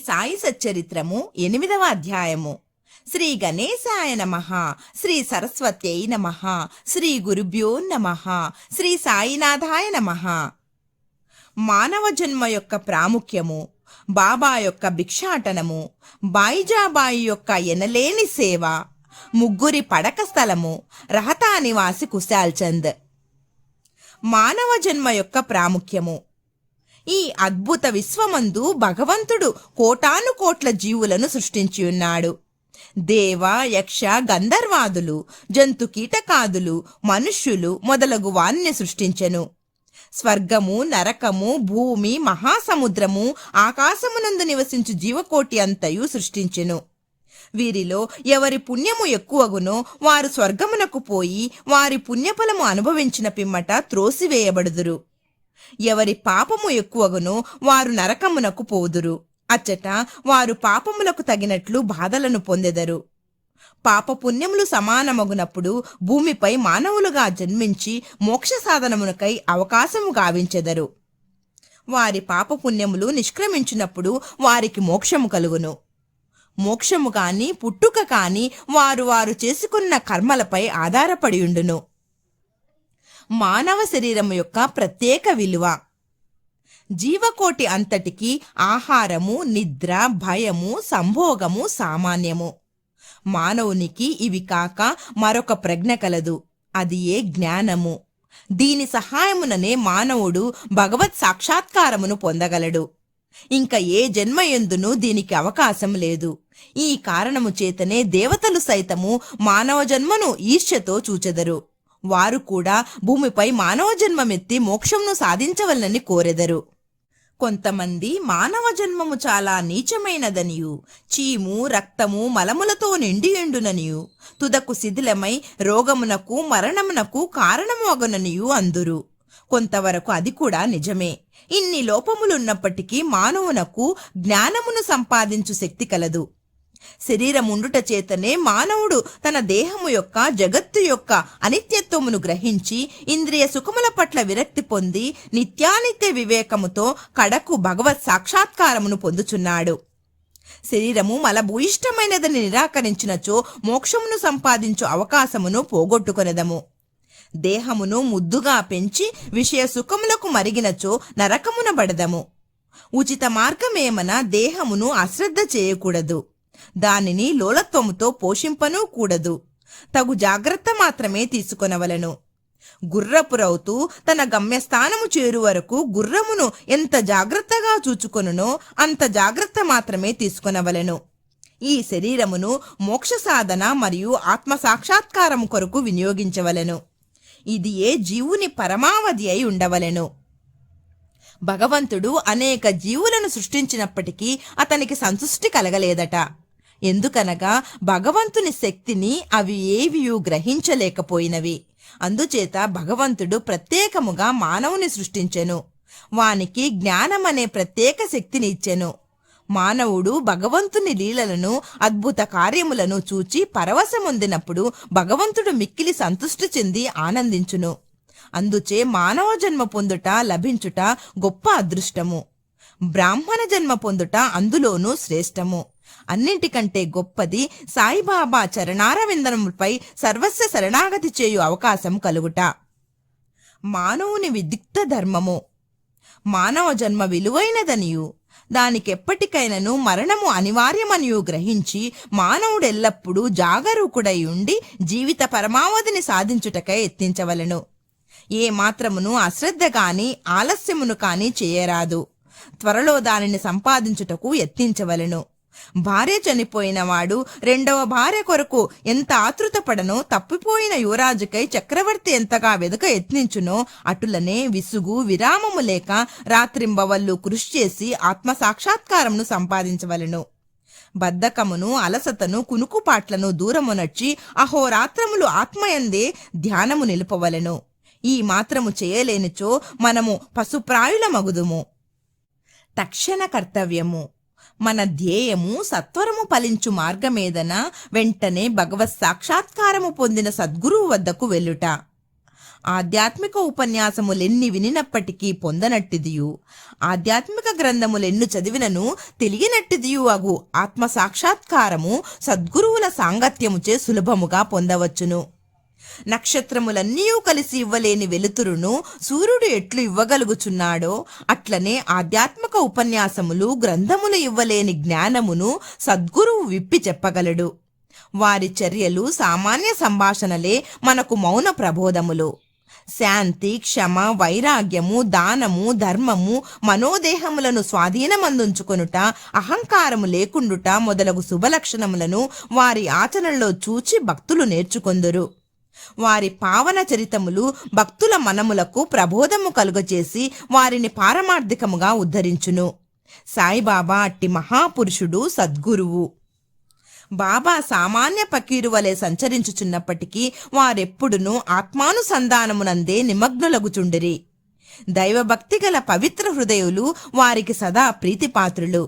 సాయి సచ్చరిత్రము 8వ అధ్యాయము. శ్రీ గణేశాయ నమః, శ్రీ సరస్వత్యై నమః, శ్రీ గురుభ్యో నమః, శ్రీ సాయినాథాయ నమః. మానవ జన్మ యొక్క ప్రాముఖ్యము, బాబా యొక్క భిక్షాటనము, బాయిజాబాయి యొక్క ఎనలేని సేవ, ముగ్గురి పడక స్థలము, రహతా నివాసి కుశాల్ చంద్. మానవ జన్మ యొక్క ప్రాముఖ్యము. ఈ అద్భుత విశ్వమందు భగవంతుడు కోటాను కోట్ల జీవులను సృష్టించి ఉన్నాడు. దేవ, యక్ష, గంధర్వాదులు, జంతు కీటకాదులు, మనుష్యులు మొదలగు వారిని సృష్టించెను. స్వర్గము, నరకము, భూమి, మహాసముద్రము, ఆకాశమునందు నివసించు జీవకోటి అంతయు సృష్టించెను. వీరిలో ఎవరి పుణ్యము ఎక్కువగునో వారు స్వర్గమునకు పోయి వారి పుణ్యఫలము అనుభవించిన పిమ్మట త్రోసివేయబడుదురు. ఎవరి పాపము ఎక్కువగునో వారు నరకమునకు పోదురు. అచ్చట వారు పాపములకు తగినట్లు బాధలను పొందెదరు. పాపపుణ్యములు సమానమగునప్పుడు భూమిపై మానవులుగా జన్మించి మోక్ష సాధనమునకై అవకాశము గావించెదరు. వారి పాపపుణ్యములు నిష్క్రమించినప్పుడు వారికి మోక్షము కలుగును. మోక్షము కాని పుట్టుక కాని వారు చేసుకున్న కర్మలపై ఆధారపడియుండును. మానవ శరీరము యొక్క ప్రత్యేక విలువ. జీవకోటి అంతటికి ఆహారము, నిద్ర, భయము, సంభోగము సామాన్యము. మానవునికి ఇవి కాక మరొక ప్రజ్ఞ కలదు, అది ఏ జ్ఞానము. దీని సహాయముననే మానవుడు భగవత్ సాక్షాత్కారమును పొందగలడు. ఇంకా ఏ జన్మయందునూ దీనికి అవకాశం లేదు. ఈ కారణము చేతనే దేవతలు సైతము మానవ జన్మను ఈర్ష్యతో చూచెదరు. వారు కూడా భూమిపై మానవ జన్మమెత్తి మోక్షంను సాధించవలనని కోరెదరు. కొంతమంది మానవ జన్మము చాలా నీచమైనదనియు, చీము, రక్తము, మలములతో నిండియుండుననియు, తుదకు శిథిలమై రోగమునకు, మరణమునకు కారణము అగుననియు అందురు. కొంతవరకు అది కూడా నిజమే. ఇన్ని లోపములున్నప్పటికీ మానవునకు జ్ఞానమును సంపాదించు శక్తి కలదు. శరీరముండుట చేతనే మానవుడు తన దేహము యొక్క, జగత్తు యొక్క అనిత్యత్వమును గ్రహించి ఇంద్రియ సుఖముల పట్ల విరక్తి పొంది నిత్యానిత్య వివేకముతో కడకు భగవత్ సాక్షాత్కారమును పొందుచున్నాడు. శరీరము మలభూయిష్టమైనదని నిరాకరించినచో మోక్షమును సంపాదించు అవకాశమును పోగొట్టుకొనెదము. దేహమును ముద్దుగా పెంచి విషయ సుఖములకు మరిగినచో నరకమున బడదము. ఉచిత మార్గమేమన దేహమును అశ్రద్ధ చేయకూడదు. దానిని లోలత్వముతో పోషింపనూ కూడదు. తగు జాగ్రత్త మాత్రమే తీసుకొనవలెను. గుర్రపురౌతు తన గమ్యస్థానము చేరు వరకు గుర్రమును ఎంత జాగ్రత్తగా చూచుకొనునో అంత జాగ్రత్త మాత్రమే తీసుకొనవలెను. ఈ శరీరమును మోక్ష సాధన మరియు ఆత్మ సాక్షాత్కారము కొరకు వినియోగించవలెను. ఇది ఏ జీవుని పరమావధి అయి ఉండవలెను. భగవంతుడు అనేక జీవులను సృష్టించినప్పటికీ అతనికి సంతుష్టి కలగలేదట. ఎందుకనగా భగవంతుని శక్తిని అవి ఏవియూ గ్రహించలేకపోయినవి. అందుచేత భగవంతుడు ప్రత్యేకముగా మానవుని సృష్టించెను. వానికి జ్ఞానమనే ప్రత్యేక శక్తిని ఇచ్చెను. మానవుడు భగవంతుని లీలలను, అద్భుత కార్యములను చూచి పరవశమొందినప్పుడు భగవంతుడు మిక్కిలి సంతుష్టి చెంది ఆనందించును. అందుచే మానవ జన్మ పొందుట, లభించుట గొప్ప అదృష్టము. బ్రాహ్మణ జన్మ పొందుట అందులోనూ శ్రేష్టము. అన్నింటికంటే గొప్పది సాయిబాబా చరణారవిందములపై సర్వస్వ శరణాగతి చేయు అవకాశం కలుగుట. మానవుని విదిక్త ధర్మము. మానవ జన్మ విలువైనదనియు, దానికెప్పటికైనను మరణము అనివార్యమనియు గ్రహించి మానవుడెల్లప్పుడూ జాగరూకుడై ఉండి జీవిత పరమావధిని సాధించుటకై యత్నించవలెను. ఏ మాత్రమును అశ్రద్ధ కాని ఆలస్యమును కాని చేయరాదు. త్వరలో దానిని సంపాదించుటకు యత్నించవలెను. భార్య చనిపోయిన వాడు రెండవ భార్య కొరకు ఎంత ఆతృతపడనో, తప్పిపోయిన యువరాజుకై చక్రవర్తి ఎంతగా వెదక యత్నించునో అటులనే విసుగు, విరామము లేక రాత్రింబవళ్ళు కృషి చేసి ఆత్మ సాక్షాత్కారమును సంపాదించవలెను. బద్ధకమును, అలసతను, కునుకుపాట్లను దూరమునర్చి అహోరాత్రములు ఆత్మయందే ధ్యానము నిలుపవలెను. ఈ మాత్రము చేయలేనిచో మనము పశుప్రాయులమగుదుము. తక్షణ కర్తవ్యము. మన ధ్యేయము సత్వరము ఫలించు మార్గమేదన వెంటనే భగవత్ సాక్షాత్కారము పొందిన సద్గురువు వద్దకు వెళ్ళుట. ఆధ్యాత్మిక ఉపన్యాసములెన్ని వినినప్పటికీ పొందనట్టిదియు, ఆధ్యాత్మిక గ్రంథములెన్ను చదివినను తెలియనట్టిదియు అగు ఆత్మ సాక్షాత్కారము సద్గురువుల సాంగత్యముచే సులభముగా పొందవచ్చును. నక్షత్రములన్నీ కలిసి ఇవ్వలేని వెలుతురును సూర్యుడు ఎట్లు ఇవ్వగలుగుచున్నాడో అట్లనే ఆధ్యాత్మిక ఉపన్యాసములు గ్రంథములు ఇవ్వలేని జ్ఞానమును సద్గురువు విప్పి చెప్పగలడు. వారి చర్యలు సామాన్య సంభాషణలే మనకు మౌన ప్రబోధములు. శాంతి, క్షమ, వైరాగ్యము, దానము, ధర్మము, మనోదేహములను స్వాధీనమందుంచుకొనుట, అహంకారము లేకుండుట మొదలగు శుభలక్షణములను వారి ఆచరణలో చూచి భక్తులు నేర్చుకొందురు. వారి పావన చరితములు భక్తుల మనములకు ప్రబోధము కలుగచేసి వారిని పారమార్థికముగా ఉద్ధరించును. సాయిబాబా అట్టి మహాపురుషుడు, సద్గురువు. బాబా సామాన్య పకీరు వలె సంచరించుచున్నప్పటికీ వారెప్పుడునూ ఆత్మానుసంధానమునందే నిమగ్నులగుచుండిరి. దైవభక్తి గల పవిత్ర హృదయులు వారికి సదా ప్రీతిపాత్రులు.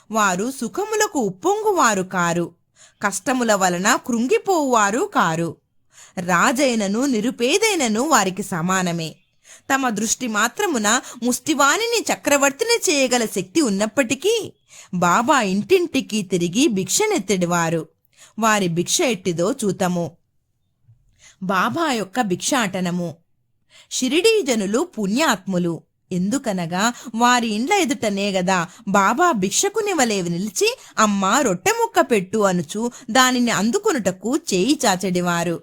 వారు సుఖములకు ఉప్పొంగువారు కారు, కష్టముల వలన కృంగిపోవువారు కారు. రాజైనను నిరుపేదైనను వారికి సమానమే. తమ దృష్టి మాత్రమున ముష్టివాణిని చక్రవర్తిని చేయగల శక్తి ఉన్నప్పటికీ బాబా ఇంటింటికి తిరిగి భిక్షనెత్తెడివారు. వారి భిక్ష ఎట్టిదో చూతము. బాబా యొక్క భిక్షాటనము. షిరిడీ జనులు పుణ్యాత్ములు. ఎందుకనగా వారి ఇండ్ల ఎదుటనే గదా బాబా భిక్షకుని వలె నిలిచి అమ్మా రొట్టె ముక్క పెట్టు అనుచు దానిని అందుకొనుటకు చేయి చాచెడివారు.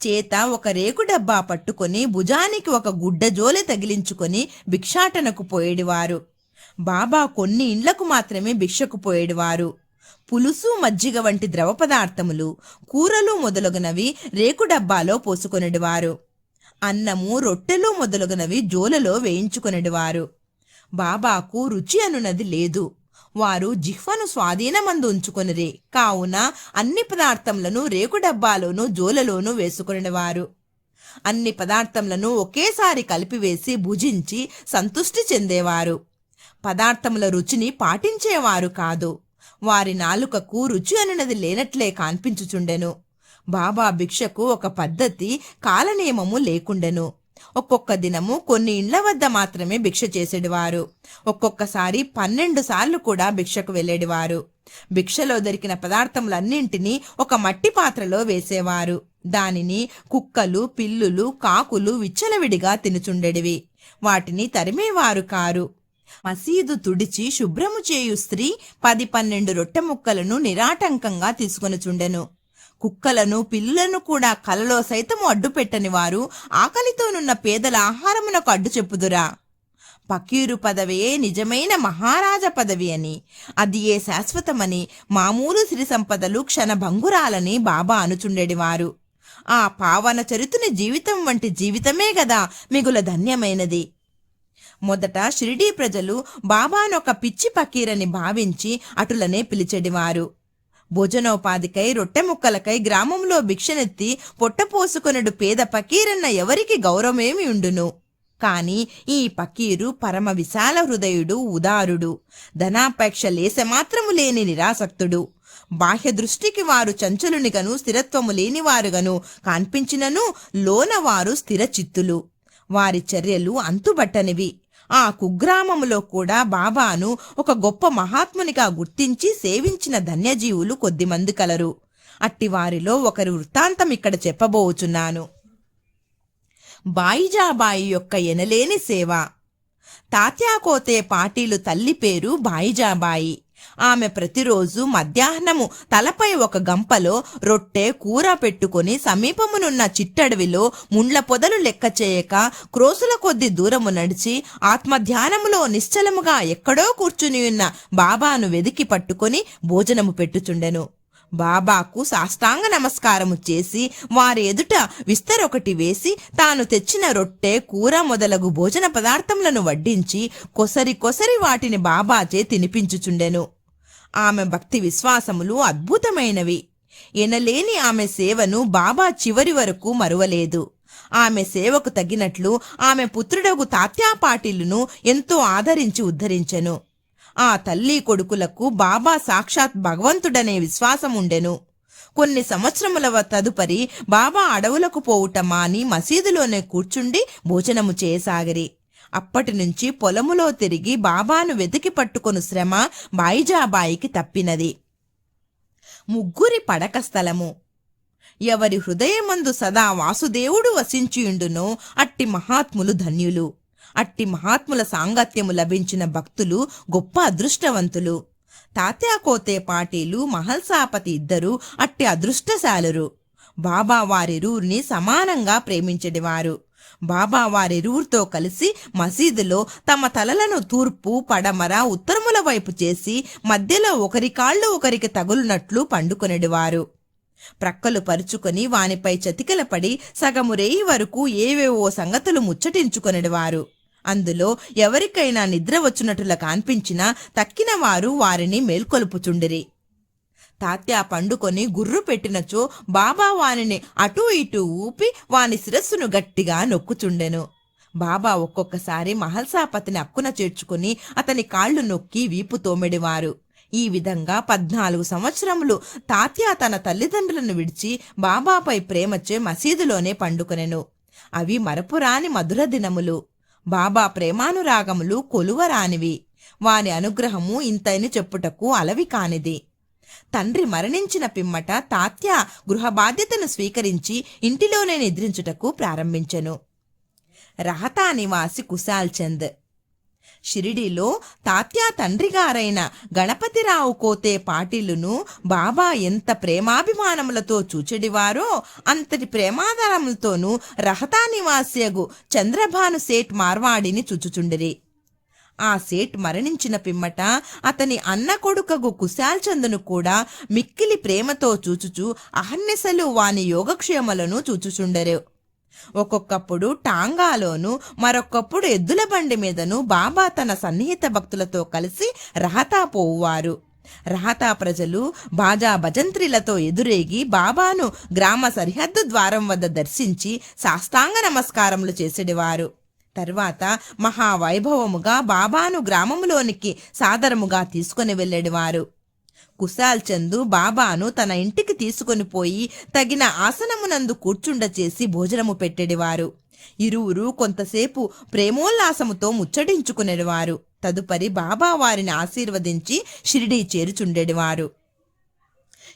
చేత ఒక రేకు డబ్బా పట్టుకొని భుజానికి ఒక గుడ్డ జోలె తగిలించుకొని భిక్షాటనకు పోయేడివారు. బాబా కొన్ని ఇండ్లకు మాత్రమే భిక్షకు పోయేడివారు. పులుసు, మజ్జిగ వంటి ద్రవ పదార్థములు, కూరలు మొదలగునవి రేకు డబ్బాలో పోసుకొనిడివారు. అన్నము, రొట్టెలు మొదలగునవి జోలలో వేయించుకొనిడివారు. బాబాకు రుచి అనున్నది లేదు. వారు జిహ్వను స్వాధీనమందు ఉంచుకొనిరే కావున అన్ని పదార్థములను రేకు డబ్బాలోనూ జోలలోనూ వేసుకొనివారు. అన్ని పదార్థములను ఒకేసారి కలిపివేసి భుజించి సంతుష్టి చెందేవారు. పదార్థముల రుచిని పాటించేవారు కాదు. వారి నాలుకకు రుచి అనున్నది లేనట్లే కనిపించుచుండెను. బాబా భిక్షకు ఒక పద్ధతి, కాలనియమము లేకుండెను. ఒక్కొక్క దినము కొన్ని ఇండ్ల వద్ద మాత్రమే భిక్ష చేసేడివారు. ఒక్కొక్కసారి 12 సార్లు కూడా భిక్షకు వెళ్ళేడివారు. భిక్షలో దొరికిన పదార్థములన్నింటినీ ఒక మట్టి పాత్రలో వేసేవారు. దానిని కుక్కలు, పిల్లులు, కాకులు విచ్చలవిడిగా తినుచుండెడివి. వాటిని తరిమేవారు కారు. మసీదు తుడిచి శుభ్రము చేయు స్త్రీ 10-12 రొట్టె ముక్కలను నిరాటంకంగా తీసుకొనుచుండెను. కుక్కలను, పిల్లులను కూడా కలలో సైతము అడ్డు పెట్టని వారు ఆకలితోనున్న పేదల ఆహారమునకు అడ్డు చెప్పుదురా? పకీరు పదవియే నిజమైన మహారాజ పదవి అని, అది ఏ శాశ్వతమని, మామూలు సిరి సంపదలు క్షణభంగురాలని బాబా అనుచుండెడివారు. ఆ పావన చరితుని జీవితం వంటి జీవితమే గదా మిగుల ధన్యమైనది. మొదట షిరిడీ ప్రజలు బాబానొక పిచ్చి పకీరని భావించి అటులనే పిలిచెడివారు. భోజనోపాధికై రొట్టె ముక్కలకై గ్రామంలో భిక్షనెత్తి పొట్టపోసుకొనడు పేద పకీరన్న ఎవరికి గౌరవమేమి ఉండును? కాని ఈ పకీరు పరమ విశాల హృదయుడు, ఉదారుడు, ధనాపేక్ష లేసమాత్రము లేని నిరాసక్తుడు. బాహ్య దృష్టికి వారు చంచలునిగను స్థిరత్వము లేనివారుగను కనిపించినను లోన వారు స్థిర చిత్తులు. వారి చర్యలు అంతుబట్టనివి. ఆ కుగ్రామములో కూడా బాబాను ఒక గొప్ప మహాత్మునిగా గుర్తించి సేవించిన ధన్యజీవులు కొద్దిమంది కలరు. అట్టివారిలో ఒకరి వృత్తాంతం ఇక్కడ చెప్పబోచున్నాను. బాయిజాబాయి యొక్క ఎనలేని సేవ. తాత్యాకోతే పాటీలు తల్లి పేరు బాయిజాబాయి. ఆమె ప్రతిరోజు మధ్యాహ్నము తలపై ఒక గంపలో రొట్టె, కూర పెట్టుకుని సమీపమునున్న చిట్టడవిలో ముండ్ల పొదలు లెక్క చేయక క్రోసుల కొద్ది దూరము నడిచి ఆత్మధ్యానములో నిశ్చలముగా ఎక్కడో కూర్చుని ఉన్న బాబాను వెదికి పట్టుకొని భోజనము పెట్టుచుండెను. బాబాకు సాష్టాంగ నమస్కారము చేసి వారి ఎదుట విస్తరొకటి వేసి తాను తెచ్చిన రొట్టె, కూర మొదలగు భోజన పదార్థములను వడ్డించి కొసరి కొసరి వాటిని బాబాచే తినిపించుచుండెను. ఆమె భక్తి విశ్వాసములు అద్భుతమైనవి. ఎనలేని ఆమె సేవను బాబా చివరి వరకు మరువలేదు. ఆమె సేవకు తగినట్లు ఆమె పుత్రుడగు తాత్యాపాటిలును ఎంతో ఆదరించి ఉద్ధరించెను. ఆ తల్లి కొడుకులకు బాబా సాక్షాత్ భగవంతుడనే విశ్వాసముండెను. కొన్ని సంవత్సరముల తదుపరి బాబా అడవులకు పోవుట మాని మసీదులోనే కూర్చుండి భోజనము చేయసాగిరి. అప్పటి నుంచి పొలములో తిరిగి బాబాను వెతికి పట్టుకొను శ్రమ బాయిజాబాయికి తప్పినది. ముగ్గురి పడక స్థలము. ఎవరి హృదయమందు సదా వాసుదేవుడు వసించియుండునో అట్టి మహాత్ములు ధన్యులు. అట్టి మహాత్ముల సాంగత్యము లభించిన భక్తులు గొప్ప అదృష్టవంతులు. తాత్యాకోతే పాటీలు మహల్సాపతి ఇద్దరు అట్టి అదృష్టశాలురు. బాబా వారిరువురిని సమానంగా ప్రేమించెడివారు. బాబా వారిరువురితో కలిసి మసీదులో తమ తలలను తూర్పు, పడమర, ఉత్తరముల వైపు చేసి మధ్యలో ఒకరి కాళ్ళు ఒకరికి తగులునట్లు పండుకొనెడివారు. ప్రక్కలు పరుచుకొని వానిపై చతికిలపడి సగము రేయి వరకు ఏవేవో సంగతులు ముచ్చటించుకొనెడివారు. అందులో ఎవరికైనా నిద్ర వచ్చినట్టులా కనిపించినా తక్కిన వారు వారిని మేల్కొలుపుచుండిరి. తాత్యా పండుకొని గుర్రు పెట్టినచో బాబా వానిని అటూ ఇటూ ఊపి వాని శిరస్సును గట్టిగా నొక్కుచుండెను. బాబా ఒక్కొక్కసారి మహల్సాపతిని అక్కున చేర్చుకుని అతని కాళ్లు నొక్కి వీపు తోమెడివారు. ఈ విధంగా 14 సంవత్సరములు తాత్యా తన తల్లిదండ్రులను విడిచి బాబాపై ప్రేమచే మసీదులోనే పండుకొనెను. అవి మరపురాని మధుర దినములు. బాబా ప్రేమానురాగములు కొలువరానివి. వాని అనుగ్రహము ఇంతని చెప్పుటకు అలవి కానిది. తండ్రి మరణించిన పిమ్మట తాత్యా గృహ బాధ్యతను స్వీకరించి ఇంటిలోనే నిద్రించుటకు ప్రారంభించెను. రహతా నివాసి కుశాల్ చంద్. షిరిడీలో తాత్యా తండ్రిగారైన గణపతిరావు కోతే పాటిలును బాబా ఎంత ప్రేమాభిమానములతో చూచెడివారో అంతటి ప్రేమాధారములతోనూ రహతా నివాసియగు చంద్రభాను సేట్ మార్వాడిని చూచుచుండిరి. ఆ సేట్ మరణించిన పిమ్మట అతని అన్న కొడుకగు కుశాల్ చందును కూడా మిక్కిలి ప్రేమతో చూచుచు అహర్నిశలు వాని యోగక్షేమలను చూచుచుండరు. ఒక్కొక్కప్పుడు టాంగాలోను, మరొక్కప్పుడు ఎద్దుల బండి మీదను బాబా తన సన్నిహిత భక్తులతో కలిసి రహతా పోవువారు. రహతా ప్రజలు బాజా భజంత్రిలతో ఎదురేగి బాబాను గ్రామ సరిహద్దు ద్వారం వద్ద దర్శించి సాష్టాంగ నమస్కారములు చేసేడివారు. తర్వాత మహావైభవముగా బాబాను గ్రామములోనికి సాదరముగా తీసుకుని వెళ్ళేడివారు. కుశాల్ చందు బాబాను తన ఇంటికి తీసుకొని పోయి తగిన ఆసనమునందు కూర్చుండ చేసి భోజనము పెట్టెడివారు. ఇరువురు కొంతసేపు ప్రేమోల్లాసముతో ముచ్చటించుకునేవారు. తదుపరి బాబా వారిని ఆశీర్వదించి షిరిడీ చేరుచుండెడివారు.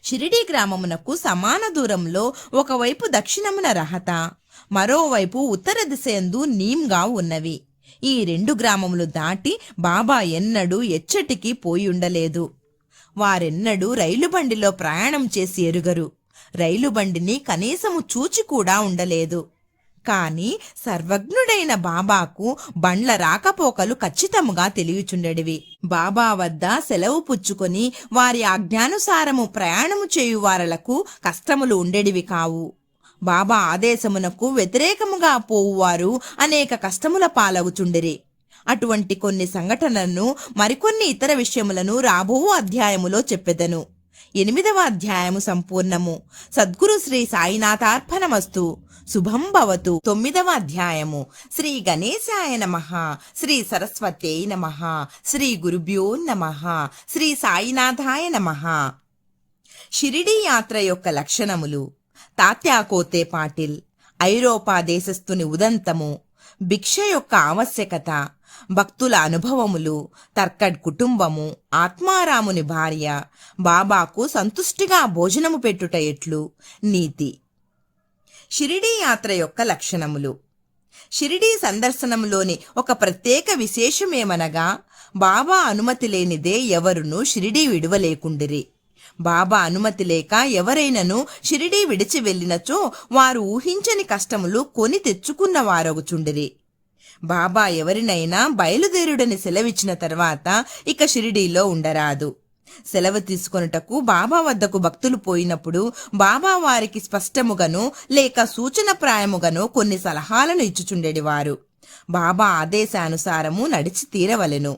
షిరిడీ గ్రామమునకు సమాన దూరంలో ఒకవైపు దక్షిణమున రహత, మరోవైపు ఉత్తర దిశయందు నీమ్గా ఉన్నవి. ఈ 2 గ్రామములు దాటి బాబా ఎన్నడూ ఎచ్చటికి పోయి ఉండలేదు. వారెన్నడూ రైలు బండిలో ప్రయాణం చేసి ఎరుగరు. రైలు బండిని కనీసము చూచి కూడా ఉండలేదు. కాని సర్వజ్ఞుడైన బాబాకు బండ్ల రాకపోకలు ఖచ్చితముగా తెలియచుండెడివి. బాబా వద్ద సెలవు పుచ్చుకొని వారి ఆజ్ఞానుసారము ప్రయాణము చేయువారలకు కష్టములు ఉండేడివి కావు. బాబా ఆదేశమునకు వ్యతిరేకముగా పోవువారు అనేక కష్టముల పాలగుచుండిరి. అటువంటి కొన్ని సంఘటనలను మరికొన్ని ఇతర విషయములను రాబో అధ్యాయములో చెప్పెదను. 8వ అధ్యాయము సంపూర్ణము. సద్గురు శ్రీ సాయినాథార్పణమస్తు. శుభం భవతు. 9వ అధ్యాయము. శ్రీ గణేశాయ నమః. శ్రీ సరస్వత్యై నమః. శ్రీ గురుభ్యో నమః. శ్రీ సాయినాథాయ నమః. షిరిడీ యాత్ర యొక్క లక్షణములు. తాత్యా కోతే పాటిల్. ఐరోపా దేశస్థుని ఉదంతము. భిక్ష యొక్క ఆవశ్యకత. భక్తుల అనుభవములు. తర్కడ్ కుటుంబము. ఆత్మారాముని భార్య. బాబాకు సంతుష్టిగా భోజనము పెట్టుట ఎట్లు. నీతి. షిరిడీ యాత్ర యొక్క లక్షణములు. షిరిడీ సందర్శనములోని ఒక ప్రత్యేక విశేషమేమనగా బాబా అనుమతి లేనిదే ఎవరునూ షిరిడీ విడువలేకుండిరి. బాబా అనుమతి లేక ఎవరైనను షిరిడీ విడిచి వెళ్ళినచో వారు ఊహించని కష్టములు కొని తెచ్చుకున్న వారగుచుండిరి. బాబా ఎవరినైనా బయలుదేరుడని సెలవిచ్చిన తర్వాత ఇక షిరిడీలో ఉండరాదు. సెలవు తీసుకొనుటకు బాబా వద్దకు భక్తులు పోయినప్పుడు బాబా వారికి స్పష్టముగానో లేక సూచనప్రాయముగానో కొన్ని సలహాలను ఇచ్చుచుండెడివారు. బాబా ఆదేశానుసారము నడిచి తీరవలెను.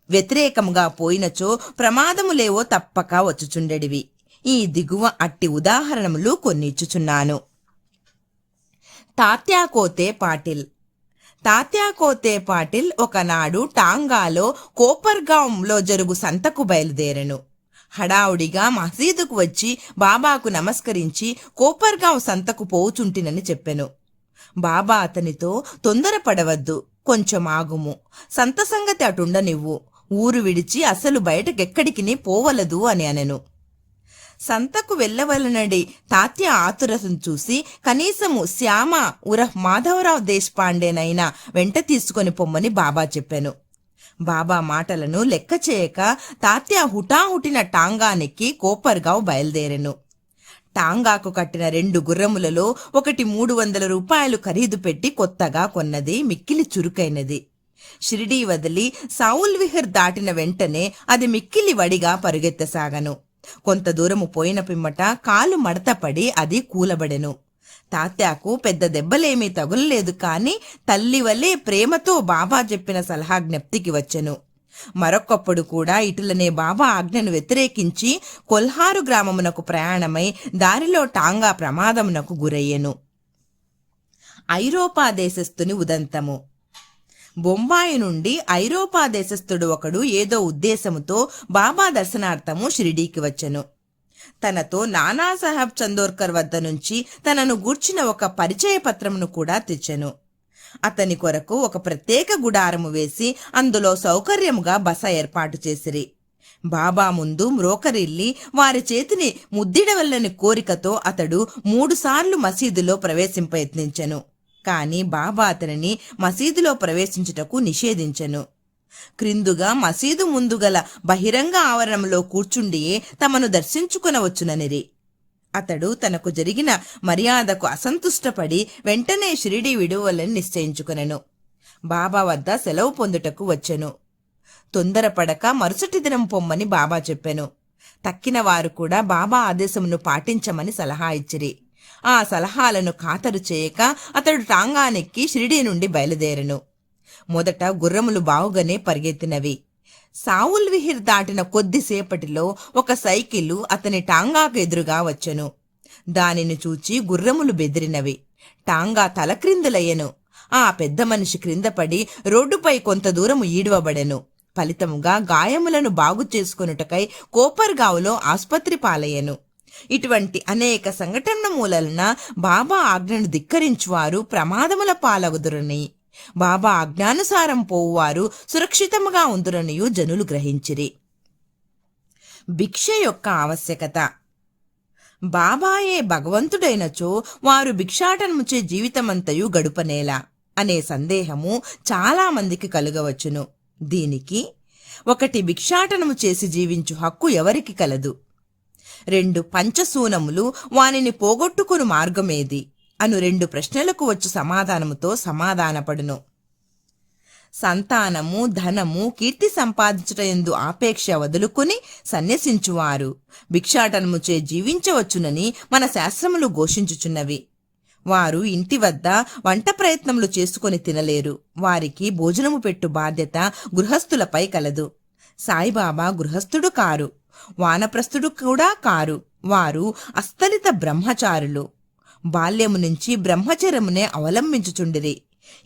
వ్యతిరేకముగా పోయినచో ప్రమాదములేవో తప్పక వచ్చుచుండెడివి. ఈ దిగువ అట్టి ఉదాహరణములు కొన్ని ఇచ్చుచున్నాను. తాత్యా కోతే పాటిల్. తాత్యా కోతే పాటిల్ ఒకనాడు టాంగాలో కోపర్గాంలో జరుగు సంతకు బయలుదేరెను. హడావుడిగా మసీదుకు వచ్చి బాబాకు నమస్కరించి కోపర్గావ్ సంతకు పోవుచుంటినని చెప్పెను. బాబా అతనితో, తొందరపడవద్దు, కొంచెం ఆగుము, సంత సంగతి అటుండనివ్వు, ఊరు విడిచి అసలు బయటకెక్కడికి పోవలదు అని అనెను. సంతకు వెళ్లవలనడి తాత్య ఆతురతను చూసి కనీసము శ్యామ ఉరఫ్ మాధవరావు దేశపాండేనైనా వెంట తీసుకొని పొమ్మని బాబా చెప్పాను. బాబా మాటలను లెక్క చేయక తాత్య హుటాహుటిన టాంగానెక్కి కోపర్గావ్ బయలుదేరెను. టాంగాకు కట్టిన 2 గుర్రములలో ఒకటి 300 రూపాయలు ఖరీదు పెట్టి కొత్తగా కొన్నది, మిక్కిలి చురుకైనది. షిరిడీ వదిలి సావుల్ విహర్ దాటిన వెంటనే అది మిక్కిలి వడిగా పరుగెత్తసాగను. కొంత దూరము పోయిన పిమ్మట కాలు మడతపడి అది కూలబడెను. తాత్యాకు పెద్ద దెబ్బలేమీ తగులలేదు, కాని తల్లి వల్లే ప్రేమతో బాబా చెప్పిన సలహా జ్ఞప్తికి వచ్చెను. మరొకప్పుడు కూడా ఇటులనే బాబా ఆజ్ఞను వ్యతిరేకించి కొల్హారు గ్రామమునకు ప్రయాణమై దారిలో టాంగా ప్రమాదమునకు గురయ్యెను. ఐరోపా దేశస్థుని ఉదంతము. బొంబాయి నుండి ఐరోపా దేశస్థుడు ఒకడు ఏదో ఉద్దేశముతో బాబా దర్శనార్థము షిరిడీకి వచ్చెను. తనతో నానాసాహెబ్ చందోర్కర్ వద్ద నుంచి తనను గూర్చిన ఒక పరిచయ పత్రమును కూడా తెచ్చెను. అతని కొరకు ఒక ప్రత్యేక గుడారము వేసి అందులో సౌకర్యముగా బస ఏర్పాటు చేసిరి. బాబా ముందు మ్రోకరిల్లి వారి చేతిని ముద్దిడవల్లని కోరికతో అతడు 3 సార్లు మసీదులో ప్రవేశింపయత్నించెను. కాని బాబా అతనిని మసీదులో ప్రవేశించుటకు నిషేధించెను. క్రిందుగా మసీదు ముందుగల బహిరంగ ఆవరణంలో కూర్చుండియే తమను దర్శించుకునవచ్చుననిరి. అతడు తనకు జరిగిన మర్యాదకు అసంతుష్టపడి వెంటనే షిరిడీ విడువలని నిశ్చయించుకొనెను. బాబా వద్ద సెలవు పొందుటకు వచ్చెను. తొందరపడక మరుసటి దినం పొమ్మని బాబా చెప్పెను. తక్కిన వారు కూడా బాబా ఆదేశమును పాటించమని సలహా ఇచ్చిరి. ఆ సలహాలను ఖాతరు చేయక అతడు టాంగానెక్కి షిరిడీ నుండి బయలుదేరెను. మొదట గుర్రములు బావుగానే పరిగెత్తినవి. సావుల్ విహిర్ దాటిన కొద్దిసేపటిలో ఒక సైకిలు అతని టాంగాకు ఎదురుగా వచ్చెను. దానిని చూచి గుర్రములు బెదిరినవి. టాంగా తలక్రిందులయ్యెను. ఆ పెద్ద మనిషి క్రిందపడి రోడ్డుపై కొంత దూరము ఈడవబడెను. ఫలితముగా గాయములను బాగు చేసుకొనుటకై కోపర్గావులో ఆస్పత్రి పాలయ్యెను. ఇటువంటి అనేక సంఘటనల మూలన బాబా ఆజ్ఞను ధిక్కరించువారు ప్రమాదముల పాలగుదురని, బాబా ఆజ్ఞానుసారం పోవువారు సురక్షితముగా ఉందురనియు జనులు గ్రహించిరి. భిక్ష యొక్క ఆవశ్యకత. బాబాయే భగవంతుడైనచో వారు భిక్షాటనముచే జీవితమంతయు గడుపనేలా అనే సందేహము చాలా మందికి కలుగవచ్చును. దీనికి 1 భిక్షాటనము చేసి జీవించు హక్కు ఎవరికి కలదు? 2 పంచశూనములు వానిని పోగొట్టుకుని మార్గమేది అను 2 ప్రశ్నలకు వచ్చు సమాధానముతో సమాధానపడును. సంతానము, ధనము, కీర్తి సంపాదించుటయందు ఆపేక్ష వదులుకుని సన్యసించువారు భిక్షాటనముచే జీవించవచ్చునని మన శాస్త్రములు ఘోషించుచున్నవి. వారు ఇంటి వద్ద వంట ప్రయత్నములు చేసుకుని తినలేరు. వారికి భోజనము పెట్టు బాధ్యత గృహస్థులపై కలదు. సాయిబాబా గృహస్థుడు కారు, వానప్రస్థుడు కూడా కారు. వారు అస్థలిత బ్రహ్మచారులు. బాల్యము నుంచి బ్రహ్మచర్యమునే అవలంబించుచుండిరి.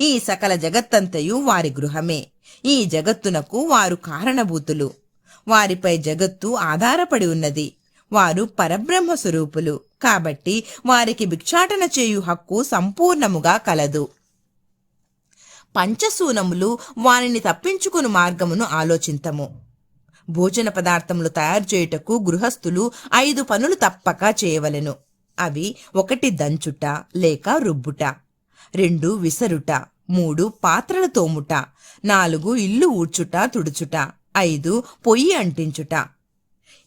ఈ సకల జగత్తంతయు వారి గృహమే. ఈ జగత్తునకు వారు కారణభూతులు. వారిపై జగత్తు ఆధారపడి ఉన్నది. వారు పరబ్రహ్మ స్వరూపులు కాబట్టి వారికి భిక్షాటన చేయు హక్కు సంపూర్ణముగా కలదు. పంచశూనములు వానిని తప్పించుకుని మార్గమును ఆలోచింతము. భోజన పదార్థములు తయారు చేయుటకు గృహస్థులు 5 పనులు తప్పక చేయవలెను. అవి 1 దంచుట లేక రుబ్బుట, 2 విసరుట, 3 పాత్రలు తోముట, 4 ఇల్లు ఊడ్చుట తుడుచుట, 5 పొయ్యి అంటించుట.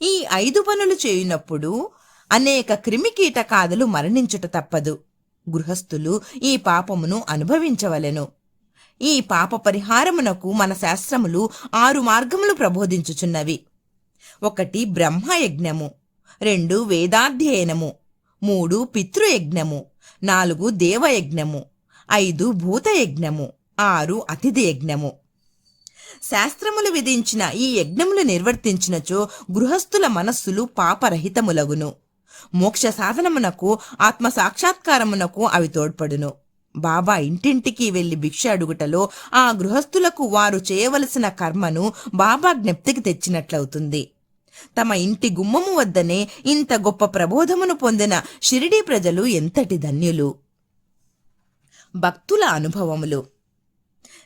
ఈ 5 పనులు చేయునప్పుడు అనేక క్రిమికీటకాదులు మరణించుట తప్పదు. గృహస్థులు ఈ పాపమును అనుభవించవలెను. ఈ పాప పరిహారమునకు మన శాస్త్రములు 6 మార్గములు ప్రబోధించుచున్నవి. 1 బ్రహ్మయజ్ఞము, 2 వేదాధ్యయనము, 3 పితృయజ్ఞము, 4 దేవయజ్ఞము, 5 భూతయజ్ఞము, 6 అతిథి యజ్ఞము. శాస్త్రములు విధించిన ఈ యజ్ఞములు నిర్వర్తించినచో గృహస్థుల మనస్సులు పాపరహితములగును. మోక్ష సాధనమునకు, ఆత్మ సాక్షాత్కారమునకు అవి తోడ్పడును. బాబా ఇంటింటికి వెళ్లి భిక్ష అడుగుటలో ఆ గృహస్థులకు వారు చేయవలసిన కర్మను బాబా జ్ఞప్తికి తెచ్చినట్లవుతుంది. తమ ఇంటి గుమ్మము వద్దనే ఇంత గొప్ప ప్రబోధమును పొందిన షిరిడీ ప్రజలు ఎంతటి ధన్యులు. భక్తుల అనుభవములు.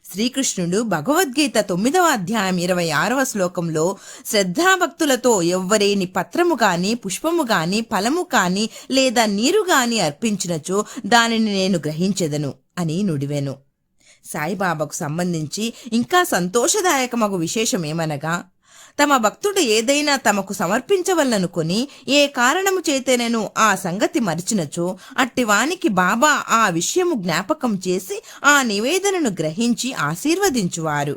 శ్రీకృష్ణుడు భగవద్గీత 9వ అధ్యాయం 26వ శ్లోకంలో శ్రద్ధాభక్తులతో ఎవ్వరేని పత్రము గాని, పుష్పము గాని, ఫలము కాని లేదా నీరు గాని అర్పించినచో దానిని నేను గ్రహించెదను అని నుడివెను. సాయిబాబాకు సంబంధించి ఇంకా సంతోషదాయకమగు విశేషమేమనగా, తమ భక్తుడు ఏదైనా తమకు సమర్పించవలనుకొని ఏ కారణము చేతనేను ఆ సంగతి మరిచినచో అట్టివానికి బాబా ఆ విషయము జ్ఞాపకం చేసి ఆ నివేదనను గ్రహించి ఆశీర్వదించువారు.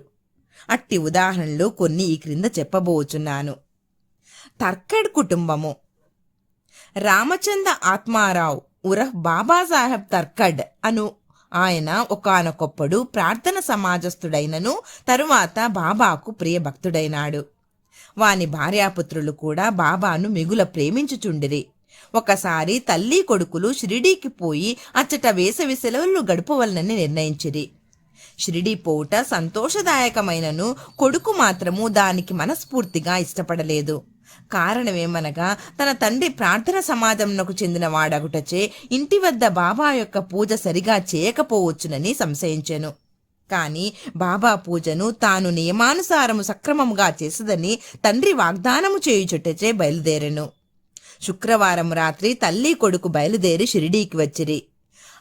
అట్టి ఉదాహరణలు కొన్ని ఈ క్రింద చెప్పబోచున్నాను. తర్కడ్ కుటుంబము. రామచంద్ర ఆత్మారావు ఉరఫ్ బాబాసాహెబ్ తర్కడ్ అను ఆయన ఒకానొకప్పుడు ప్రార్థన సమాజస్థుడైనను తరువాత బాబాకు ప్రియభక్తుడైనాడు. వాని భార్యాపుత్రులు కూడా బాబాను మిగుల ప్రేమించుచుండిరి. ఒకసారి తల్లి కొడుకులు షిరిడీకి పోయి అచ్చట వేసవి సెలవులు గడుపవలనని నిర్ణయించిరి. షిరిడీ పోవుట సంతోషదాయకమైనను కొడుకు మాత్రము దానికి మనస్ఫూర్తిగా ఇష్టపడలేదు. కారణమేమనగా తన తండ్రి ప్రార్థన సమాజంకు చెందిన వాడగుటచే ఇంటి వద్ద బాబా యొక్క పూజ సరిగా చేయకపోవచ్చునని సంశయించెను. కాని బాబా పూజను తాను నియమానుసారము సక్రమముగా చేసదని తండ్రి వాగ్దానము చేయుచుటచే బయలుదేరెను. శుక్రవారం రాత్రి తల్లి కొడుకు బయలుదేరి షిరిడీకి వచ్చిరి.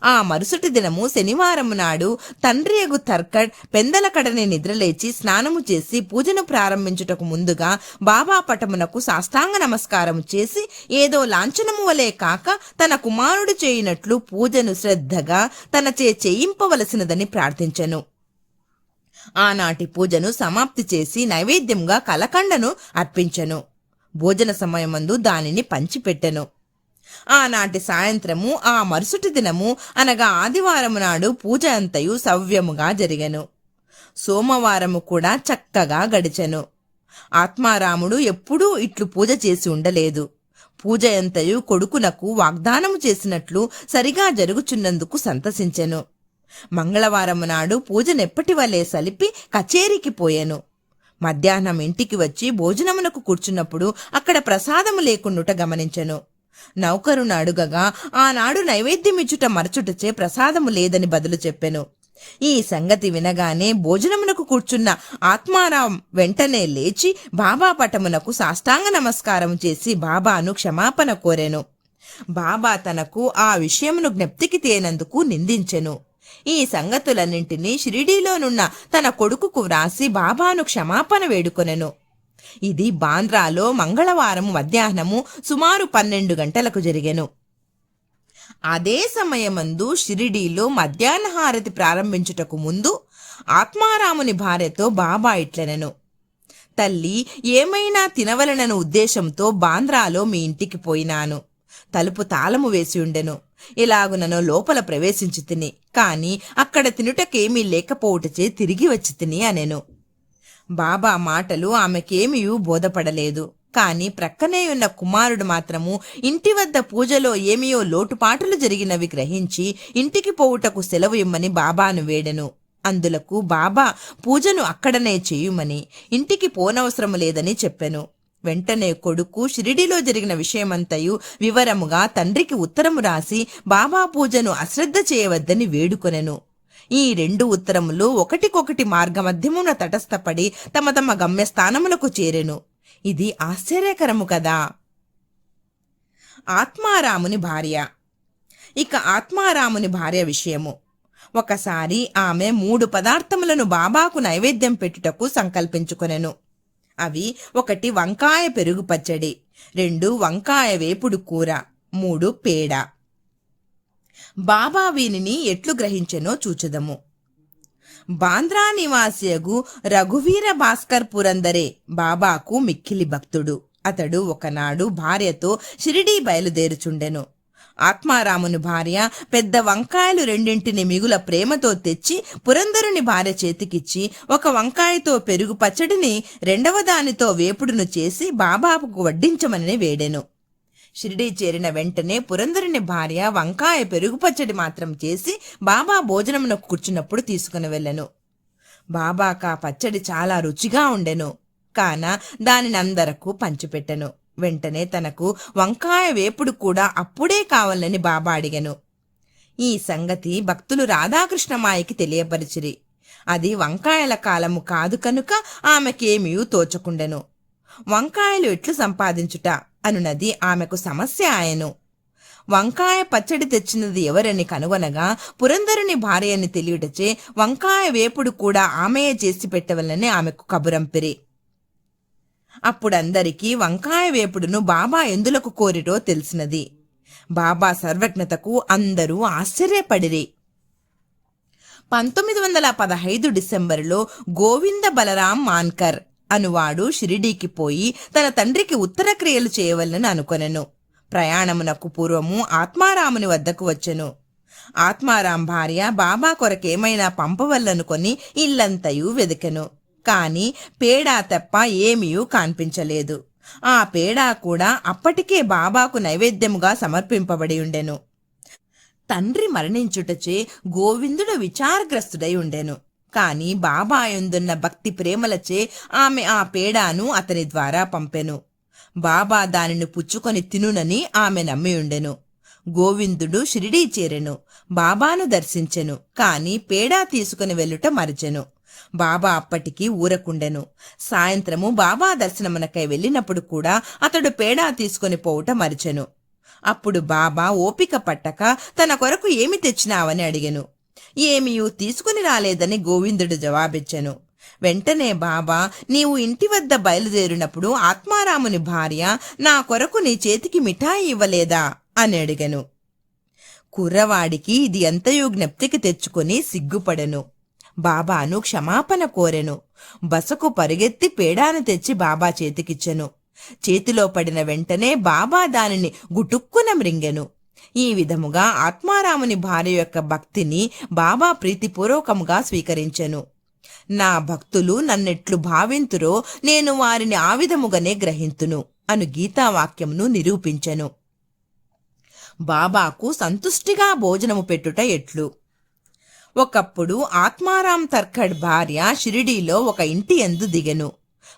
ఆ మరుసటి దినము శనివారం నాడు తండ్రియగు తర్కడ్ పెందలకడని నిద్రలేచి స్నానము చేసి పూజను ప్రారంభించుటకు ముందుగా బాబా పటమునకు సాష్టాంగ నమస్కారము చేసి ఏదో లాంఛనము వలె కాక తన కుమారుడు చేయినట్లు పూజను శ్రద్ధగా తనచే చేయింపవలసినదని ప్రార్థించెను. ఆనాటి పూజను సమాప్తి చేసి నైవేద్యంగా కలకండను అర్పించెను. భోజన సమయమందు దానిని పంచిపెట్టెను. ఆనాటి సాయంత్రము ఆ మరుసటి దినము అనగా ఆదివారము నాడు పూజ అంతయు సవ్యముగా జరిగెను. సోమవారము కూడా చక్కగా గడిచెను. ఆత్మారాముడు ఎప్పుడూ ఇట్లు పూజ చేసి ఉండలేదు. పూజ అంతయు కొడుకునకు వాగ్దానము చేసినట్లు సరిగా జరుగుచున్నందుకు సంతసించెను. మంగళవారము నాడు పూజనెప్పటి వలె సలిపి కచేరీకి పోయెను. మధ్యాహ్నం ఇంటికి వచ్చి భోజనమునకు కూర్చున్నప్పుడు అక్కడ ప్రసాదము లేకుండుట గమనించెను. నౌకరును అడుగగా ఆనాడు నైవేద్యమిచ్చుట మరచుటచే ప్రసాదము లేదని బదులు చెప్పెను. ఈ సంగతి వినగానే భోజనమునకు కూర్చున్న ఆత్మారాం వెంటనే లేచి బాబా పటమునకు సాష్టాంగ నమస్కారం చేసి బాబాను క్షమాపణ కోరెను. బాబా తనకు ఆ విషయమును జ్ఞప్తికి తేనందుకు నిందించెను. ఈ సంగతులన్నింటినీ షిరిడీలోనున్న తన కొడుకుకు వ్రాసి బాబాను క్షమాపణ వేడుకొనెను. ఇది బాంద్రాలో మంగళవారం మధ్యాహ్నము సుమారు 12 గంటలకు జరిగెను. అదే సమయమందు షిరిడీలో మధ్యాహ్న హారతి ప్రారంభించుటకు ముందు ఆత్మారాముని భార్యతో బాబా ఇట్లనెను: తల్లి, ఏమైనా తినవలనను ఉద్దేశంతో బాంద్రాలో మీ ఇంటికి పోయినాను. తలుపు తాళము వేసి ఉండెను. ఇలాగునను లోపల ప్రవేశించి తిని, కాని అక్కడ తినుటకేమీ లేకపోవుటచే తిరిగి వచ్చి తిని అనెను. బాబా మాటలు ఆమెకేమీయూ బోధపడలేదు. కాని ప్రక్కనే ఉన్న కుమారుడు మాత్రము ఇంటి వద్ద పూజలో ఏమియో లోటుపాటులు జరిగినవి గ్రహించి ఇంటికి పోవుటకు సెలవు ఇమ్మని బాబాను వేడెను. అందులకు బాబా పూజను అక్కడనే చేయుమని, ఇంటికి పోనవసరము లేదని చెప్పెను. వెంటనే కొడుకు షిరిడీలో జరిగిన విషయమంతయు వివరముగా తండ్రికి ఉత్తరము రాసి బాబా పూజను అశ్రద్ధ చేయవద్దని వేడుకొనెను. ఈ 2 ఉత్తరములు ఒకటికొకటి మార్గమధ్యమున తటస్థపడి తమ తమ గమ్యస్థానములకు చేరెను. ఇది ఆశ్చర్యకరము కదా. ఆత్మారాముని భార్య. ఇక ఆత్మారాముని భార్య విషయము. ఒకసారి ఆమె 3 పదార్థములను బాబాకు నైవేద్యం పెట్టుటకు సంకల్పించుకొనెను. అవి 1 వంకాయ పెరుగు పచ్చడి, 2 వంకాయ వేపుడు కూర, 3 పేడ. బాబా వీనిని ఎట్లు గ్రహించెనో చూచుదము. బాంద్రా నివాసియగు రఘువీర భాస్కర్ పురందరే బాబాకు మిక్కిలి భక్తుడు. అతడు ఒకనాడు భార్యతో షిరిడీ బయలుదేరుచుండెను. ఆత్మారాముని భార్య పెద్ద వంకాయలు 2 మిగుల ప్రేమతో తెచ్చి పురందరుని భార్య చేతికిచ్చి 1 వంకాయతో పెరుగు పచ్చడిని 2వ దానితో వేపుడును చేసి బాబాకు వడ్డించమని వేడెను. షిరిడీ చేరిన వెంటనే పురందరుని భార్య వంకాయ పెరుగు పచ్చడి మాత్రం చేసి బాబా భోజనమునకు కూర్చున్నప్పుడు తీసుకుని వెళ్ళెను. బాబాకా పచ్చడి చాలా రుచిగా ఉండెను. కాన దానినందరకు పంచిపెట్టెను. వెంటనే తనకు వంకాయ వేపుడు కూడా అప్పుడే కావాలని బాబా అడిగెను. ఈ సంగతి భక్తులు రాధాకృష్ణమాయకి తెలియపరిచిరి. అది వంకాయల కాలము కాదు కనుక ఆమెకేమీ తోచకుండెను. వంకాయలు ఎట్లు సంపాదించుట అనునది ఆమెకు సమస్య ఆయను. వంకాయ పచ్చడి తెచ్చినది ఎవరని కనుగొనగా పురంధరుని భార్య అని తెలియుటచే వంకాయ వేపుడు కూడా ఆమెయే చేసి పెట్టవలని ఆమెకు కబురంపిరి. అప్పుడందరికీ వంకాయ వేపుడును బాబా ఎందులకు కోరిరో తెలిసినది. బాబా సర్వజ్ఞతకు అందరూ ఆశ్చర్యపడిరి. 1915 డిసెంబరులో గోవింద బలరాం మాన్కర్ అనువాడు షిరిడీకి పోయి తన తండ్రికి ఉత్తర క్రియలు చేయవలని అనుకొనెను. ప్రయాణమునకు పూర్వము ఆత్మారాముని వద్దకు వచ్చెను. ఆత్మారాం భార్య బాబా కొరకేమైనా పంపవల్లనుకొని ఇల్లంతయు వెదికెను. కాని పేడా తప్ప ఏమీ కనిపించలేదు. ఆ పేడా కూడా అప్పటికే బాబాకు నైవేద్యముగా సమర్పింపబడి ఉండెను. తండ్రి మరణించుటచే గోవిందుడు విచారగ్రస్తుడై ఉండెను. కాని బాబా యందున్న భక్తి ప్రేమలచే ఆమె ఆ పేడాను అతని ద్వారా పంపెను. బాబా దానిని పుచ్చుకొని తినునని ఆమె నమ్మి ఉండెను. గోవిందుడు షిరిడీ చేరెను. బాబాను దర్శించెను. కాని పేడా తీసుకుని వెళ్ళుట మరచెను. బాబా అప్పటికి ఊరకుండెను. సాయంత్రము బాబా దర్శనమునకై వెళ్ళినప్పుడు కూడా అతడు పేడా తీసుకుని పోవుట మరిచెను. అప్పుడు బాబా ఓపిక పట్టక తన కొరకు ఏమి తెచ్చినావని అడిగెను. ఏమీయూ తీసుకుని రాలేదని గోవిందుడు జవాబిచ్చెను. వెంటనే బాబా, నీవు ఇంటి వద్ద బయలుదేరినప్పుడు ఆత్మారాముని భార్య నా కొరకు నీ చేతికి మిఠాయి ఇవ్వలేదా అని అడిగెను. కుర్రవాడికి ఇది ఎంతయో జ్ఞప్తికి తెచ్చుకొని సిగ్గుపడెను. బాబాను క్షమాపణ కోరెను. బసకు పరుగెత్తి పేడాను తెచ్చి బాబా చేతికిచ్చెను. చేతిలో పడిన వెంటనే బాబా దానిని గుటుక్కున మ్రింగెను. ఈ విధముగా ఆత్మారాముని భార్య యొక్క భక్తిని బాబా ప్రీతిపూర్వకముగా స్వీకరించెను. నా భక్తులు నన్నెట్లు భావింతురో నేను వారిని ఆ విధముగానే గ్రహింతును అను గీతావాక్యమును నిరూపించెను. బాబాకు సంతుష్టిగా భోజనము పెట్టుట ఎట్లు? ఒకప్పుడు ఆత్మారాం తర్కడ్ భార్య షిరిడీలో ఒక ఇంటి యందు దిగెను.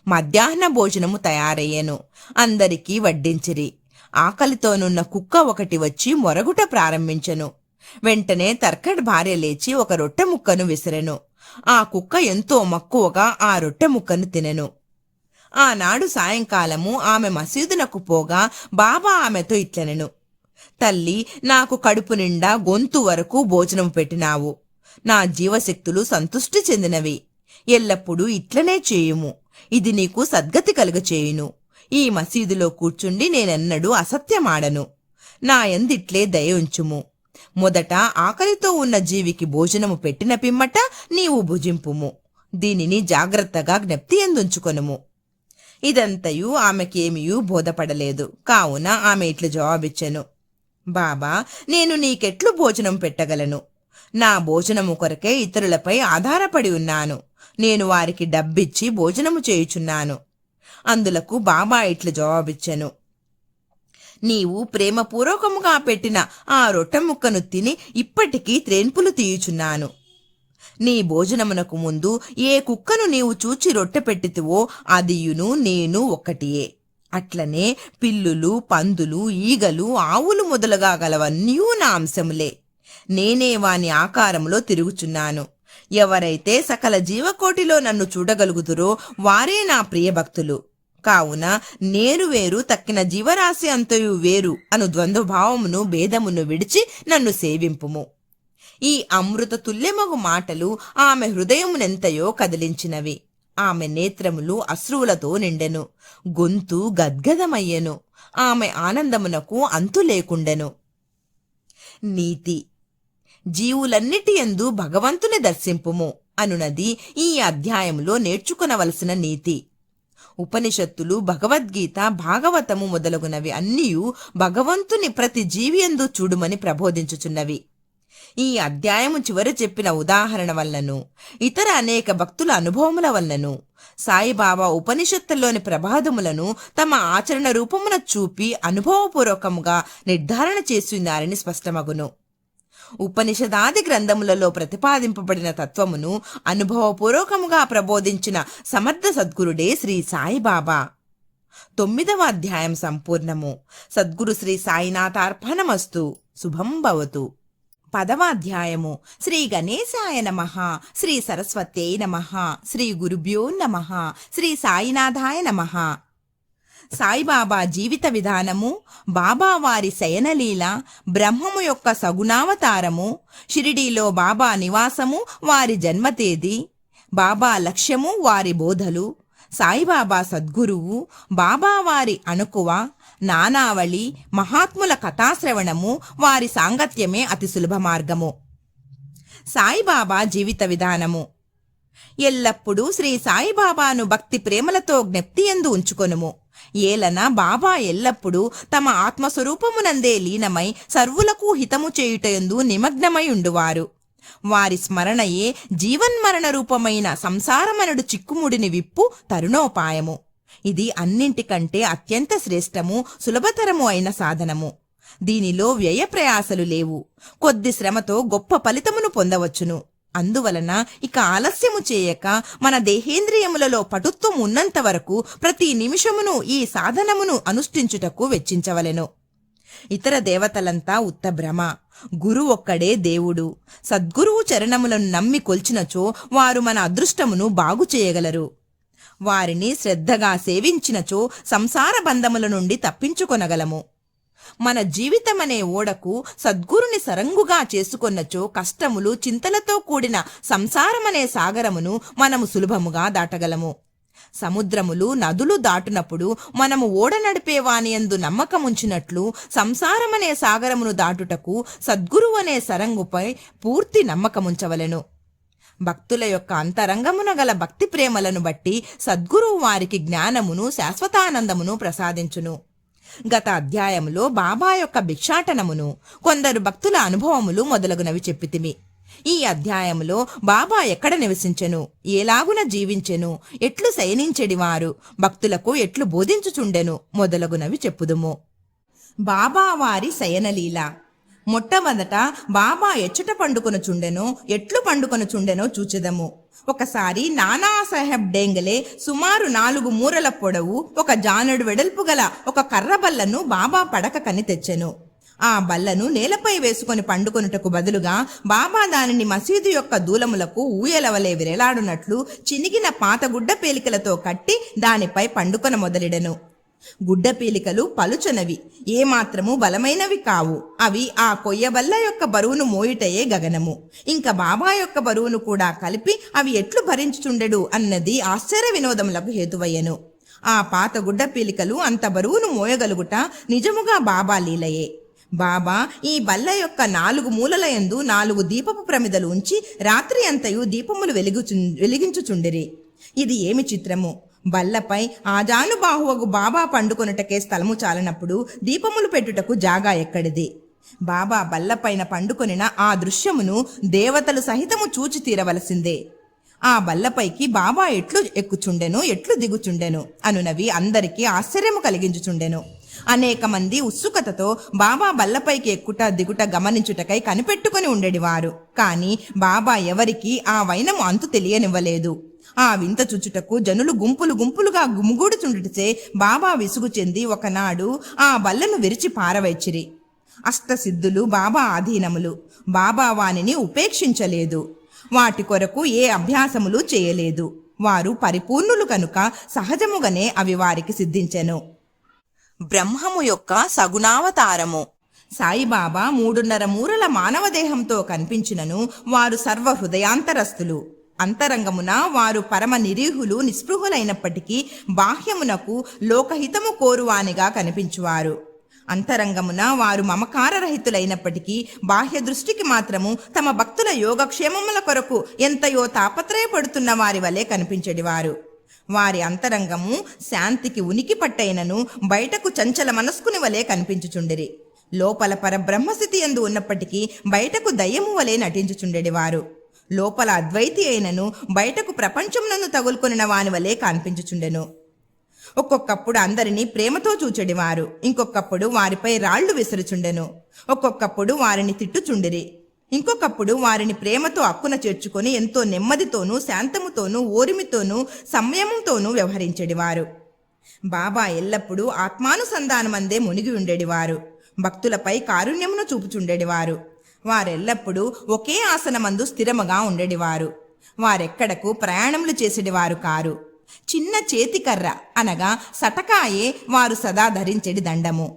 మధ్యాహ్న భోజనము తయారయ్యెను. అందరికీ వడ్డించిరి. ఆకలితోనున్న కుక్క ఒకటి వచ్చి మొరగుట ప్రారంభించెను. వెంటనే తర్కడ్ భార్య లేచి ఒక రొట్టె ముక్కను విసిరెను. ఆ కుక్క ఎంతో మక్కువగా ఆ రొట్టె ముక్కను తినెను. ఆనాడు సాయంకాలము ఆమె మసీదునకు పోగా బాబా ఆమెతో ఇట్లనెను. తల్లి, నాకు కడుపు నిండా గొంతు వరకు భోజనం పెట్టినావు. నా జీవశక్తులు సంతుష్టి చెందినవి. ఎల్లప్పుడూ ఇట్లనే చేయుము. ఇది నీకు సద్గతి కలుగచేయును. ఈ మసీదులో కూర్చుండి నేనెన్నడూ అసత్యమాడను. నా యందిట్లే దయ ఉంచుము. మొదట ఆకలితో ఉన్న జీవికి భోజనము పెట్టిన పిమ్మట నీవు భుజింపుము. దీనిని జాగ్రత్తగా జ్ఞప్తి ఎందుంచుకొనుము. ఇదంతయు ఆమెకేమియూ బోధపడలేదు. కావున ఆమె ఇట్లు జవాబిచ్చెను. బాబా, నేను నీకెట్లు భోజనం పెట్టగలను? నా భోజనము కొరకే ఇతరులపై ఆధారపడి ఉన్నాను. నేను వారికి డబ్బిచ్చి భోజనము చేయుచున్నాను. అందులకు బాబా ఇట్లు జవాబిచ్చెను. నీవు ప్రేమపూర్వకముగా పెట్టిన ఆ రొట్టె ముక్కను తిని ఇప్పటికీ త్రేన్పులు తీయుచున్నాను. నీ భోజనమునకు ముందు ఏ కుక్కను నీవు చూచి రొట్టె పెట్టితివో అదియును నేను ఒక్కటియే. అట్లనే పిల్లులు, పందులు, ఈగలు, ఆవులు మొదలుగా గలవన్నీయూ నా అంశములే. నేనే వాని ఆకారములో తిరుగుచున్నాను. ఎవరైతే సకల జీవకోటిలో నన్ను చూడగలుగుతురో వారే నా ప్రియభక్తులు. కావున నేరు వేరు, తక్కిన జీవరాశి అంతయు వేరు అను ద్వంద్వభావమును భేదమును విడిచి నన్ను సేవింపుము. ఈ అమృత తుల్యమగు మాటలు ఆమె హృదయమునెంతయో కదిలించినవి. ఆమె నేత్రములు అశ్రువులతో నిండెను. గొంతు గద్గదమయ్యెను. ఆమె ఆనందమునకు అంతు లేకుండెను. నీతి: జీవులన్నిటి యందు భగవంతుని దర్శింపుము అనునది ఈ అధ్యాయంలో నేర్చుకునవలసిన నీతి. ఉపనిషత్తులు, భగవద్గీత, భాగవతము మొదలగునవి అన్నియు భగవంతుని ప్రతి జీవియందు చూడుమని ప్రబోధించుచున్నవి. ఈ అధ్యాయము చివర చెప్పిన ఉదాహరణ వల్లను, ఇతర అనేక భక్తుల అనుభవముల వల్లను సాయిబాబా ఉపనిషత్తుల్లోని ప్రబాదములను తమ ఆచరణ రూపమున చూపి అనుభవపూర్వకముగా నిర్ధారణ చేస్తున్నారని స్పష్టమగును. ఉపనిషదాది గ్రంథములలో ప్రతిపాదింపబడిన తత్వమును అనుభవపూర్వకముగా ప్రబోధించిన సమర్థ సద్గురుడే శ్రీ సాయిబాబా. 9వ అధ్యాయం సంపూర్ణము. సద్గురు శ్రీ సాయినాథార్పణమస్తు. శుభం భవతు. 10వ అధ్యాయము. శ్రీ గణేశాయ నమః. శ్రీ సరస్వత్యై నమః. శ్రీ గురుభ్యో నమః. శ్రీ సాయినాథాయ నమః. సాయిబాబా జీవిత విధానము, బాబా వారి శయనలీల, బ్రహ్మము యొక్క సగుణావతారము, షిరిడీలో బాబా నివాసము, వారి జన్మతేదీ, బాబా లక్ష్యము, వారి బోధలు, సాయిబాబా సద్గురువు, బాబా వారి అణుకువ, నానావళి, మహాత్ముల కథాశ్రవణము, వారి సాంగత్యమే అతి సులభ మార్గము. సాయిబాబా జీవిత విధానము. ఎల్లప్పుడూ శ్రీ సాయిబాబాను భక్తి ప్రేమలతో జ్ఞప్తియందు ఉంచుకొనుము. ఏలన బాబా ఎల్లప్పుడూ తమ ఆత్మస్వరూపమునందే లీనమై సర్వులకు హితము చేయుటయందు నిమగ్నమై ఉండువారు. వారి స్మరణయే జీవన్మరణ రూపమైన సంసారమనుడు చిక్కుముడిని విప్పు తరుణోపాయము. ఇది అన్నింటికంటే అత్యంత శ్రేష్టము, సులభతరము అయిన సాధనము. దీనిలో వ్యయ ప్రయాసలు లేవు. కొద్ది శ్రమతో గొప్ప ఫలితమును పొందవచ్చును. అందువలన ఇక ఆలస్యము చేయక మన దేహేంద్రియములలో పటుత్వం ఉన్నంత వరకు ప్రతి నిమిషమును ఈ సాధనమును అనుష్ఠించుటకు వెచ్చించవలెను. ఇతర దేవతలంతా ఉత్త భ్రమ. గురు ఒక్కడే దేవుడు. సద్గురువు చరణములను నమ్మి కొల్చినచో వారు మన అదృష్టమును బాగు చేయగలరు. వారిని శ్రద్ధగా సేవించినచో సంసార బంధముల నుండి తప్పించుకొనగలము. మన జీవితమనే ఓడకు సద్గురుని సరంగుగా చేసుకొన్నచో కష్టములు, చింతలతో కూడిన సంసారమనే సాగరమును మనము సులభముగా దాటగలము. సముద్రములు, నదులు దాటునప్పుడు మనము ఓడ నడిపేవానియందు నమ్మకముంచినట్లు సంసారమనే సాగరమును దాటుటకు సద్గురువనే సరంగుపై పూర్తి నమ్మకముంచవలెను. భక్తుల యొక్క అంతరంగమున గల భక్తి ప్రేమలను బట్టి సద్గురువు వారికి జ్ఞానమును, శాశ్వతానందమును ప్రసాదించును. గత అధ్యాయములో బాబా యొక్క భిక్షాటనమును, కొందరు భక్తుల అనుభవములు మొదలగునవి చెప్పితిమి. ఈ అధ్యాయములో బాబా ఎక్కడ నివసించెను, ఏలాగున జీవించెను, ఎట్లు శయనించెడివారు, భక్తులకు ఎట్లు బోధించుచుండెను మొదలగునవి చెప్పుదుము. బాబా వారి శయనలీల. మొట్టమొదట బాబా ఎచ్చట పండుకొనుచుండెనో, ఎట్లు పండుకొనుచుండెనో చూచెదము. ఒకసారి నానాసాహెబ్ డేంగలే సుమారు 4 మూరల పొడవు, 1 జానెడు వెడల్పు గల ఒక కర్రబల్లను బాబా పడకకని తెచ్చెను. ఆ బల్లను నేలపై వేసుకొని పండుకొనుటకు బదులుగా బాబా దానిని మసీదు యొక్క దూలములకు ఊయలవలే విరేలాడునట్లు చినిగిన పాత గుడ్డ పేలికలతో కట్టి దానిపై పండుకొన మొదలెడెను. గుడ్డ పీలికలు పలుచనవి, ఏమాత్రము బలమైనవి కావు. అవి ఆ కొయ్యబల్ల యొక్క బరువును మోయుటయే గగనము. ఇంకా బాబా యొక్క బరువును కూడా కలిపి అవి ఎట్లు భరించుచుండెడు అన్నది ఆశ్చర్య వినోదములకు హేతువయ్యెను. ఆ పాత గుడ్డ పీలికలు అంత బరువును మోయగలుగుట నిజముగా బాబా లీలయే. బాబా ఈ బల్ల యొక్క 4 మూలల యందు 4 దీపపు ప్రమిదలు ఉంచి రాత్రి అంతయు దీపములు వెలిగించుచుండిరి. ఇది ఏమి చిత్రము! బల్లపై ఆజానుబాహువగు బాబా పండుకొనుటకే స్థలము చాలనప్పుడు దీపములు పెట్టుటకు జాగా ఎక్కడిది? బాబా బల్లపైన పండుకొనిన ఆ దృశ్యమును దేవతలు సహితము చూచి తీరవలసిందే. ఆ బల్లపైకి బాబా ఎట్లు ఎక్కుచుండెను, ఎట్లు దిగుచుండెను అనునవి అందరికీ ఆశ్చర్యము కలిగించుచుండెను. అనేక మంది ఉత్సుకతతో బాబా బల్లపైకి ఎక్కుట దిగుట గమనించుటకై కనిపెట్టుకుని ఉండేవారు. కాని బాబా ఎవరికీ ఆ వైనము అంతు తెలియనివ్వలేదు. ఆ వింత చుచుటకు జనులు గుంపులు గుంపులుగా గుమిగూడుచుండుటచే బాబా విసుగు చెంది ఒకనాడు ఆ బల్లను విరిచి పారవైచిరి. అష్టసిద్ధులు బాబా ఆధీనములు. బాబా వానిని ఉపేక్షించలేదు. వాటి కొరకు ఏ అభ్యాసములు చేయలేదు. వారు పరిపూర్ణులు కనుక సహజముగానే అవి వారికి సిద్ధించెను. బ్రహ్మము యొక్క సగుణావతారము. సాయిబాబా 3.5 మూరల మానవ దేహంతో కనిపించినను వారు సర్వ హృదయాంతరస్తులు. అంతరంగమున వారు పరమ నిరీహులు, నిస్పృహులైనప్పటికీ బాహ్యమునకు లోకహితము కోరువానిగా కనిపించువారు. అంతరంగమున వారు మమకారరహితులైనప్పటికీ బాహ్య దృష్టికి మాత్రము తమ భక్తుల యోగక్షేమముల కొరకు ఎంతయో తాపత్రయపడుతున్న వారి వలె కనిపించెడివారు. వారి అంతరంగము శాంతికి ఉనికి పట్టైనను బయటకు చంచల మనస్కుని వలె కనిపించుచుండిరి. లోపల పరబ్రహ్మస్థితి యందు ఉన్నప్పటికీ బయటకు దయ్యము వలె నటించుచుండెడివారు. లోపల అద్వైతి అయినను బయటకు ప్రపంచమునందు తగులుకొనిన వాని వలె కనిపించుచుండెను. ఒక్కొక్కప్పుడు అందరినీ ప్రేమతో చూచెడివారు. ఇంకొకప్పుడు వారిపై రాళ్లు విసురుచుండెను. ఒక్కొక్కప్పుడు వారిని తిట్టుచుండిరి. ఇంకొకప్పుడు వారిని ప్రేమతో అక్కున చేర్చుకొని ఎంతో నెమ్మదితోనూ శాంతముతోనూ ఓరిమితోనూ సంయమంతోనూ వ్యవహరించెడివారు. బాబా ఎల్లప్పుడూ ఆత్మానుసంధానమందే మునిగి ఉండేడివారు. భక్తులపై కారుణ్యమును చూపుచుండెడివారు. వారెల్లప్పుడూ ఒకే ఆసనమందు స్థిరముగా ఉండేడివారు. వారెక్కడకు ప్రయాణములు చేసేడివారు కారు. చిన్న చేతికర్ర అనగా సటకాయే వారు సదా ధరించెడి దండము.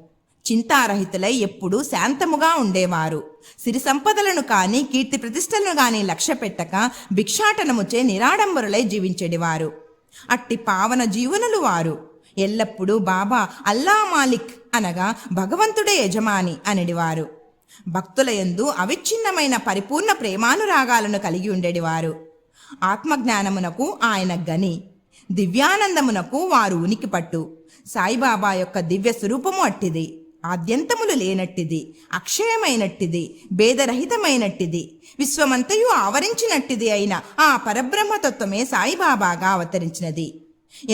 చింతారహితులై ఎప్పుడూ శాంతముగా ఉండేవారు. సిరి సంపదలను కాని కీర్తి ప్రతిష్టలను గాని లక్ష్య పెట్టక భిక్షాటనముచే నిరాడంబరులై జీవించెడివారు. అట్టి పావన జీవనులు వారు. ఎల్లప్పుడూ బాబా అల్లా మాలిక్ అనగా భగవంతుడే యజమాని అనడివారు. భక్తుల యందు అవిచ్ఛిన్నమైన పరిపూర్ణ ప్రేమానురాగాలను కలిగి ఉండేడివారు. ఆత్మజ్ఞానమునకు ఆయన గని, దివ్యానందమునకు వారు ఉనికి పట్టు. సాయిబాబా యొక్క దివ్య స్వరూపము అట్టిది. ఆద్యంతములు లేనట్టిది, అక్షయమైనట్టిది, భేదరహితమైనట్టిది, విశ్వమంతయు ఆవరించినట్టిది అయిన ఆ పరబ్రహ్మతత్వమే సాయిబాబాగా అవతరించినది.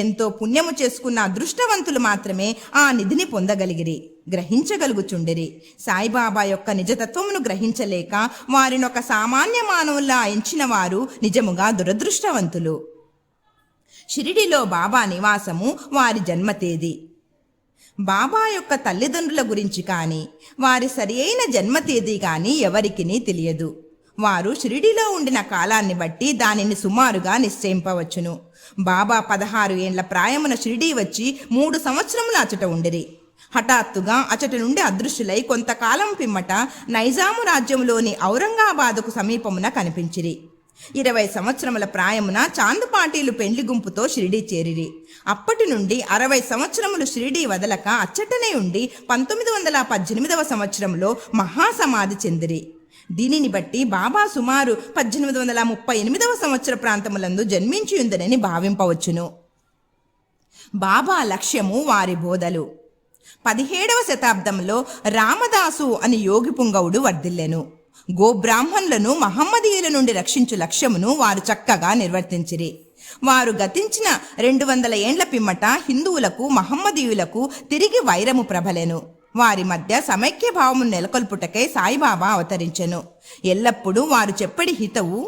ఎంతో పుణ్యము చేసుకున్న అదృష్టవంతులు మాత్రమే ఆ నిధిని పొందగలిగిరి, గ్రహించగలుగుచుండిరి. సాయిబాబా యొక్క నిజతత్వమును గ్రహించలేక వారినొక సామాన్య మానవుల్లా ఎంచిన వారు నిజముగా దురదృష్టవంతులు. షిరిడిలో బాబా నివాసము, వారి జన్మతేదీ. బాబా యొక్క తల్లిదండ్రుల గురించి కానీ వారి సరి అయిన జన్మతేదీ కానీ ఎవరికినీ తెలియదు. వారు షిరిడిలో ఉండిన కాలాన్ని బట్టి దానిని సుమారుగా నిశ్చయింపవచ్చును. బాబా 16 ఏండ్ల ప్రాయమున షిరిడీ వచ్చి 3 సంవత్సరముల అచట ఉండిరి. హఠాత్తుగా అచట నుండి అదృశ్యులై కొంతకాలం పిమ్మట నైజాము రాజ్యములోని ఔరంగాబాదుకు సమీపమున కనిపించిరి. 20 సంవత్సరముల ప్రాయమున చాందుపాటీలు పెండ్లి గుంపుతో షిరిడీ చేరిరి. అప్పటి నుండి 60 సంవత్సరములు షిరిడీ వదలక అచ్చటనే ఉండి 1918 సంవత్సరంలో మహాసమాధి చెందిరి. దీనిని బట్టి బాబా సుమారు 1838 సంవత్సర ప్రాంతములందు జన్మించి ఉందనని భావింపవచ్చును. బాబా లక్ష్యము వారి బోధలు. 17వ శతాబ్దంలో రామదాసు అని యోగి పుంగవుడు వర్ధిల్లెను. గోబ్రాహ్మణులను మహమ్మదీయుల నుండి రక్షించు లక్ష్యమును వారు చక్కగా నిర్వర్తించిరి. వారు గతించిన 200 ఏండ్ల పిమ్మట హిందువులకు మహమ్మదీయులకు తిరిగి వైరము ప్రబలెను. వారి మధ్య సమైక్య భావము నెలకొల్పుటకై సాయిబాబా అవతరించెను. ఎల్లప్పుడూ వారు చెప్పడి హితవు,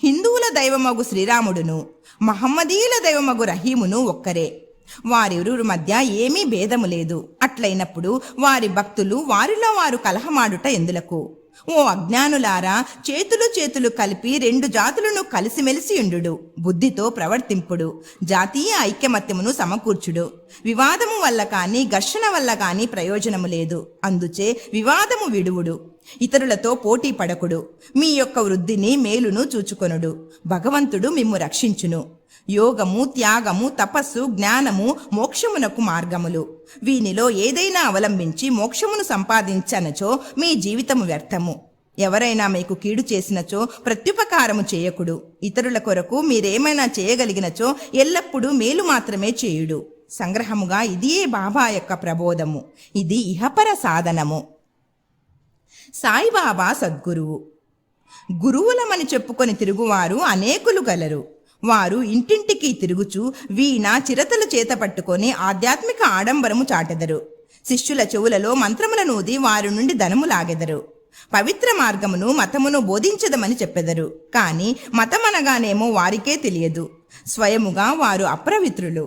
హిందువుల దైవమగు శ్రీరాముడును మహమ్మదీయుల దైవమగు రహీమును ఒక్కరే. వారిరువురి మధ్య ఏమీ భేదము లేదు. అట్లయినప్పుడు వారి భక్తులు వారిలో వారు కలహమాడుట ఎందులకు? ఓ అజ్ఞానులారా, చేతులు కలిపి 2 జాతులను కలిసిమెలిసి ఉండు, బుద్ధితో ప్రవర్తింపుడు, జాతీయ ఐక్యమత్యమును సమకూర్చుడు. వివాదము వల్ల కాని ఘర్షణ వల్ల కాని ప్రయోజనము లేదు. అందుచే వివాదము విడువుడు, ఇతరులతో పోటీ పడకుడు, మీ యొక్క వృద్ధిని మేలును చూచుకొనుడు. భగవంతుడు మిమ్ము రక్షించును. యోగము, త్యాగము, తపస్సు, జ్ఞానము మోక్షమునకు మార్గములు. వీనిలో ఏదైనా అవలంబించి మోక్షమును సంపాదించనచో మీ జీవితము వ్యర్థము. ఎవరైనా మీకు కీడు చేసినచో ప్రత్యుపకారము చేయకుడు. ఇతరుల కొరకు మీరేమైనా చేయగలిగినచో ఎల్లప్పుడూ మేలు మాత్రమే చేయుడు. సంగ్రహముగా ఇదియే బాబా యొక్క ప్రబోధము. ఇది ఇహపర సాధనము. సాయిబాబా సద్గురువు. గురువులమని చెప్పుకొని తిరుగువారు అనేకులు గలరు. వారు ఇంటింటికి తిరుగుచు వీణ చిరతలు చేత పట్టుకొని ఆధ్యాత్మిక ఆడంబరము చాటెదరు. శిష్యుల చెవులలో మంత్రములనూది వారి నుండి ధనము లాగెదరు. పవిత్ర మార్గమును మతమును బోధించదమని చెప్పెదరు. కాని మతమనగానేమో వారికే తెలియదు. స్వయముగా వారు అప్రవిత్రులు.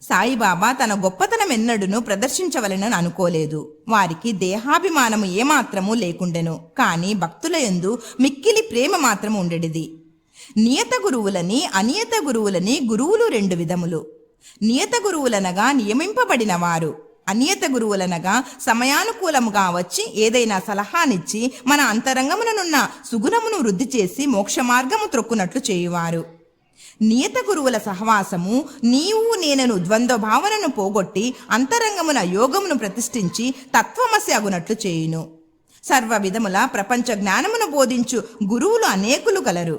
సాయిబాబా తన గొప్పతనం ఎన్నడూను ప్రదర్శించవలెనని అనుకోలేదు. వారికి దేహాభిమానము ఏమాత్రము లేకుండెను. కాని భక్తుల యందు మిక్కిలి ప్రేమ మాత్రము ఉండెడిది. నియత గురువులని అనియత గురువులని గురువులు 2 విధములు. నియత గురువులనగా నియమింపబడిన వారు. అనియత గురువులనగా సమయానుకూలముగా వచ్చి ఏదైనా సలహానిచ్చి మన అంతరంగముననున్న సుగుణమును వృద్ధి చేసి మోక్ష మార్గము త్రొక్కునట్లు చేయువారు. నియత గురువుల సహవాసము నీవు నేనను ద్వంద్వ భావనను పోగొట్టి అంతరంగమున యోగమును ప్రతిష్ఠించి తత్వమసి అగునట్లు చేయును. సర్వ విధముల ప్రపంచ జ్ఞానమును బోధించు గురువులు అనేకులు గలరు.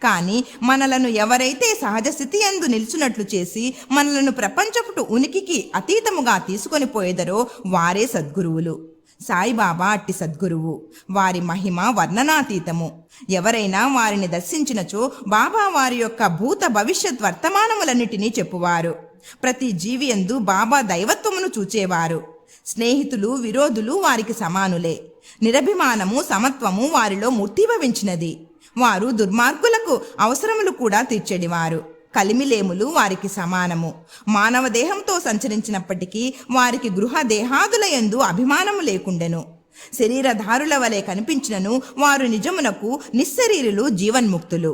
కాని మనలను ఎవరైతే సహజ స్థితి యందు నిల్చున్నట్లు చేసి మనలను ప్రపంచపుటు ఉనికికి అతీతముగా తీసుకొని పోయేదరో వారే సద్గురువులు. సాయిబాబా అట్టి సద్గురువు. వారి మహిమ వర్ణనాతీతము. ఎవరైనా వారిని దర్శించినచో బాబా వారి యొక్క భూత భవిష్యత్ వర్తమానములన్నిటినీ చెప్పువారు. ప్రతి జీవియందు బాబా దైవత్వమును చూచేవారు. స్నేహితులు విరోధులు వారికి సమానులే. నిరభిమానము సమత్వము వారిలో మూర్తిభవించినది. వారు దుర్మార్గులకు అవసరములు కూడా తీర్చెడివారు. కలిమిలేములు వారికి సమానము. మానవ దేహంతో సంచరించినప్పటికీ వారికి గృహ దేహాదుల యందు అభిమానము లేకుండెను. శరీరధారుల వలె కనిపించినను వారు నిజమునకు నిశ్శరీరులు, జీవన్ముక్తులు.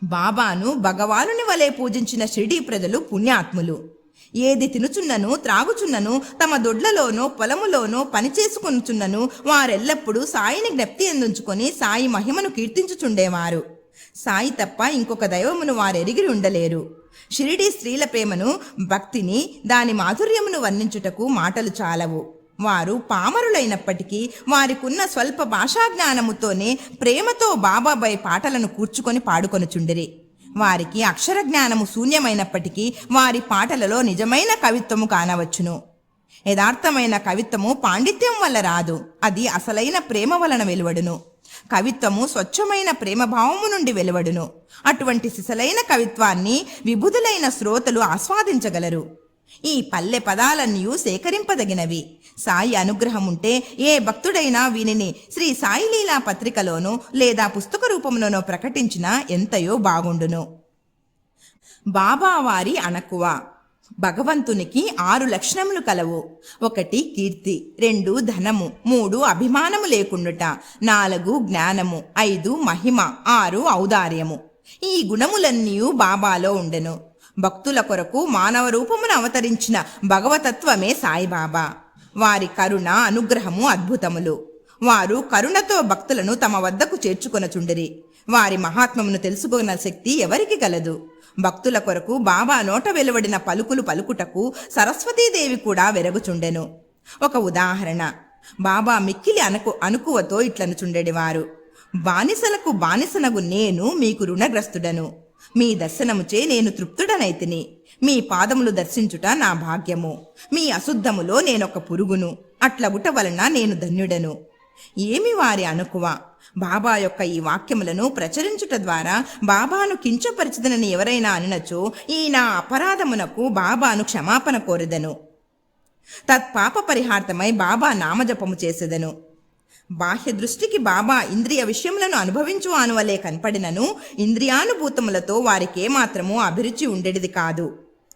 బాబాను భగవానుని వలె పూజించిన షిరిడీ ప్రజలు పుణ్యాత్ములు. ఏది తినుచున్నను త్రాగుచున్నను తమ దొడ్లలోనో పొలములోనో పనిచేసుకొనుచున్నను వారెల్లప్పుడూ సాయిని జ్ఞప్తి ఎందుంచుకొని సాయి మహిమను కీర్తించుచుండేవారు. సాయి తప్ప ఇంకొక దైవమును వారెరిగి ఉండలేరు. షిరిడీ స్త్రీల ప్రేమను, భక్తిని, దాని మాధుర్యమును వర్ణించుటకు మాటలు చాలవు. వారు పామరులైనప్పటికీ వారికున్న స్వల్ప భాషాజ్ఞానముతోనే ప్రేమతో బాబాపై పాటలను కూర్చుకొని పాడుకొనుచుండిరి. వారికి అక్షర జ్ఞానము శూన్యమైనప్పటికీ వారి పాటలలో నిజమైన కవిత్వము కానవచ్చును. యథార్థమైన కవిత్వము పాండిత్యం వల్ల రాదు, అది అసలైన ప్రేమ వలన వెలువడును. కవిత్వము స్వచ్ఛమైన ప్రేమభావము నుండి వెలువడును. అటువంటి సిసలైన కవిత్వాన్ని విబుధులైన శ్రోతలు ఆస్వాదించగలరు. ఈ పల్లె పదాలన్నీ సేకరింపదగినవి. సాయి అనుగ్రహముంటే ఏ భక్తుడైనా వీనిని శ్రీ సాయి లీలా పత్రికలోనో లేదా పుస్తక రూపంలోనో ప్రకటించినా ఎంతయో బాగుండును. బాబావారి అణకువ. భగవంతునికి 6 లక్షణములు కలవు. 1 కీర్తి, 2 ధనము, 3 అభిమానము లేకుండుట, 4 జ్ఞానము, 5 మహిమ, 6 ఔదార్యము. ఈ గుణములన్నీ బాబాలో ఉండెను. భక్తుల కొరకు మానవ రూపమును అవతరించిన భగవతత్వమే సాయిబాబా. వారి కరుణ, అనుగ్రహము అద్భుతములు. వారు కరుణతో భక్తులను తమ వద్దకు చేర్చుకొనచుండిరి. వారి మహాత్మమును తెలుసుకున్న శక్తి ఎవరికి గలదు? భక్తుల కొరకు బాబా నోట వెలువడిన పలుకులు పలుకుటకు సరస్వతీదేవి కూడా వెరగుచుండెను. ఒక ఉదాహరణ. బాబా మిక్కిలి అనుకువతో ఇట్లనుచుండెడివారు: బానిసలకు బానిసనగు నేను మీకు రుణగ్రస్తుడను. మీ దర్శనముచే నేను తృప్తుడనైతిని. మీ పాదములు దర్శించుట నా భాగ్యము. మీ అశుద్ధములో నేనొక పురుగును. అట్లగుట వలన నేను ధన్యుడను. ఏమి వారి అనుకువ! బాబా యొక్క ఈ వాక్యములను ప్రచురించుట ద్వారా బాబాను కించపరిచిదనని ఎవరైనా అనినచో ఈ నా అపరాధమునకు బాబాను క్షమాపణ కోరెదను. తత్పాప పరిహార్థమై బాబా నామజపము చేసేదను. బాహ్య దృష్టికి బాబా ఇంద్రియ విషయములను అనుభవించు అనువలే కనపడినను ఇంద్రియానుభూతములతో వారికేమాత్రమూ అభిరుచి ఉండేది కాదు.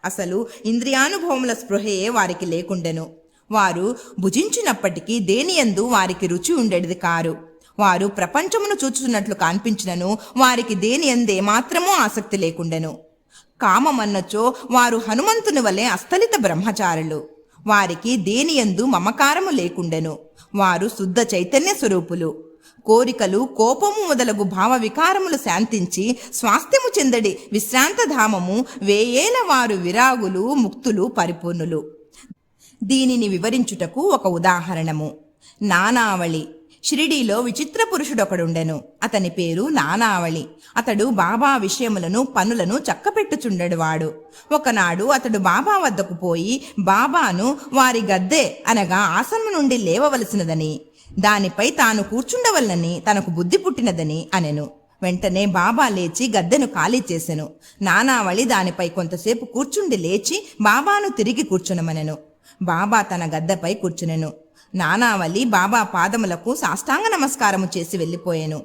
అసలు ఇంద్రియానుభవముల స్పృహయే వారికి లేకుండెను. వారు భుజించినప్పటికీ దేనియందు వారికి రుచి ఉండేది కారు. వారు ప్రపంచమును చూచుచున్నట్లు కనిపించినను వారికి దేనియందే మాత్రమూ ఆసక్తి లేకుండెను. కామమన్నచో వారు హనుమంతుని వలె అస్థలిత బ్రహ్మచారులు. వారికి దేనియందు మమకారము లేకుండెను. వారు శుద్ధ చైతన్య స్వరూపులు. కోరికలు, కోపము మొదలగు భావ వికారములు శాంతించి స్వాస్థ్యము చెందడి విశ్రాంతధామము వేయేల వారు విరాగులు, ముక్తులు, పరిపూర్ణులు. దీనిని వివరించుటకు ఒక ఉదాహరణము. నానావళి. షిరిడీలో విచిత్ర పురుషుడొకడుండెను. అతని పేరు నానావళి. అతడు బాబా విషయములను, పనులను చక్కపెట్టుచుండెడువాడు. ఒకనాడు అతడు బాబా వద్దకు పోయి బాబాను వారి గద్దె అనగా ఆసనము నుండి లేవవలసినదని, దానిపై తాను కూర్చుండవలనని తనకు బుద్ధి పుట్టినదని అనెను. వెంటనే బాబా లేచి గద్దెను ఖాళీ చేసెను. నానావళి దానిపై కొంతసేపు కూర్చుండి లేచి బాబాను తిరిగి కూర్చునమనెను. బాబా తన గద్దెపై కూర్చునెను. నానావళి బాబా పాదములకు సాష్టాంగ నమస్కారము చేసి వెళ్ళిపోయెను.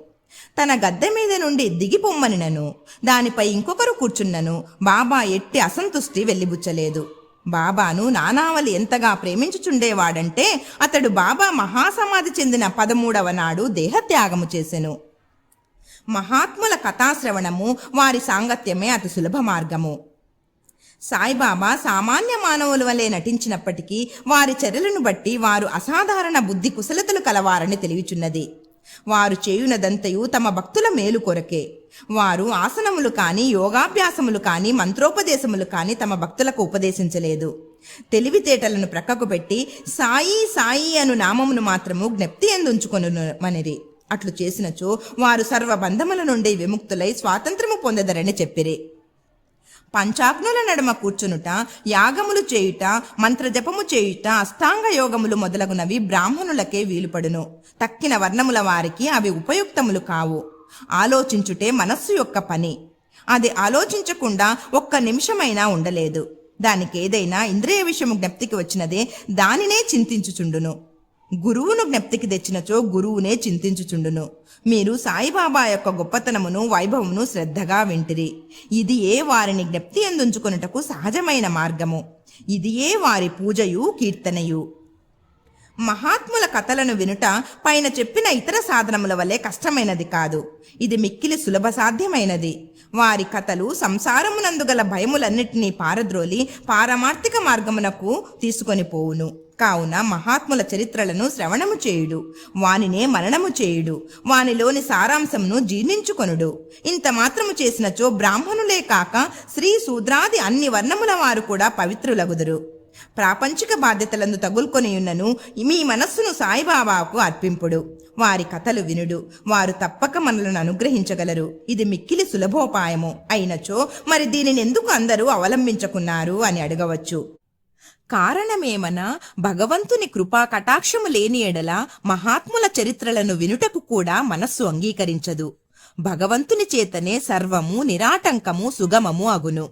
తన గద్దె మీద నుండి దిగిపొమ్మనినను దానిపై ఇంకొకరు కూర్చున్నను బాబా ఎట్టి అసంతుష్టి వెళ్ళిబుచ్చలేదు. బాబాను నానావళి ఎంతగా ప్రేమించుచుండేవాడంటే అతడు బాబా మహాసమాధి చెందిన 13వ నాడు దేహత్యాగము చేసెను. మహాత్ముల కథాశ్రవణము, వారి సాంగత్యమే అతి సులభ మార్గము. సాయిబాబా సామాన్య మానవుల వలె నటించినప్పటికీ వారి చర్యలను బట్టి వారు అసాధారణ బుద్ధి కుశలతలు కలవారని తెలియచున్నది. వారు చేయునదంతయు తమ భక్తుల మేలు కొరకే. వారు ఆసనములు కాని, యోగాభ్యాసములు కాని, మంత్రోపదేశములు కాని తమ భక్తులకు ఉపదేశించలేదు. తెలివితేటలను ప్రక్కకు పెట్టి సాయి సాయి అను నామమును మాత్రము జ్ఞప్తి ఎందుంచుకొనుమనిరి. అట్లు చేసినచో వారు సర్వబంధముల నుండి విముక్తులై స్వాతంత్రము పొందదరని చెప్పిరి. పంచాగ్నుల నడుమ కూర్చునుట, యాగములు చేయుట, మంత్రజపము చేయుట, అష్టాంగ యోగములు మొదలగునవి బ్రాహ్మణులకే వీలుపడును. తక్కిన వర్ణముల వారికి అవి ఉపయుక్తములు కావు. ఆలోచించుటే మనస్సు యొక్క పని. అది ఆలోచించకుండా ఒక్క నిమిషమైనా ఉండలేదు. దానికేదైనా ఇంద్రియ విషయము జ్ఞప్తికి వచ్చినదే దానినే చింతించుచుండును. గురువును జ్ఞప్తికి తెచ్చినచో గురువునే చింతించుచుండును. మీరు సాయిబాబా యొక్క గొప్పతనమును వైభవమును శ్రద్ధగా వింటిరి. ఇది ఏ వారిని జ్ఞప్తి ఎందుంచుకొనుటకు సహజమైన మార్గము. ఇది ఏ వారి పూజయు కీర్తనయు. మహాత్ముల కథలను వినుట పైన చెప్పిన ఇతర సాధనముల వలె కష్టమైనది కాదు. ఇది మిక్కిలి సులభ సాధ్యమైనది. వారి కథలు సంసారమునందుగల భయములన్నిటినీ పారద్రోలి పారమార్థిక మార్గమునకు తీసుకొని పోవును. కావున మహాత్ముల చరిత్రలను శ్రవణము చేయుడు, వానినే మననము చేయుడు, వానిలోని సారాంశమును జీర్ణించుకొనుడు. ఇంత మాత్రము చేసినచో బ్రాహ్మణులే కాక స్త్రీ శూద్రాది అన్ని వర్ణముల వారు కూడా పవిత్రులగుదురు. ప్రాపంచిక బాధ్యతలందు తగులుకొనియున్నను మీ మనస్సును సాయిబాబాకు అర్పింపుడు. వారి కథలు వినుడు, వారు తప్పక మనలను అనుగ్రహించగలరు. ఇది మిక్కిలి సులభోపాయము అయినచో మరి దీనిని ఎందుకు అందరూ అవలంబించుకున్నారు అని అడగవచ్చు. కారణమేమనా భగవంతుని కృపా కటాక్షము లేని ఎడల మహాత్ముల చరిత్రలను వినుటకు కూడా మనస్సు అంగీకరించదు. భగవంతుని చేతనే సర్వము నిరాటంకము సుగమము అగును.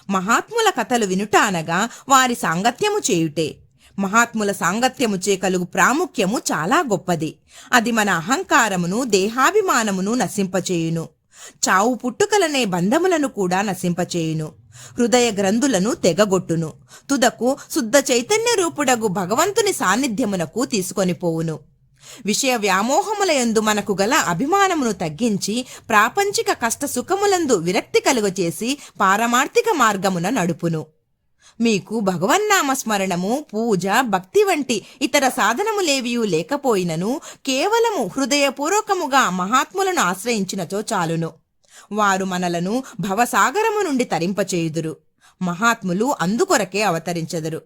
మహాత్ముల కథలు వినుట అనగా వారి సాంగత్యము చేయుటే. మహాత్ముల సాంగత్యముచే కలుగు ప్రాముఖ్యము చాలా గొప్పది. అది మన అహంకారమును దేహాభిమానమును నశింపచేయును. చావు పుట్టుకలనే బంధములను కూడా నశింపచేయును. హృదయ గ్రంథులను తెగగొట్టును. తుదకు శుద్ధ చైతన్య రూపుడగు భగవంతుని సాన్నిధ్యమునకు తీసుకొని పోవును. విషయ వ్యామోహములయందు మనకు గల అభిమానమును తగ్గించి ప్రాపంచిక కష్ట సుఖములందు విరక్తి కలుగచేసి పారమార్థిక మార్గమున నడుపును. మీకు భగవన్నామ స్మరణము, పూజ, భక్తి వంటి ఇతర సాధనములేవియూ లేకపోయినను కేవలము హృదయపూర్వకముగా మహాత్ములను ఆశ్రయించినచో చాలును. వారు మనలను భవసాగరము నుండి తరింపచేయుదురు. మహాత్ములు అందుకొరకే అవతరించెదరు.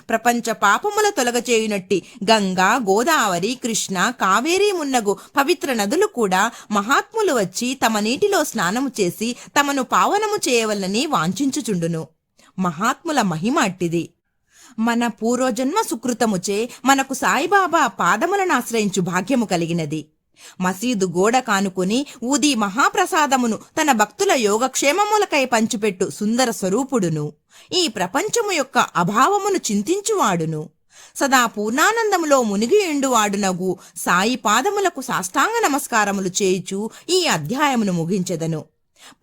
ప్రపంచ పాపముల తొలగచేయునట్టి గంగా, గోదావరి, కృష్ణ, కావేరీ మున్నగు పవిత్ర నదులు కూడా మహాత్ములు వచ్చి తమ నీటిలో స్నానము చేసి తమను పావనము చేయవలనని వాంఛించుచుండును. మహాత్ముల మహిమ అట్టిది. మన పూర్వజన్మ సుకృతముచే మనకు సాయిబాబా పాదములను ఆశ్రయించు భాగ్యము కలిగినది. మసీదు గోడ కానుకొని ఊది మహాప్రసాదమును తన భక్తుల యోగక్షేమములకై పంచిపెట్టు సుందర స్వరూపుడును. ఈ ప్రపంచము యొక్క అభావమును చింతించువాడును. సదా పూర్ణానందములో మునిగియుండువాడునగు సాయి పాదములకు సాష్టాంగ నమస్కారములు చేయుచు ఈ అధ్యాయమును ముగించెదను.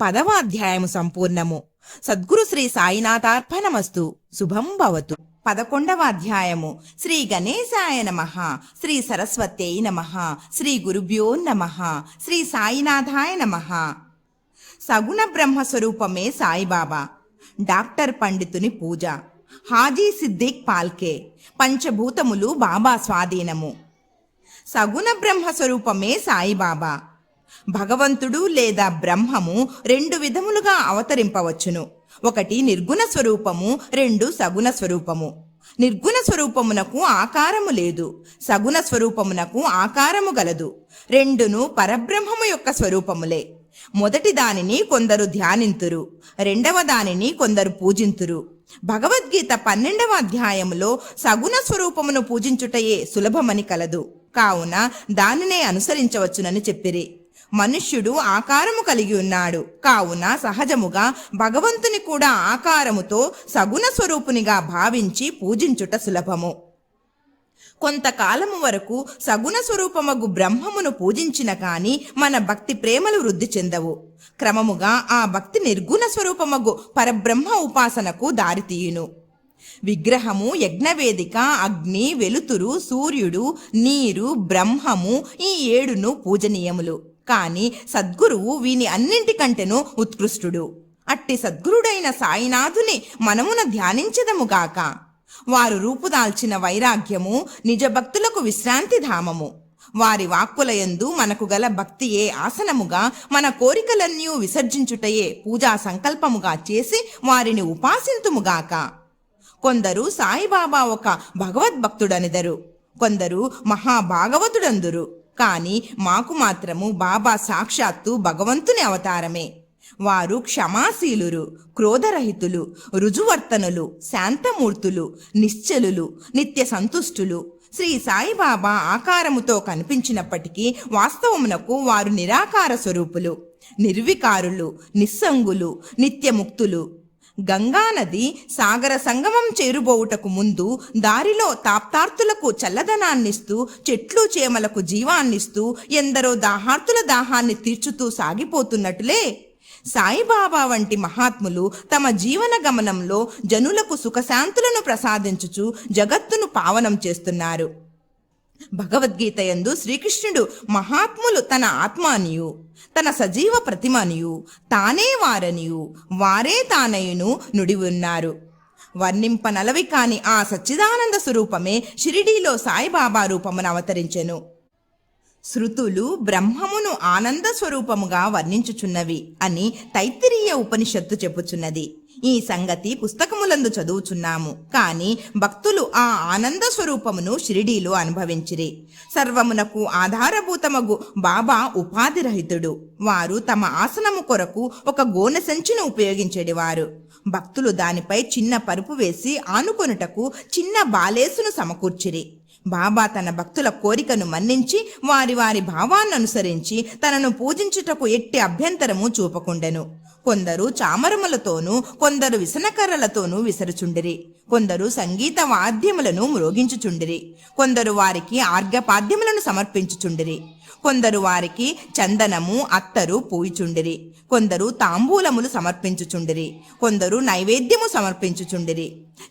10వ అధ్యాయము సంపూర్ణము. సద్గురు శ్రీ సాయినాథార్పణమస్తు. శుభం భవతు. 11వ అధ్యాయము. శ్రీ గణేశాయ నమః, శ్రీ సరస్వత్యై నమః, శ్రీ గురుభ్యో నమః, శ్రీ సాయినాథాయ నమః. సగుణ బ్రహ్మస్వరూపమే సాయిబాబా. డాక్టర్ పండితుని పూజ. హాజీ సిద్దిక్ పాల్కే. పంచభూతములు బాబా స్వాధీనము. సగుణ బ్రహ్మస్వరూపమే సాయిబాబా. భగవంతుడు లేదా బ్రహ్మము 2 విధములుగా అవతరింపవచ్చును. ఒకటి నిర్గుణ స్వరూపము, 2 సగుణ స్వరూపము. నిర్గుణ స్వరూపమునకు ఆకారము లేదు, సగుణ స్వరూపమునకు ఆకారము గలదు. 2ను పరబ్రహ్మము యొక్క స్వరూపములే. మొదటి దానిని కొందరు ధ్యానింతురు, 2వ దానిని కొందరు పూజింతురు. భగవద్గీత 12వ అధ్యాయములో సగుణ స్వరూపమును పూజించుటయే సులభమని కలదు. కావున దానినే అనుసరించవచ్చునని చెప్పిరి. మనుష్యుడు ఆకారము కలిగి ఉన్నాడు కావున సహజముగా భగవంతుని కూడా ఆకారముతో సగుణ స్వరూపునిగా భావించి పూజించుట సులభము. కొంతకాలము వరకు సగుణ స్వరూపమగు బ్రహ్మమును పూజించిన కాని మన భక్తి ప్రేమలు వృద్ధి చెందవు. క్రమముగా ఆ భక్తి నిర్గుణ స్వరూపమగు పరబ్రహ్మ ఉపాసనకు దారితీయును. విగ్రహము, యజ్ఞవేదిక, అగ్ని, వెలుతురు, సూర్యుడు, నీరు, బ్రహ్మము ఈ 7ను పూజనీయములు. కాని సద్గురువు వీని అన్నింటికంటేనూ ఉత్కృష్టుడు. అట్టి సద్గురుడైన సాయినాథుని మనమున ధ్యానించదముగాక. వారు రూపుదాల్చిన వైరాగ్యము నిజ భక్తులకు విశ్రాంతి ధామము. వారి వాక్కులయందు మనకు గల భక్తియే ఆసనముగా మన కోరికలన్నీ విసర్జించుటయే పూజా సంకల్పముగా చేసి వారిని ఉపాసింతుముగాక. కొందరు సాయిబాబా ఒక భగవద్భక్తుడనిదరు, కొందరు మహాభాగవతుడందురు. కాని మాకు మాత్రము బాబా సాక్షాత్తు భగవంతుని అవతారమే. వారు క్షమాశీలురు, క్రోధరహితులు, రుజువర్తనులు, శాంతమూర్తులు, నిశ్చలులు, నిత్య సంతుష్టులు. శ్రీ సాయిబాబా ఆకారముతో కనిపించినప్పటికీ వాస్తవమునకు వారు నిరాకార స్వరూపులు, నిర్వికారులు, నిస్సంగులు, నిత్యముక్తులు. గంగానది సాగర సంగమం చేరుబోవుటకు ముందు దారిలో తాప్తార్తులకు చల్లదనాన్నిస్తూ, చెట్లు చేమలకు జీవాన్నిస్తూ, ఎందరో దాహార్తుల దాహాన్ని తీర్చుతూ సాగిపోతున్నట్లే సాయిబాబా వంటి మహాత్ములు తమ జీవన గమనంలో జనులకు సుఖశాంతులను ప్రసాదించుచు జగత్తును పావనం చేస్తున్నారు. భగవద్గీత యందు శ్రీకృష్ణుడు మహాత్ములు తన ఆత్మానియు, తన సజీవ ప్రతిమనియు, తానే వారనియు, వారే తానయును నుడి ఉన్నారు. వర్ణింపనలవి కాని ఆ సచ్చిదానంద స్వరూపమే షిరిడీలో సాయిబాబా రూపమును అవతరించెను. శృతులు బ్రహ్మమును ఆనంద స్వరూపముగా వర్ణించుచున్నవి అని తైత్తిరీయ ఉపనిషత్తు చెప్పుచున్నది. ఈ సంగతి పుస్తకములందు చదువుచున్నాము. కాని భక్తులు ఆ ఆనంద స్వరూపమును షిరిడీలో అనుభవించిరి. సర్వమునకు ఆధారభూతమగు బాబా ఉపాధిరహితుడు. వారు తమ ఆసనము కొరకు ఒక గోనె సంచిని ఉపయోగించేటివారు. భక్తులు దానిపై చిన్న పరుపు వేసి ఆనుకొనుటకు చిన్న బాలేసును సమకూర్చిరి. బాబా తన భక్తుల కోరికను మన్నించి వారి వారి భావాన్ననుసరించి తనను పూజించుటకు ఎట్టి అభ్యంతరము చూపకుండెను. కొందరు చామరములతోనూ, కొందరు విసనకర్రలతోనూ విసరుచుండిరి. కొందరు సంగీత వాద్యములను మ్రోగించుచుండిరి. కొందరు వారికి ఆర్ఘ్యపాద్యములను సమర్పించుచుండిరి. కొందరు వారికి చందనము, అత్తరు పూయిచుండిరి. కొందరు తాంబూలములు సమర్పించుచుండిరి. కొందరు నైవేద్యము సమర్పించుచుండిరి.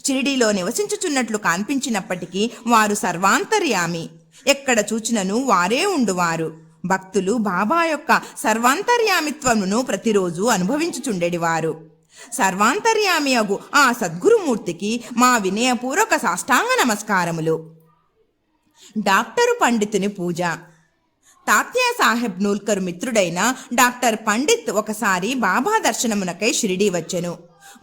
షిరిడీలో నివసించుచున్నట్లు కనిపించినప్పటికీ వారు సర్వాంతర్యామి. ఎక్కడ చూచినను వారే ఉండువారు. భక్తులు బాబా యొక్క సర్వాంతర్యామిత్వమును ప్రతిరోజు అనుభవించుచుండెడివారు. సర్వాంతర్యామి అగు ఆ సద్గురుమూర్తికి మా వినయపూర్వక సాష్టాంగ నమస్కారములు. డాక్టరు పండితుని పూజ. తాత్యా సాహెబ్ నూల్కర్ మిత్రుడైన డాక్టర్ పండిత్ ఒకసారి బాబా దర్శనమునకై షిరిడీ వచ్చెను.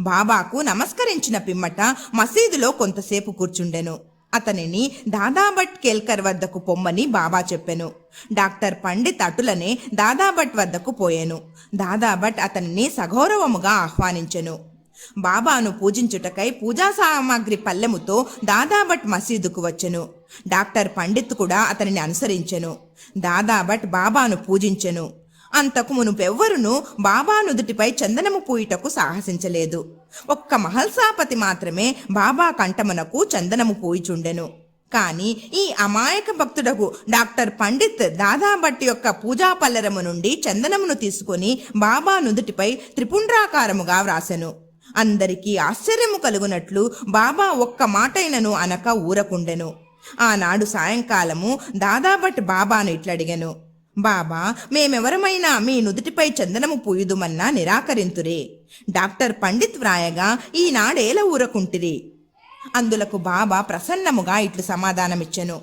బాబాకు నమస్కరించిన పిమ్మట మసీదులో కొంతసేపు కూర్చుండెను. అతనిని దాదాభట్ కేల్కర్ వద్దకు పొమ్మని బాబా చెప్పెను. డాక్టర్ పండిత్ అటులనే దాదాభట్ వద్దకు పోయెను. దాదాభట్ అతనిని సగౌరవముగా ఆహ్వానించెను. బాబాను పూజించుటకై పూజా సామాగ్రి పల్లెముతో దాదాభట్ మసీదుకు వచ్చెను. డాక్టర్ పండిత్ కూడా అతనిని అనుసరించెను. దాదాభట్ బాబాను పూజించెను. అంతకు మునుపెవ్వరునూ బాబా నుదుటిపై చందనము పూయుటకు సాహసించలేదు. ఒక్క మహల్సాపతి మాత్రమే బాబా కంఠమునకు చందనము పూయిచుండెను. కాని ఈ అమాయక భక్తుడకు డాక్టర్ పండిత్ దాదాభట్ యొక్క పూజా పల్లెరము నుండి చందనమును తీసుకొని బాబా నుదుటిపై త్రిపుండ్రాకారముగా వ్రాసెను. అందరికీ ఆశ్చర్యము కలుగునట్లు బాబా ఒక్క మాటైనను అనక ఊరకుండెను. ఆనాడు సాయంకాలము దాదాభట్ బాబాను ఇట్లడిగెను, బాబా, మేమెవరమైనా మీ నుదుటిపై చందనము పూయుదుమన్నా నిరాకరింతురే. డాక్టర్ పండిత్ వ్రాయగా ఈనాడేల ఊరకుంటిరి. అందులకు బాబా ప్రసన్నముగా ఇట్లు సమాధానమిచ్చెను,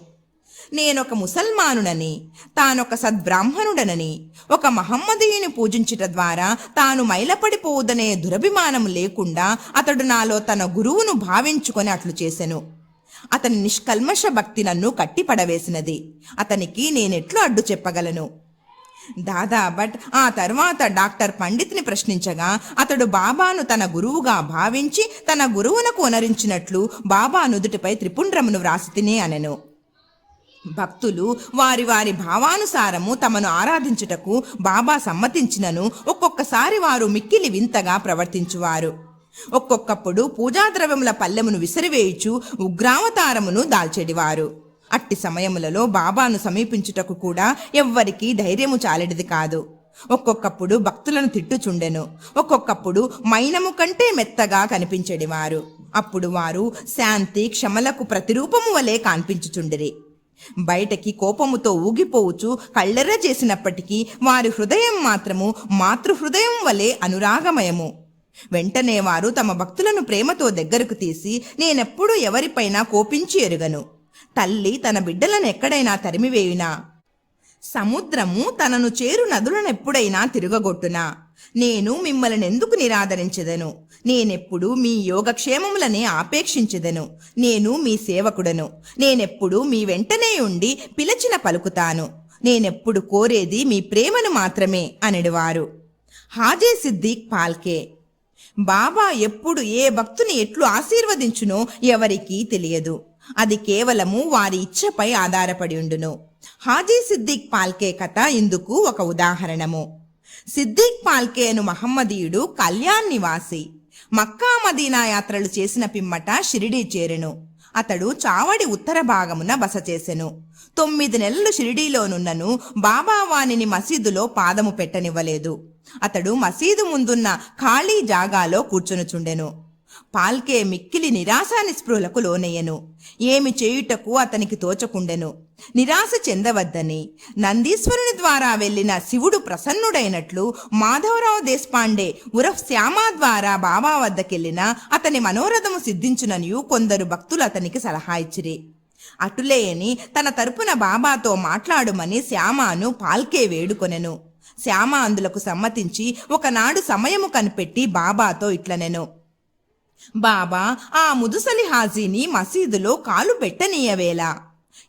నేనొక ముసల్మానునని, తానొక సద్బ్రాహ్మణుడనని, ఒక మహమ్మదీయుని పూజించుట ద్వారా తాను మైలపడిపోవుదనే దురభిమానము లేకుండా అతడు నాలో తన గురువును భావించుకొని అట్లు చేసెను. అతని నిష్కల్మష భక్తి నన్ను కట్టిపడవేసినది. అతనికి నేనెట్లు అడ్డు చెప్పగలను? దాదాభట్ ఆ తర్వాత డాక్టర్ పండిత్ని ప్రశ్నించగా అతడు బాబాను తన గురువుగా భావించి తన గురువునకు ఒనరించినట్లు బాబా నుదుటిపై త్రిపుండ్రమును వ్రాసి తినే అనెను. భక్తులు వారి వారి భావానుసారము తమను ఆరాధించుటకు బాబా సమ్మతించినను ఒక్కొక్కసారి వారు మిక్కిలి వింతగా ప్రవర్తించువారు. ఒక్కొక్కప్పుడు పూజాద్రవ్యముల పల్లెమును విసిరివేయుచు ఉగ్రావతారమును దాల్చెడివారు. అట్టి సమయములలో బాబాను సమీపించుటకు కూడా ఎవ్వరికీ ధైర్యము చాలెడిది కాదు. ఒక్కొక్కప్పుడు భక్తులను తిట్టుచుండెను. ఒక్కొక్కప్పుడు మైనము కంటే మెత్తగా కనిపించెడివారు. అప్పుడు వారు శాంతి క్షమలకు ప్రతిరూపము వలె కనిపించుచుండిరి. బయటకి కోపముతో ఊగిపోవుచు కళ్ళెర్ర చేసినప్పటికీ వారి హృదయం మాత్రము మాతృహృదయం వలె అనురాగమయము. వెంటనే వారు తమ భక్తులను ప్రేమతో దగ్గరకు తీసి, నేనెప్పుడు ఎవరిపైనా కోపించి ఎరుగను. తల్లి తన బిడ్డలను ఎక్కడైనా తరిమివేయునా, సముద్రము తనను చేరు నదులనెప్పుడైనా తిరగగొట్టునా, నేను మిమ్మల్ని ఎందుకు నిరాదరించెదను? నేనెప్పుడు మీ యోగక్షేమములనే ఆపేక్షించెదను. నేను మీ సేవకుడను. నేనెప్పుడు మీ వెంటనే ఉండి పిలిచిన పలుకుతాను. నేనెప్పుడు కోరేది మీ ప్రేమను మాత్రమే అనెడివారు. హాజీ సిద్దిక్ పాల్కే. బాబా ఎప్పుడు ఏ భక్తుని ఎట్లు ఆశీర్వదించునో ఎవరికీ తెలియదు. అది కేవలము వారి ఇచ్ఛపై ఆధారపడి ఉండును. హాజీ సిద్దిక్ పాల్కే కథ ఇందుకు ఒక ఉదాహరణము. సిద్దిక్ పాల్కే అను మహమ్మదీయుడు కళ్యాణ్ నివాసి. మక్కా మదీనా యాత్రలు చేసిన పిమ్మట షిరిడీ చేరెను. అతడు చావడి ఉత్తర భాగమున బస చేసెను. 9 నెలలు షిరిడీలోనున్నను బాబా వానిని మసీదులో పాదము పెట్టనివ్వలేదు. అతడు మసీదు ముందున్న ఖాళీ జాగాలో కూర్చునుచుండెను. పాల్కే మిక్కిలి నిరాశా నిస్పృహలకు లోనయ్యెను. ఏమి చేయుటకు అతనికి తోచకుండెను. నిరాశ చెందవద్దని, నందీశ్వరుని ద్వారా వెళ్లిన శివుడు ప్రసన్నుడైనట్లు మాధవరావు దేశపాండే ఉరఫ్ శ్యామ ద్వారా బాబా వద్దకెళ్లిన అతని మనోరథము సిద్ధించుననియు కొందరు భక్తులు అతనికి సలహా ఇచ్చిరి. అటులేయని తన తరపున బాబాతో మాట్లాడుమని శ్యామను పాల్కే వేడుకొనెను. శ్యామ అందులకు సమ్మతించి ఒకనాడు సమయము కనిపెట్టి బాబాతో ఇట్లనెను: బాబా, ఆ ముదుసలి హాజీని మసీదులో కాలు పెట్టనీయవేలా.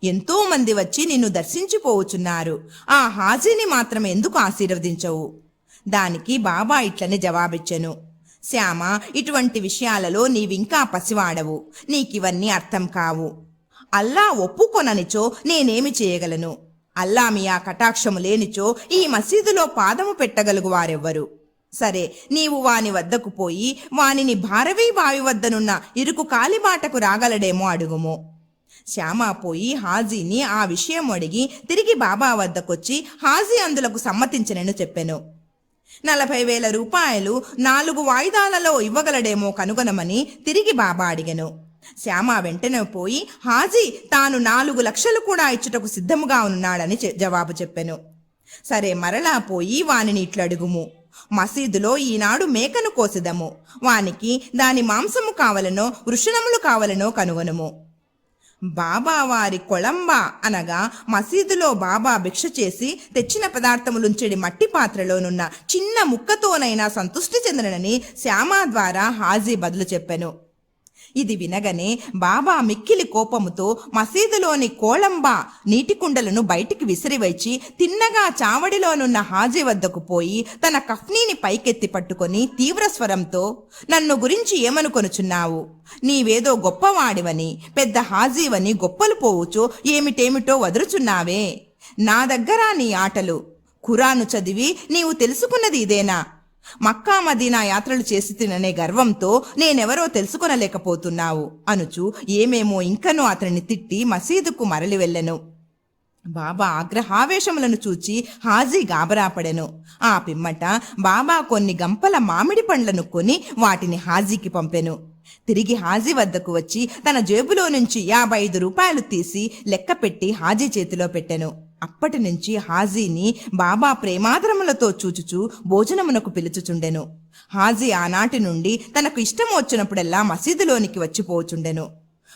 ఎంతో మంది వచ్చి నిన్ను దర్శించిపోవచున్నారు. ఆ హాజీని మాత్రం ఎందుకు ఆశీర్వదించవు? దానికి బాబా ఇట్లని జవాబిచ్చెను: శ్యామ, ఇటువంటి విషయాలలో నీవింకా పసివాడవు. నీకివన్నీ అర్థం కావు. అల్లా ఒప్పుకొననిచో నేనేమి చేయగలను? అల్లా మీ ఆ కటాక్షము లేనిచో ఈ మసీదులో పాదము పెట్టగలుగు వారెవ్వరు. సరే, నీవు వాని వద్దకు పోయి వానిని భారవీ బావి వద్దనున్న ఇరుకు కాలిబాటకు రాగలడేమో అడుగుము. శ్యామ పోయి హాజీని ఆ విషయం అడిగి తిరిగి బాబా వద్దకొచ్చి హాజీ అందులకు సమ్మతించనని చెప్పెను. 40,000 రూపాయలు 4 వాయిదాలలో ఇవ్వగలడేమో కనుగొనమని తిరిగి బాబా అడిగెను. శ్యామ వెంటనే పోయి హాజీ తాను 4 లక్షలు కూడా ఇచ్చుటకు సిద్ధముగా ఉన్నాడని జవాబు చెప్పెను. సరే, మరలా పోయి వానిని ఇట్లడుగుము: మసీదులో ఈనాడు మేకను కోసిదము. వానికి దాని మాంసము కావలనో వృషణములు కావలనో కనుగొనుము. బాబా వారి కొళంబా అనగా మసీదులో బాబా భిక్ష చేసి తెచ్చిన పదార్థములుంచెడి మట్టి పాత్రలోనున్న చిన్న ముక్కతోనైనా సంతృష్టి చెందనని శ్యామ ద్వారా హాజీ బదులు చెప్పెను. ఇది వినగనే బాబా మిక్కిలి కోపముతో మసీదులోని కోళంబా నీటి కుండలను బయటికి విసిరివచ్చి తిన్నగా చావడిలోనున్న హాజీ వద్దకు పోయి తన కఫ్నీని పైకెత్తి పట్టుకొని తీవ్ర స్వరంతో, నన్ను గురించి ఏమనుకొనుచున్నావు? నీవేదో గొప్పవాడివని, పెద్ద హాజీవని గొప్పలు పోవుచో ఏమిటేమిటో వదులుచున్నావే. నా దగ్గర నీ ఆటలు. ఖురాను చదివి నీవు తెలుసుకున్నది ఇదేనా? మక్కా మదీనా యాత్రలు చేసి తిననే గర్వంతో నేనెవరో తెలుసుకొనలేకపోతున్నావు అనుచు ఏమేమో ఇంకనూ అతన్ని తిట్టి మసీదుకు మరలి వెళ్ళెను. బాబా ఆగ్రహావేశములను చూచి హాజీ గాబరాపడెను. ఆ పిమ్మట బాబా కొన్ని గంపల మామిడి పండ్లను కొని వాటిని హాజీకి పంపెను. తిరిగి హాజీ వద్దకు వచ్చి తన జేబులో నుంచి 55 రూపాయలు తీసి లెక్క పెట్టి హాజీ చేతిలో పెట్టెను. అప్పటి నుంచి హాజీని బాబా ప్రేమాదరములతో చూచుచూ భోజనమునకు పిలుచుచుండెను. హాజీ ఆనాటి నుండి తనకు ఇష్టం వచ్చినప్పుడల్లా మసీదులోనికి వచ్చిపోచుండెను.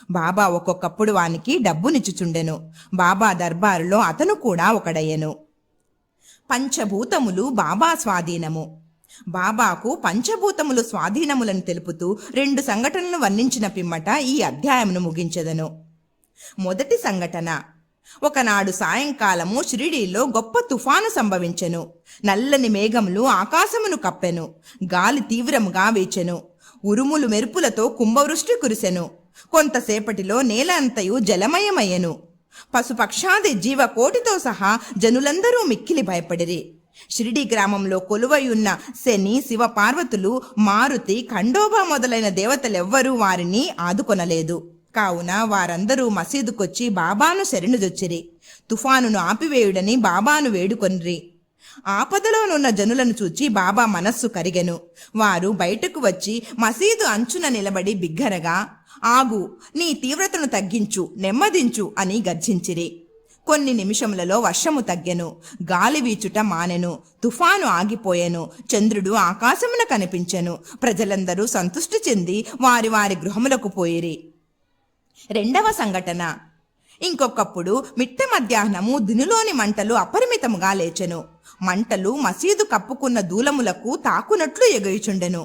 బాబా ఒక్కొక్కప్పుడు వానికి డబ్బునిచ్చుచుండెను. బాబా దర్బారులో అతను కూడా ఒకడయ్యెను. పంచభూతములు బాబా స్వాధీనము. బాబాకు పంచభూతములు స్వాధీనములను తెలుపుతూ 2 సంఘటనలు వర్ణించిన పిమ్మట ఈ అధ్యాయమును ముగించెదను. మొదటి సంఘటన: ఒకనాడు సాయంకాలము షిరిడీలో గొప్ప తుఫాను సంభవించెను. నల్లని మేఘములు ఆకాశమును కప్పెను. గాలి తీవ్రముగా వీచెను. ఉరుములు మెరుపులతో కుంభవృష్టి కురిసెను. కొంతసేపటిలో నేల అంతయు జలమయమయ్యెను. పశుపక్షాది జీవకోటితో సహా జనులందరూ మిక్కిలి భయపడిరి. షిరిడీ గ్రామంలో కొలువయున్న శని, శివ, పార్వతులు, మారుతి, ఖండోబా మొదలైన దేవతలెవ్వరూ వారిని ఆదుకొనలేదు. కావున వారందరూ మసీదుకొచ్చి బాబాను శరణుజొచ్చిరి. తుఫానును ఆపివేయుడని బాబాను వేడుకొనిరి. ఆపదలోనున్న జనులను చూచి బాబా మనస్సు కరిగెను. వారు బయటకు వచ్చి మసీదు అంచున నిలబడి బిగ్గరగా, ఆగు, నీ తీవ్రతను తగ్గించు, నెమ్మదించు అని గర్జించిరి. కొన్ని నిమిషములలో వర్షము తగ్గెను. గాలి వీచుట మానెను. తుఫాను ఆగిపోయెను. చంద్రుడు ఆకాశమున కనిపించెను. ప్రజలందరూ సంతృష్టి చెంది వారి వారి గృహములకు పోయిరి. రెండవ సంఘటన: ఇంకొకప్పుడు మిట్ట మధ్యాహ్నము దినులోని మంటలు అపరిమితముగా లేచెను. మంటలు మసీదు కప్పుకున్న దూలములకు తాకునట్లు ఎగయుచుండెను.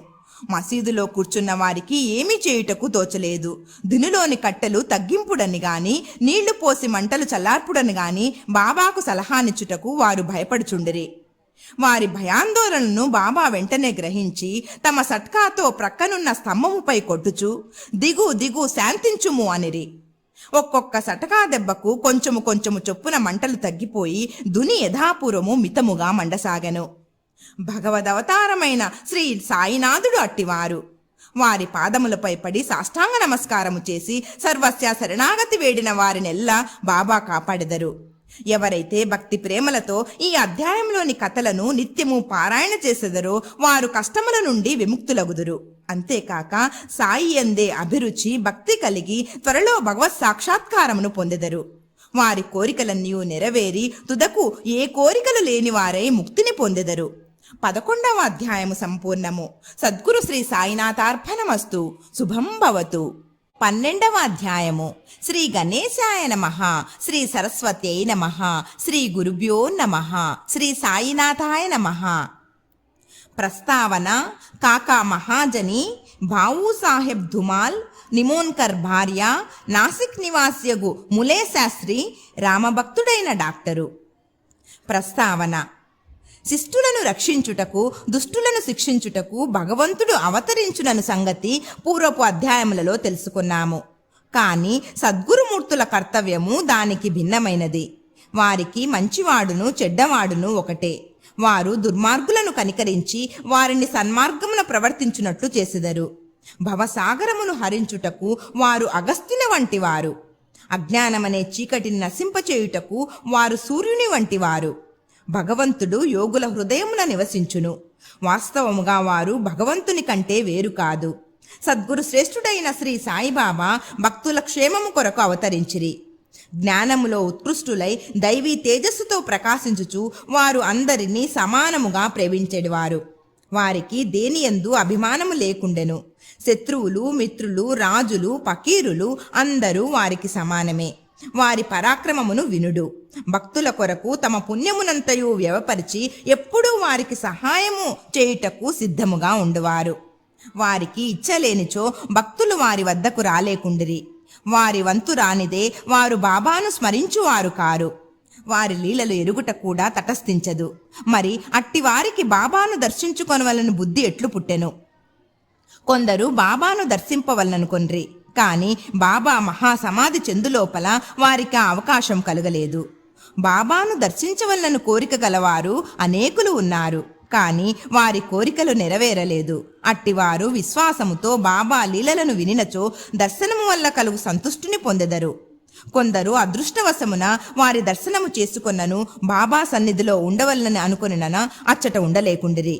మసీదులో కూర్చున్న వారికి ఏమీ చేయుటకు తోచలేదు. దినులోని కట్టెలు తగ్గింపుడని గాని నీళ్లు పోసి మంటలు చల్లార్పుడని గాని బాబాకు సలహానిచ్చుటకు వారు భయపడుచుండిరి. వారి భయాందోళనను బాబా వెంటనే గ్రహించి తమ సట్కాతో ప్రక్కనున్న స్తంభముపై కొట్టుచు, దిగు దిగు, శాంతించుము అనిరి. ఒక్కొక్క సటకా దెబ్బకు కొంచెము కొంచెము చొప్పున మంటలు తగ్గిపోయి దుని యథాపూర్వము మితముగా మండసాగెను. భగవదవతారమైన శ్రీ సాయినాథుడు అట్టివారు. వారి పాదములపై పడి సాష్టాంగ నమస్కారము చేసి సర్వస్య శరణాగతి వేడిన వారినెల్లా బాబా కాపాడెదరు. ఎవరైతే భక్తి ప్రేమలతో ఈ అధ్యాయంలోని కథలను నిత్యము పారాయణ చేసెదరో వారు కష్టముల నుండి విముక్తులగుదురు. అంతేకాక సాయి యందే అభిరుచి భక్తి కలిగి త్వరలో భగవత్ సాక్షాత్కారమును పొందెదరు. వారి కోరికలన్నీ నెరవేరి తుదకు ఏ కోరికలు లేని వారై ముక్తిని పొందెదరు. 11వ అధ్యాయము సంపూర్ణము. సద్గురు శ్రీ సాయినాథార్పణమస్తు. శుభం భవతు. 12వ అధ్యాయము. శ్రీ గణేశాయ నమః, శ్రీ సరస్వత్యై నమః, శ్రీ గురుభ్యో నమః, శ్రీ సాయినాథాయ నమః. ప్రస్తావన. కాకా మహాజని భావు సాహెబ్ ధుమాల్ నిమోన్కర్ భార్య నాసిక్ నివాసియగు ములే శాస్త్రి రామభక్తుడైన డాక్టరు. ప్రస్తావన. శిష్టులను రక్షించుటకు దుష్టులను శిక్షించుటకు భగవంతుడు అవతరించునను సంగతి పూర్వపు అధ్యాయములలో తెలుసుకున్నాము. కానీ సద్గురుమూర్తుల కర్తవ్యము దానికి భిన్నమైనది. వారికి మంచివాడును చెడ్డవాడును ఒకటే. వారు దుర్మార్గులను కనికరించి వారిని సన్మార్గమున ప్రవర్తించున్నట్లు చేసెదరు. భవసాగరమును హరించుటకు వారు అగస్త్యుల వంటి వారు. అజ్ఞానమనే చీకటిని నశింపచేయుటకు వారు సూర్యుని వంటి వారు. భగవంతుడు యోగుల హృదయమున నివసించును. వాస్తవముగా వారు భగవంతుని కంటే వేరు కాదు. సద్గురు శ్రేష్ఠుడైన శ్రీ సాయిబాబా భక్తుల క్షేమము కొరకు అవతరించిరి. జ్ఞానములో ఉత్కృష్టులై దైవీ తేజస్సుతో ప్రకాశించుచు వారు అందరినీ సమానముగా ప్రేమించెడివారు. వారికి దేనియందు అభిమానము లేకుండెను. శత్రువులు, మిత్రులు, రాజులు, పకీరులు అందరూ వారికి సమానమే. వారి పరాక్రమమును వినుడు. భక్తుల కొరకు తమ పుణ్యమునంతయు వ్యవపరిచి ఎప్పుడూ వారికి సహాయము చేయుటకు సిద్ధముగా ఉండువారు. వారికి ఇచ్చలేనిచో భక్తులు వారి వద్దకు రాలేకుండిరి. వారి వంతు రానిదే వారు బాబాను స్మరించువారు కారు. వారి లీలలు ఎరుగుట కూడా తటస్థించదు. మరి అట్టి వారికి బాబాను దర్శించుకొనవలన బుద్ధి ఎట్లు పుట్టెను? కొందరు బాబాను దర్శింపవలననుకొండ్రి. కాని బాబా మహాసమాధి చెందులోపల వారికి ఆ అవకాశం కలగలేదు. బాబాను దర్శించవలన కోరిక గలవారు అనేకులు ఉన్నారు. కాని వారి కోరికలు నెరవేరలేదు. అట్టివారు విశ్వాసముతో బాబా లీలలను వినినచో దర్శనము వల్ల కలుగు సంతుష్టిని పొందెదరు. కొందరు అదృష్టవశమున వారి దర్శనము చేసుకొన్నను బాబా సన్నిధిలో ఉండవలనని అనుకొనిన అచ్చట ఉండలేకుండిరి.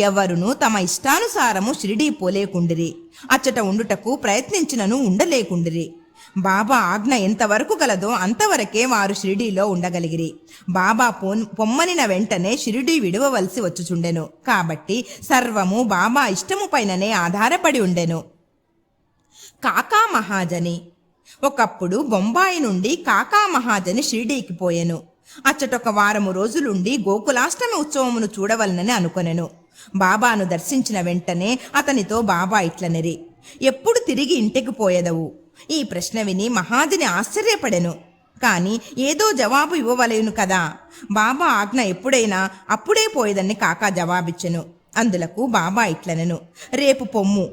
ఎవరును తమ ఇష్టానుసారము షిరిడీ పోలేకుండిరి. అచ్చట ఉండుటకు ప్రయత్నించినను ఉండలేకుండిరి. బాబా ఆజ్ఞ ఎంతవరకు గలదో అంతవరకే వారు షిరిడీలో ఉండగలిగిరి. బాబా పొమ్మనిన వెంటనే షిరిడీ విడవవలసి వచ్చుచుండెను. కాబట్టి సర్వము బాబా ఇష్టము పైననే ఆధారపడి ఉండెను. కాకా మహాజని. ఒకప్పుడు బొంబాయి నుండి కాకా మహాజని షిరిడీకి పోయెను. అచ్చటొక వారము రోజులుండి గోకులాష్టమి ఉత్సవమును చూడవలనని అనుకొనెను. బాబాను దర్శించిన వెంటనే అతనితో బాబా ఇట్లనెరి, ఎప్పుడు తిరిగి ఇంటికి పోయేదవు? ఈ ప్రశ్న విని మహాజని ఆశ్చర్యపడెను. కాని ఏదో జవాబు ఇవ్వవలేను కదా. బాబా ఆజ్ఞ ఎప్పుడైనా అప్పుడే పోయేదని కాకా జవాబిచ్చెను. అందులకు బాబా ఇట్లనెను, రేపు పొమ్ము.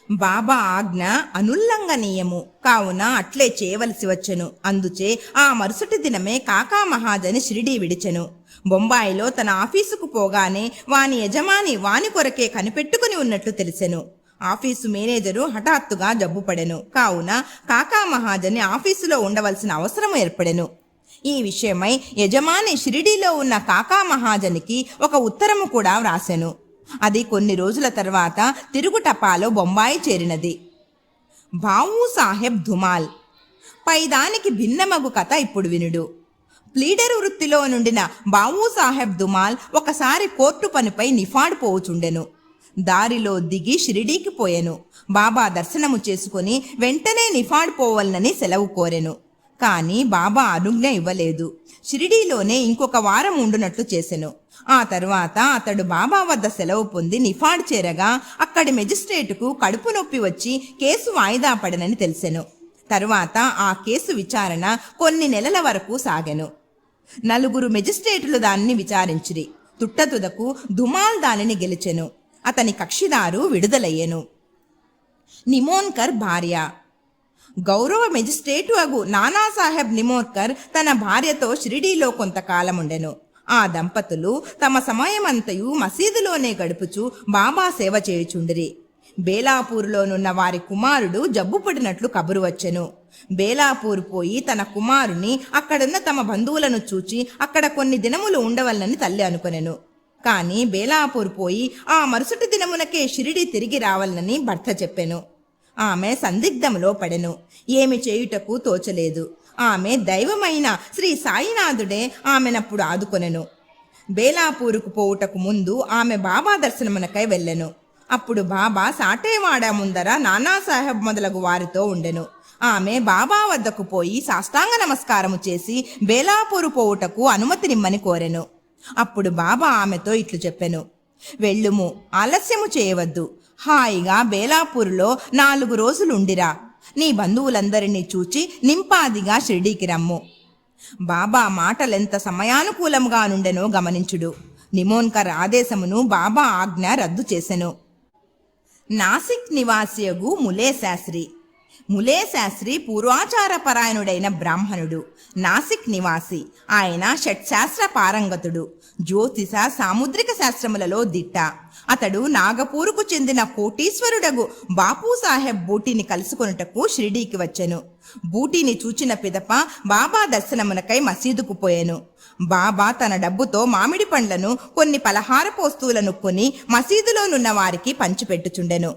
బాబా ఆజ్ఞ అనుల్లంఘనీయము కావున అట్లే చేయవలసి వచ్చెను. అందుచే ఆ మరుసటి దినమే కాకా మహాజని షిరిడీ విడిచెను. బొంబాయిలో తన ఆఫీసుకు పోగానే వాని యజమాని వాని కొరకే కనిపెట్టుకుని ఉన్నట్లు తెలిసెను. ఆఫీసు మేనేజరు హఠాత్తుగా జబ్బుపడెను. కావున కాకా మహాజని ఆఫీసులో ఉండవలసిన అవసరం ఏర్పడెను. ఈ విషయమై యజమాని షిరిడీలో ఉన్న కాకా మహాజనికి ఒక ఉత్తరము కూడా వ్రాసెను. అది కొన్ని రోజుల తర్వాత తిరుగు టపాలో బొంబాయి చేరినది. భావు సాహెబ్ ధుమాల్. పైదానికి భిన్నమగు కథ ఇప్పుడు వినుడు. ప్లీడర్ వృత్తిలో నుండిన భావు సాహెబ్ ధుమాల్ ఒకసారి కోర్టు పనిపై నిఫాడ్ పోవుచుండెను. దారిలో దిగి షిరిడీకి పోయెను. బాబా దర్శనము చేసుకుని వెంటనే నిఫాడ్ పోవలనని సెలవు కోరెను. కాని బాబా అనుజ్ఞ ఇవ్వలేదు. షిరిడీలోనే ఇంకొక వారం ఉండునట్లు చేసెను. ఆ తరువాత అతడు బాబా వద్ద సెలవు పొంది నిఫాడ్ చేరగా అక్కడి మెజిస్ట్రేటుకు కడుపు నొప్పి వచ్చి కేసు వాయిదా పడనని తెలిసెను. తరువాత ఆ కేసు విచారణ కొన్ని నెలల వరకు సాగెను. 4 మెజిస్ట్రేటులు దానిని విచారించిరి. తుట్టతుదకు ధుమాల్ దానిని గెలిచెను. అతని కక్షిదారు విడుదలయ్యెను. నిమోన్కర్ భార్య. గౌరవ మెజిస్ట్రేటు అగు నానాసాహెబ్ నిమోన్కర్ తన భార్యతో షిరిడీలో కొంతకాలముండెను. ఆ దంపతులు తమ సమయమంతయు మసీదులోనే గడుపుచు బాబా సేవ చేయుచుండిరి. బేలాపూరులోనున్న వారి కుమారుడు జబ్బు పడినట్లు కబురు వచ్చెను. బేలాపూర్ పోయి తన కుమారుని అక్కడున్న తమ బంధువులను చూచి అక్కడ కొన్ని దినములు ఉండవలనని తల్లి అనుకొనెను. కాని బేలాపూర్ పోయి ఆ మరుసటి దినమునకే షిరిడి తిరిగి రావాలని భర్త చెప్పెను. ఆమె సందిగ్ధములో పడెను. ఏమి చేయుటకు తోచలేదు. ఆమె దైవమైన శ్రీ సాయినాథుడే ఆమెనప్పుడు ఆదుకొనెను. బేలాపూరుకు పోవుటకు ముందు ఆమె బాబా దర్శనమునకై వెళ్ళెను. అప్పుడు బాబా సాటేవాడ ముందర నానాసాహెబ్ మొదలగు వారితో ఉండెను. ఆమె బాబా వద్దకు పోయి సాష్టాంగ నమస్కారము చేసి బేలాపూరు పోవుటకు అనుమతినిమ్మని కోరెను. అప్పుడు బాబా ఆమెతో ఇట్లు చెప్పెను, వెళ్ళుము, ఆలస్యము చేయవద్దు. హాయిగా బేలాపూరులో 4 రోజులుండిరా. నీ బంధువులందరినీ చూచి నింపాదిగా షిరిడీకి రమ్ము. బాబా మాటలెంత సమయానుకూలంగా నుండెనో గమనించుడు. నిమోన్కర్ ఆదేశమును బాబా ఆజ్ఞ రద్దు చేసెను. నాసిక్ నివాసియగు ములే శాస్త్రి. ములే శాస్త్రి పూర్వాచార పరాయణుడైన బ్రాహ్మణుడు, నాసిక్ నివాసి. ఆయన షట్శాస్త్ర పారంగతుడు, జ్యోతిష సాముద్రిక శాస్త్రములలో దిట్ట. అతడు నాగపూరుకు చెందిన కోటీశ్వరుడగు బాపూ సాహెబ్ బూటీని కలుసుకొనుటకు షిరిడీకి వచ్చెను. బూటీని చూచిన పిదప బాబా దర్శనమునకై మసీదుకు పోయెను. బాబా తన డబ్బుతో మామిడి పండ్లను, కొన్ని పలహారపు వస్తువులను కొని మసీదులోనున్న వారికి పంచిపెట్టుచుండెను.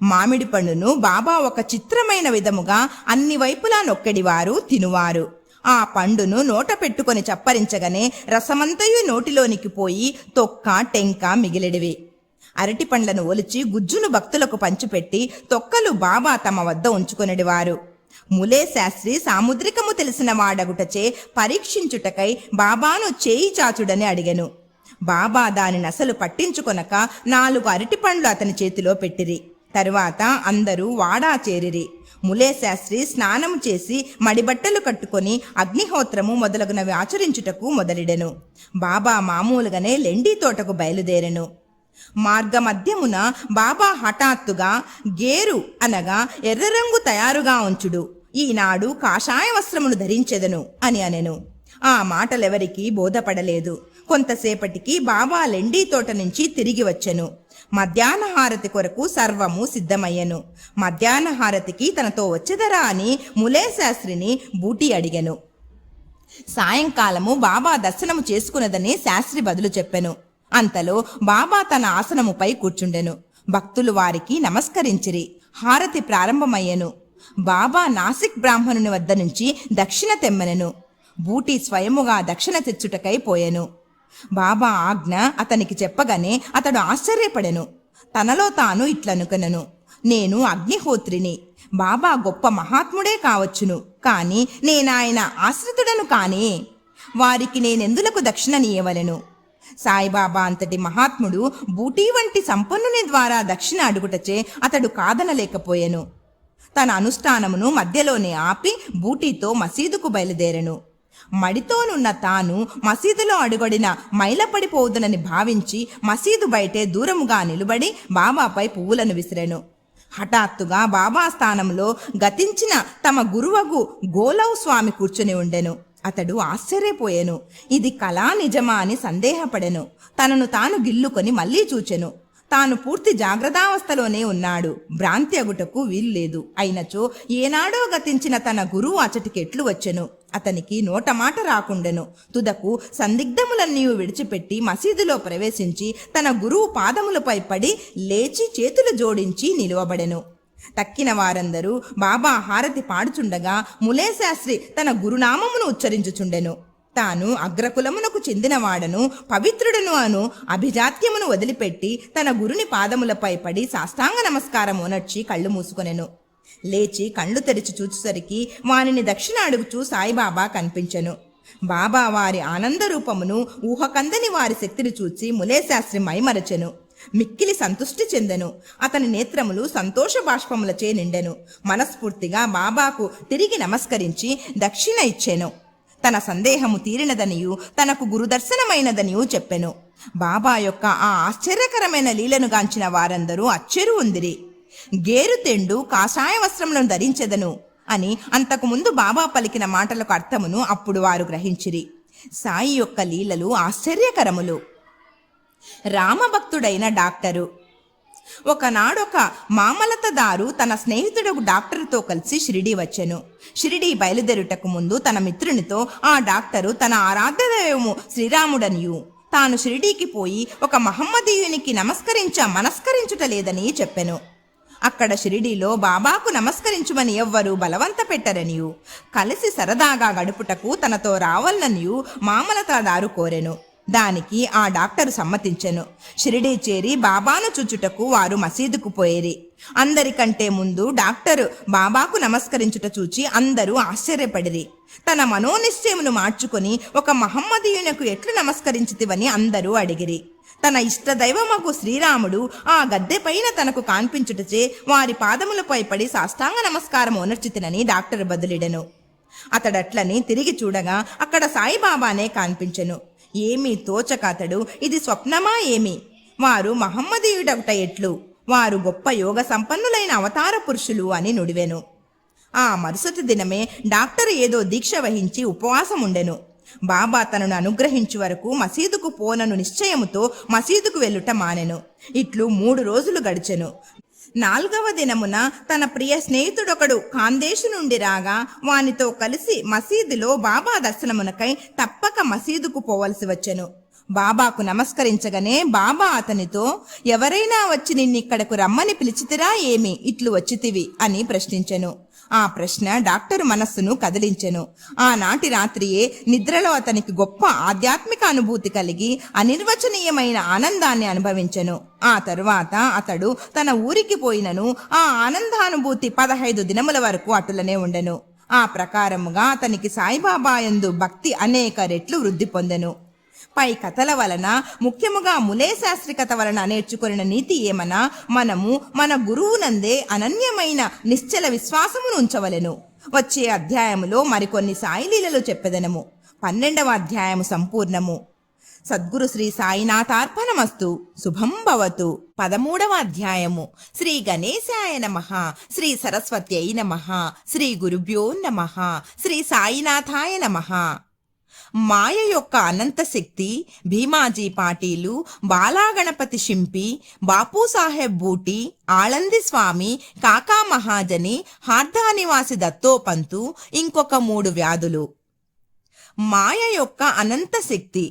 మామిడి పండును బాబా ఒక చిత్రమైన విధముగా అన్ని వైపులా నొక్కెడివారు, తినువారు. ఆ పండును నోట పెట్టుకొని చప్పరించగానే రసమంతయు నోటిలోనికి పోయి తొక్క టెంక మిగిలిడివి. అరటి పండ్లను ఒలిచి గుజ్జును భక్తులకు పంచిపెట్టి తొక్కలు బాబా తమ వద్ద ఉంచుకొనిడివారు. ములే శాస్త్రి సాముద్రికము తెలిసిన వాడగుటచే పరీక్షించుటకై బాబాను చేయి చాచుడని అడిగెను. బాబా దానిని అసలు పట్టించుకొనక 4 అరటి పండ్లు అతని చేతిలో పెట్టిరి. తరువాత అందరూ వాడా చేరిరి. ములే శాస్త్రి స్నానము చేసి మడిబట్టలు కట్టుకొని అగ్నిహోత్రము మొదలగునవి ఆచరించుటకు మొదలెడెను. బాబా మామూలుగానే లెండి తోటకు బయలుదేరెను. మార్గమధ్యమున బాబా హఠాత్తుగా గేరు అనగా ఎర్రరంగు తయారుగా ఉంచుడు, ఈనాడు కాషాయ వస్త్రమును ధరించెదను అని అనెను. ఆ మాటలెవరికీ బోధపడలేదు. కొంతసేపటికి బాబా లెండి తోట నుంచి తిరిగి వచ్చెను. మధ్యాహ్న హారతి కొరకు సర్వము సిద్ధమయ్యెను. మధ్యాహ్న హారతికి తనతో వచ్చెదరా అని ములే శాస్త్రిని బూటీ అడిగెను. సాయంకాలము బాబా దర్శనము చేసుకున్నదని శాస్త్రి బదులు చెప్పెను. అంతలో బాబా తన ఆసనముపై కూర్చుండెను. భక్తులు వారికి నమస్కరించిరి. హారతి ప్రారంభమయ్యెను. బాబా నాసిక్ బ్రాహ్మణుని వద్ద నుంచి దక్షిణ తెమ్మెనెను. బూటీ స్వయముగా దక్షిణ తెచ్చుటకై పోయెను. బాబా ఆజ్ఞ అతనికి చెప్పగానే అతడు ఆశ్చర్యపడెను. తనలో తాను ఇట్లనుకొనెను, నేను అగ్నిహోత్రిని. బాబా గొప్ప మహాత్ముడే కావచ్చును, కాని నేనాయన ఆశ్రితుడను కానే. వారికి నేనెందులకు దక్షిణనీయవలెను? సాయిబాబా అంతటి మహాత్ముడు బూటీ వంటి సంపన్నుని ద్వారా దక్షిణ అడుగుటచే అతడు కాదనలేకపోయెను. తన అనుష్ఠానమును మధ్యలోనే ఆపి బూటీతో మసీదుకు బయలుదేరెను. మడితోనున్న తాను మసీదులో అడుగొడిన మైలపడిపోవుదనని భావించి మసీదు బయటే దూరముగా నిలబడి బాబాపై పువ్వులను విసిరెను. హఠాత్తుగా బాబా స్థానంలో గతించిన తమ గురువగు గోలవ్ స్వామి కూర్చుని ఉండెను. అతడు ఆశ్చర్యపోయెను. ఇది కళా నిజమా అని సందేహపడెను. తనను తాను గిల్లుకొని మళ్లీ చూచెను. తాను పూర్తి జాగ్రత్తావస్థలోనే ఉన్నాడు. భ్రాంతి అగుటకు వీల్లేదు. అయినచో ఏనాడో గతించిన తన గురువు అచటికి ఎట్లు వచ్చెను. అతనికి నోటమాట రాకుండెను. తుదకు సందిగ్ధములన్నీ విడిచిపెట్టి మసీదులో ప్రవేశించి తన గురువు పాదములపై పడి లేచి చేతులు జోడించి నిలువబడెను. తక్కిన వారందరూ బాబా హారతి పాడుచుండగా ములే శాస్త్రి తన గురునామమును ఉచ్చరించుచుండెను. తాను అగ్రకులమునకు చెందినవాడను, పవిత్రుడను అను అభిజాత్యమును వదిలిపెట్టి తన గురుని పాదములపై పడి సాష్టాంగ నమస్కారము నర్చి కళ్ళు మూసుకొనెను. లేచి కళ్ళు తెరిచి చూచుసరికి వానిని దక్షిణ అడుగుచూ సాయిబాబా కనిపించెను. బాబా వారి ఆనంద రూపమును, ఊహకందని వారి శక్తిని చూచి ములే శాస్త్రి మైమరచెను. మిక్కిలి సంతుష్టి చెందెను. అతని నేత్రములు సంతోష బాష్పములచే నిండెను. మనస్ఫూర్తిగా బాబాకు తిరిగి నమస్కరించి దక్షిణ ఇచ్చెను. తన సందేహము తీరినదనియు తనకు గురుదర్శనమైనదనియు చెప్పెను. బాబా యొక్క ఆ ఆశ్చర్యకరమైన లీలను గాంచిన వారందరూ అచ్చెరు ఉందిరి. గేరు తెండు కాషాయ వస్త్రములను ధరించెదను అని అంతకుముందు బాబా పలికిన మాటలకు అర్థమును అప్పుడు వారు గ్రహించిరి. సాయి యొక్క లీలలు ఆశ్చర్యకరములు. రామభక్తుడైన డాక్టరు. ఒకనాడొక మామలతదారు తన స్నేహితుడు డాక్టరుతో కలిసి షిరిడీ వచ్చెను. షిరిడీ బయలుదేరుటకు ముందు తన మిత్రునితో ఆ డాక్టరు తన ఆరాధ్య దైవము శ్రీరాముడనియు తాను షిరిడీకి పోయి ఒక మహమ్మదీయునికి మనస్కరించుట లేదని చెప్పెను. అక్కడ షిరిడీలో బాబాకు నమస్కరించుమని ఎవ్వరూ బలవంత పెట్టరనియు కలిసి సరదాగా గడుపుటకు తనతో రావాలనియు మామలతదారు కోరెను. దానికి ఆ డాక్టరు సమ్మతించెను. షిరిడీ చేరి బాబాను చూచుటకు వారు మసీదుకు పోయేరి. అందరికంటే ముందు డాక్టరు బాబాకు నమస్కరించుట చూచి అందరూ ఆశ్చర్యపడిరి. తన మనోనిశ్చయమును మార్చుకొని ఒక మహమ్మదీయునకు ఎట్లు నమస్కరించితివని అందరూ అడిగిరి. తన ఇష్టదైవమగు శ్రీరాముడు ఆ గద్దెపైన తనకు కాన్పించుటచే వారి పాదములపై పడి సాష్టాంగ నమస్కారం ఓనర్చితినని డాక్టరు బదులిడెను. అతడట్లని తిరిగి చూడగా అక్కడ సాయిబాబానే కాన్పించెను. ఏమీ తోచక అతడు ఇది స్వప్నమా ఏమి? వారు మహమ్మదీయుడొకట ఎట్లు? వారు గొప్ప యోగ సంపన్నులైన అవతార పురుషులు అని నుడివెను. ఆ మరుసటి దినమే డాక్టర్ ఏదో దీక్ష వహించి ఉపవాసం ఉండెను. బాబా తనను అనుగ్రహించు వరకు మసీదుకు పోనను నిశ్చయముతో మసీదుకు వెళ్ళుట మానెను. ఇట్లు 3 రోజులు గడిచెను. 4వ దినమున తన ప్రియ స్నేహితుడొకడు ఖాందేశు నుండి రాగా వానితో కలిసి మసీదులో బాబా దర్శనమునకై తప్పక మసీదుకు పోవలసి వచ్చెను. బాబాకు నమస్కరించగానే బాబా అతనితో ఎవరైనా వచ్చి నిన్నిక్కడకు రమ్మని పిలిచితిరా ఏమి ఇట్లు వచ్చితివి అని ప్రశ్నించెను. ఆ ప్రశ్న డాక్టరు మనస్సును కదిలించెను. ఆనాటి రాత్రియే నిద్రలో అతనికి గొప్ప ఆధ్యాత్మిక అనుభూతి కలిగి అనిర్వచనీయమైన ఆనందాన్ని అనుభవించెను. ఆ తరువాత అతడు తన ఊరికి పోయినను ఆ ఆనందానుభూతి 15 దినముల వరకు అటులనే ఉండెను. ఆ ప్రకారముగా అతనికి సాయిబాబా యందు భక్తి అనేక రెట్లు వృద్ధి పొందెను. పై కథల వలన ముఖ్యముగా ములే శాస్త్రి కథ వలన నేర్చుకొనిన నీతి ఏమనా మనము మన గురువునందే అనన్యమైన నిశ్చల విశ్వాసమును ఉంచవలెను. వచ్చే అధ్యాయములో మరికొన్ని సాయిలీలలు చెప్పెదనము. 12వ అధ్యాయము సంపూర్ణము. సద్గురు శ్రీ సాయినాథార్పణమస్తు. శుభం భవతు. 13వ అధ్యాయము. శ్రీ గణేశాయ నమః. శ్రీ సరస్వత్యై నమః. శ్రీ గురుభ్యో నమః. శ్రీ సాయినాథాయ నమః. మాయ యొక్క అనంత శక్తి భీమాజీ పాటీలు, బాలాగణపతి షింపి, బాపూసాహెబ్ బూటి, ఆళంది స్వామి, కాకా మహాజని, హార్దానివాసి దత్తోపంతు, ఇంకొక 3 వ్యాధులు. మాయ యొక్క అనంత శక్తి.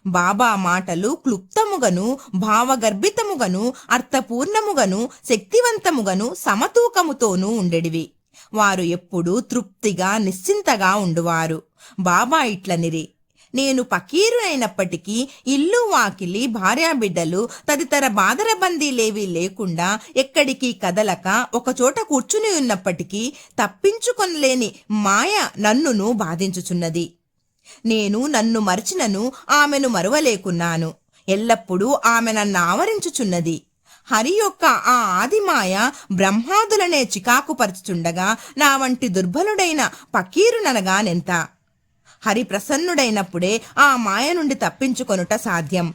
బాబా మాటలు క్లుప్తముగను, భావగర్భితముగను, అర్థపూర్ణముగను, శక్తివంతముగను, సమతూకముతోనూ ఉండెడివి. వారు ఎప్పుడూ తృప్తిగా నిశ్చింతగా ఉండువారు. బాబా ఇట్లనిరి, నేను పకీరు అయినప్పటికీ ఇల్లు వాకిలి భార్యాబిడ్డలు తదితర బాదరబందీలేవీ లేకుండా ఎక్కడికి కదలక ఒకచోట కూర్చుని ఉన్నప్పటికీ తప్పించుకొనలేని మాయ నన్నును బాధించుచున్నది. నేను నన్ను మరచినను ఆమెను మరువలేకున్నాను. ఎల్లప్పుడూ ఆమె నన్ను ఆవరించుచున్నది. హరి యొక్క ఆ ఆదిమాయ బ్రహ్మాదులనే చికాకుపరచుచుండగా నా వంటి దుర్బలుడైన పకీరుననగానెంత? హరి ప్రసన్నుడైనప్పుడే ఆ మాయ నుండి తప్పించుకొనుట సాధ్యం.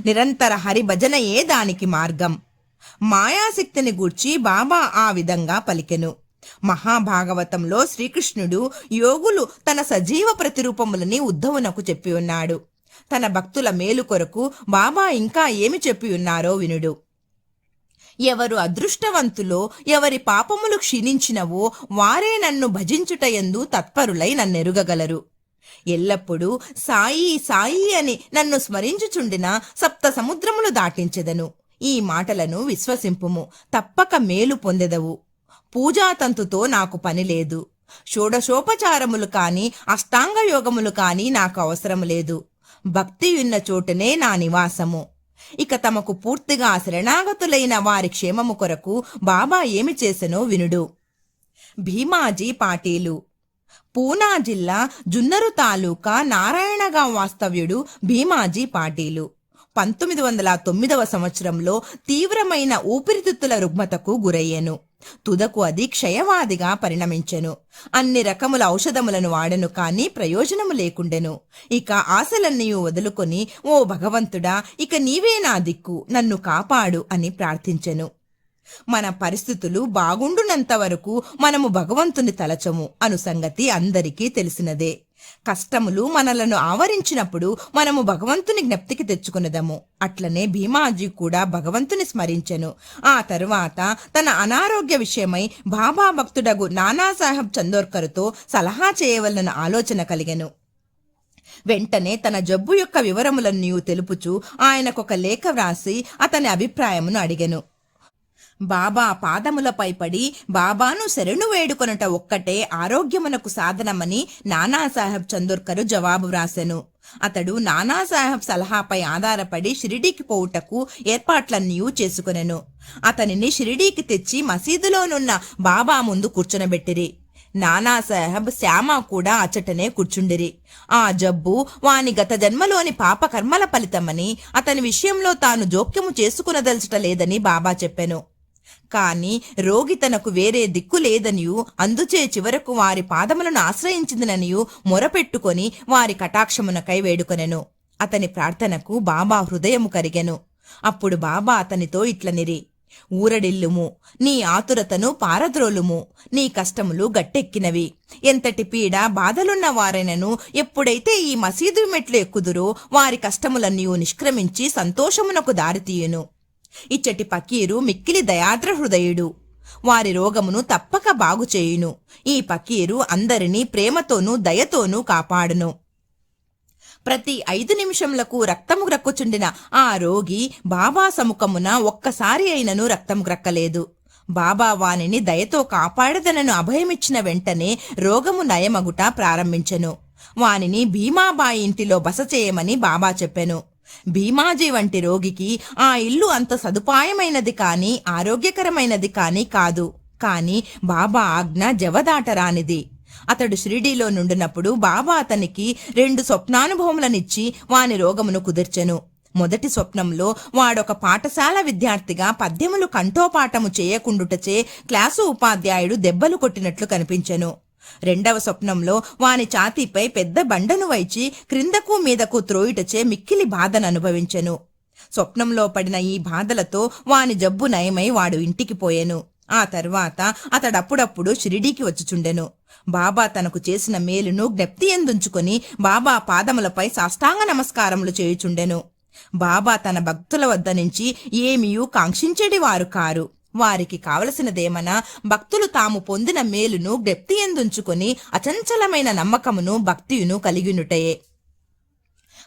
నిరంతర హరి భజనయే దానికి మార్గం. మాయాశక్తిని గూర్చి బాబా ఆ విధంగా పలికెను. మహాభాగవతంలో శ్రీకృష్ణుడు యోగులు తన సజీవ ప్రతిరూపములని ఉద్ధవునకు చెప్పి ఉన్నాడు. తన భక్తుల మేలు కొరకు బాబా ఇంకా ఏమి చెప్పి ఉన్నారో వినుడు. ఎవరు అదృష్టవంతులో, ఎవరి పాపములు క్షీణించినవో వారే నన్ను భజించుటయందు తత్పరులై నన్నెరుగగలరు. ఎల్లప్పుడూ సాయి సాయి అని నన్ను స్మరించుచుండిన 7 సముద్రములు దాటించెదను. ఈ మాటలను విశ్వసింపుము, తప్పక మేలు పొందెదవు. పూజాతంతుతో నాకు పని లేదు. షోడశోపచారములు కాని అష్టాంగ యోగములు కాని నాకు అవసరం లేదు. భక్తి ఉన్న చోటనే నా నివాసము. ఇక తమకు పూర్తిగా శరణాగతులైన వారి క్షేమము కొరకు బాబా ఏమి చేసెనో వినుడు. భీమాజీ పాటీలు. పూనా జిల్లా జున్నరు తాలూకా నారాయణగాం వాస్తవ్యుడు భీమాజీ పాటీలు 1909వ సంవత్సరంలో తీవ్రమైన ఊపిరితిత్తుల రుగ్మతకు గురయ్యెను. తుదకు అది క్షయవాదిగా పరిణమించెను. అన్ని రకముల ఔషధములను వాడెను కాని ప్రయోజనము లేకుండెను. ఇక ఆశలన్నీ వదులుకొని, ఓ భగవంతుడా, ఇక నీవే నా దిక్కు, నన్ను కాపాడు అని ప్రార్థించెను. మన పరిస్థితులు బాగుండునంత వరకు మనము భగవంతుని తలచము అను సంగతి అందరికీ తెలిసినదే. కష్టములు మనలను ఆవరించినప్పుడు మనము భగవంతుని జ్ఞప్తికి తెచ్చుకునేదము. అట్లనే భీమాజీ కూడా భగవంతుని స్మరించెను. ఆ తరువాత తన అనారోగ్య విషయమై బాబా భక్తుడగు నానాసాహెబ్ చందోర్కర్తో సలహా చేయవలన ఆలోచన కలిగెను. వెంటనే తన జబ్బు యొక్క వివరములన్నీ తెలుపుచూ ఆయనకొక లేఖ వ్రాసి అతని అభిప్రాయమును అడిగెను. బాబా పాదములపై పడి బాబాను శరణు వేడుకొనుట ఒక్కటే ఆరోగ్యమునకు సాధనమని నానాసాహెబ్ చందోర్కర్ జవాబు వ్రాసెను. అతడు నానాసాహెబ్ సలహాపై ఆధారపడి షిరిడీకి పోవుటకు ఏర్పాట్లన్నీ చేసుకొనెను. అతనిని షిరిడీకి తెచ్చి మసీదులోనున్న బాబా ముందు కూర్చొనబెట్టిరి. నానాసాహెబ్ శ్యామ కూడా అచ్చటనే కూర్చుండిరి. ఆ జబ్బు వాని గత జన్మలోని పాపకర్మల ఫలితమని అతని విషయంలో తాను జోక్యము చేసుకునదల్చటలేదని బాబా చెప్పెను. కాని రోగి తనకు వేరే దిక్కు లేదనియు అందుచే చివరకు వారి పాదములను ఆశ్రయించిందననియు మొరపెట్టుకొని వారి కటాక్షమునకై వేడుకొనెను. అతని ప్రార్థనకు బాబా హృదయము కరిగెను. అప్పుడు బాబా అతనితో ఇట్లనిరి: ఊరడిల్లుము, నీ ఆతురతను పారద్రోలుము, నీ కష్టములు గట్టెక్కినవి. ఎంతటి పీడ బాధలున్న వారైనను ఎప్పుడైతే ఈ మసీదు మెట్లు ఎక్కుదురో వారి కష్టములన్నీ నిష్క్రమించి సంతోషమునకు దారితీయును. ఇచ్చటి పకీరు మిక్కిలి దయాద్ర హృదయుడు, వారి రోగమును తప్పక బాగుచేయును. ఈ పకీరు అందరినీ ప్రేమతోనూ దయతోనూ కాపాడును. ప్రతి 5 నిమిషములకు రక్తము గ్రక్కుచుండిన ఆ రోగి బాబా సముఖమున ఒక్కసారి అయినను రక్తము గ్రక్కలేదు. బాబా వానిని దయతో కాపాడదనను అభయమిచ్చిన వెంటనే రోగము నయమగుట ప్రారంభించెను. వానిని భీమాబాయి ఇంటిలో బస చేయమని బాబా చెప్పెను. భీమాజీ వంటి రోగికి ఆ ఇల్లు అంత సదుపాయమైనది కాని ఆరోగ్యకరమైనది కాదు. కాని బాబా ఆజ్ఞ జవదాటరానిది. అతడు షిరిడీలో నుండినప్పుడు బాబా అతనికి 2 స్వప్నానుభవములనిచ్చి వాని రోగమును కుదిర్చెను. మొదటి స్వప్నంలో వాడొక పాఠశాల విద్యార్థిగా పద్యములు కంఠోపాఠము చేయకుండుటచే క్లాసు ఉపాధ్యాయుడు దెబ్బలు కొట్టినట్లు కనిపించెను. రెండవ స్వప్నంలో వాని ఛాతీపై పెద్ద బండను వైచి క్రిందకు మీదకు త్రోయుటచే మిక్కిలి బాధను అనుభవించెను. స్వప్నంలో పడిన ఈ బాధలతో వాని జబ్బు నయమై వాడు ఇంటికి పోయెను. ఆ తర్వాత అతడప్పుడప్పుడు షిరిడీకి వచ్చుచుండెను. బాబా తనకు చేసిన మేలును జ్ఞప్తి ఎందుంచుకొని బాబా పాదములపై సాష్టాంగ నమస్కారములు చేయుచుండెను. బాబా తన భక్తుల వద్ద నుంచి ఏమీయూ కాంక్షించేడి వారు కారు. వారికి కావలసినదేమనా భక్తులు తాము పొందిన మేలును జ్ఞప్తి ఎందుంచుకొని అచంచలమైన నమ్మకమును భక్తియును కలిగినుటయే.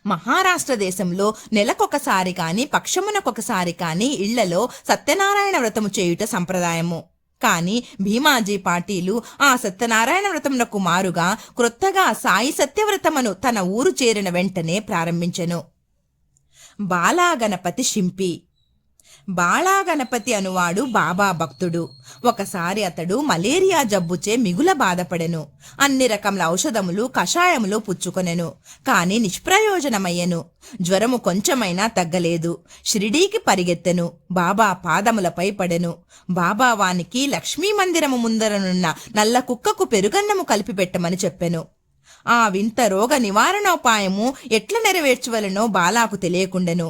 మహారాష్ట్ర దేశంలో నెలకొకసారి కాని పక్షమునకొకసారి కాని ఇళ్లలో సత్యనారాయణ వ్రతము చేయుట సంప్రదాయము. కాని భీమాజీ పాటీలు ఆ సత్యనారాయణ వ్రతమునకు మారుగా క్రొత్తగా సాయి సత్యవ్రతమును తన ఊరు చేరిన వెంటనే ప్రారంభించెను. బాలాగణపతి షింపి. బాలాగణపతి అనువాడు బాబా భక్తుడు. ఒకసారి అతడు మలేరియా జబ్బుచే మిగుల బాధపడెను. అన్ని రకముల ఔషధములు కషాయములు పుచ్చుకొనెను. కాని నిష్ప్రయోజనమయ్యెను. జ్వరము కొంచెమైనా తగ్గలేదు. షిరిడీకి పరిగెత్తెను. బాబా పాదములపై పడెను. బాబా వానికి లక్ష్మీ మందిరము ముందరనున్న నల్ల కుక్కకు పెరుగన్నము కలిపి పెట్టమని చెప్పెను. ఆ వింత రోగ నివారణోపాయము ఎట్ల నెరవేర్చవలనో బాలాకు తెలియకుండెను.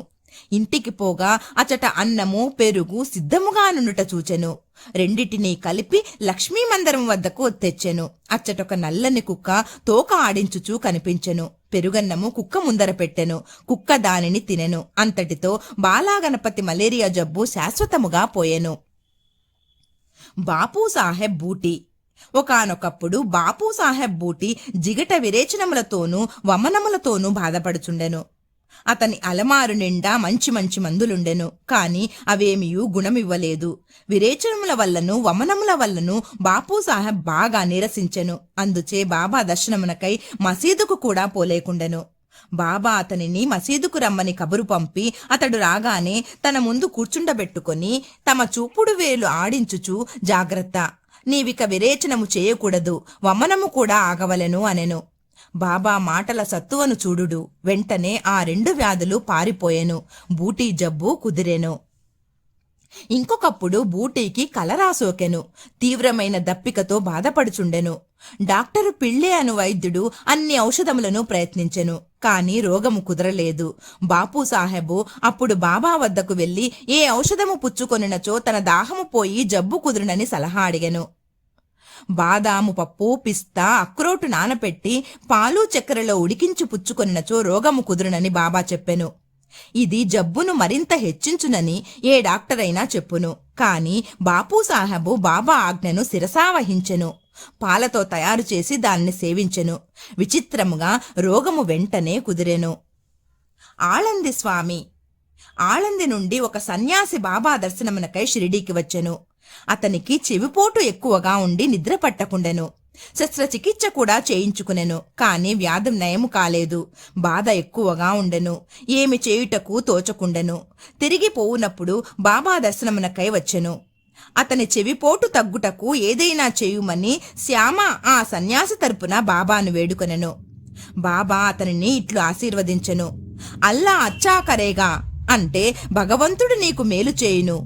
ఇంటికి పోగా అచట అన్నము పెరుగు సిద్ధముగా నుండుట చూచెను. రెండిటినీ కలిపి లక్ష్మీ మందిరం వద్దకు తెచ్చెను. అచ్చటొక నల్లని కుక్క తోక ఆడించుచూ కనిపించెను. పెరుగన్నము కుక్క ముందర పెట్టెను. కుక్క దానిని తినెను. అంతటితో బాలాగణపతి మలేరియా జబ్బు శాశ్వతముగా పోయెను. బాపూ సాహెబ్ బూటీ. ఒకానొకప్పుడు బాపూ సాహెబ్ బూటీ జిగట విరేచనములతోనూ వమనములతోనూ బాధపడుచుండెను. అతని అలమారు నిండా మంచి మంచి మందులుండెను. కాని అవేమియూ గుణమివ్వలేదు. విరేచనముల వల్లను వమనముల వల్లను బాపూ సాహెబ్ బాగా నీరసించెను. అందుచే బాబా దర్శనమునకై మసీదుకు కూడా పోలేకుండెను. బాబా అతనిని మసీదుకు రమ్మని కబురు పంపి అతడు రాగానే తన ముందు కూర్చుండబెట్టుకొని తమ చూపుడు వేలు ఆడించుచూ, జాగ్రత్త, నీవిక విరేచనము చేయకూడదు, వమనము కూడా ఆగవలెను అనెను. బాబా మాటల సత్తువను చూడుడు. వెంటనే ఆ 2 వ్యాధులు పారిపోయెను. బూటీ జబ్బు కుదిరెను. ఇంకొకప్పుడు బూటీకి కలరా సోకెను. తీవ్రమైన దప్పికతో బాధపడుచుండెను. డాక్టరు పిళ్ళే అను వైద్యుడు అన్ని ఔషధములను ప్రయత్నించెను. కాని రోగము కుదరలేదు. బాపు సాహెబు అప్పుడు బాబా వద్దకు వెళ్లి ఏ ఔషధము పుచ్చుకొనినచో తన దాహము పోయి జబ్బు కుదురునని సలహా అడిగెను. బాదాము పప్పు, పిస్తా, అక్రోటు నానపెట్టి పాలు చక్కెరలో ఉడికించి పుచ్చుకొనినచో రోగము కుదురునని బాబా చెప్పెను. ఇది జబ్బును మరింత హెచ్చించునని ఏ డాక్టరైనా చెప్పును. కాని బాపు సాహెబు బాబా ఆజ్ఞను శిరసావహించెను. పాలతో తయారు చేసి దాన్ని సేవించెను. విచిత్రముగా రోగము వెంటనే కుదిరెను. ఆళంది స్వామి. ఆళంది నుండి ఒక సన్యాసి బాబా దర్శనమునకై షిరిడీకి వచ్చెను. అతనికి చెవిపోటు ఎక్కువగా ఉండి నిద్ర పట్టకుండెను. శస్త్రచికిత్స కూడా చేయించుకునెను. కాని వ్యాధి నయము కాలేదు. బాధ ఎక్కువగా ఉండెను. ఏమి చేయుటకు తోచకుండెను. తిరిగి పోవునప్పుడు బాబా దర్శనమునకై వచ్చెను. అతని చెవిపోటు తగ్గుటకు ఏదైనా చేయుమని శ్యామ ఆ సన్యాసి తరపున బాబాను వేడుకొనెను. బాబా అతనిని ఇట్లు ఆశీర్వదించెను. అల్లా అచ్చా కరేగా, అంటే భగవంతుడు నీకు మేలు చేయును.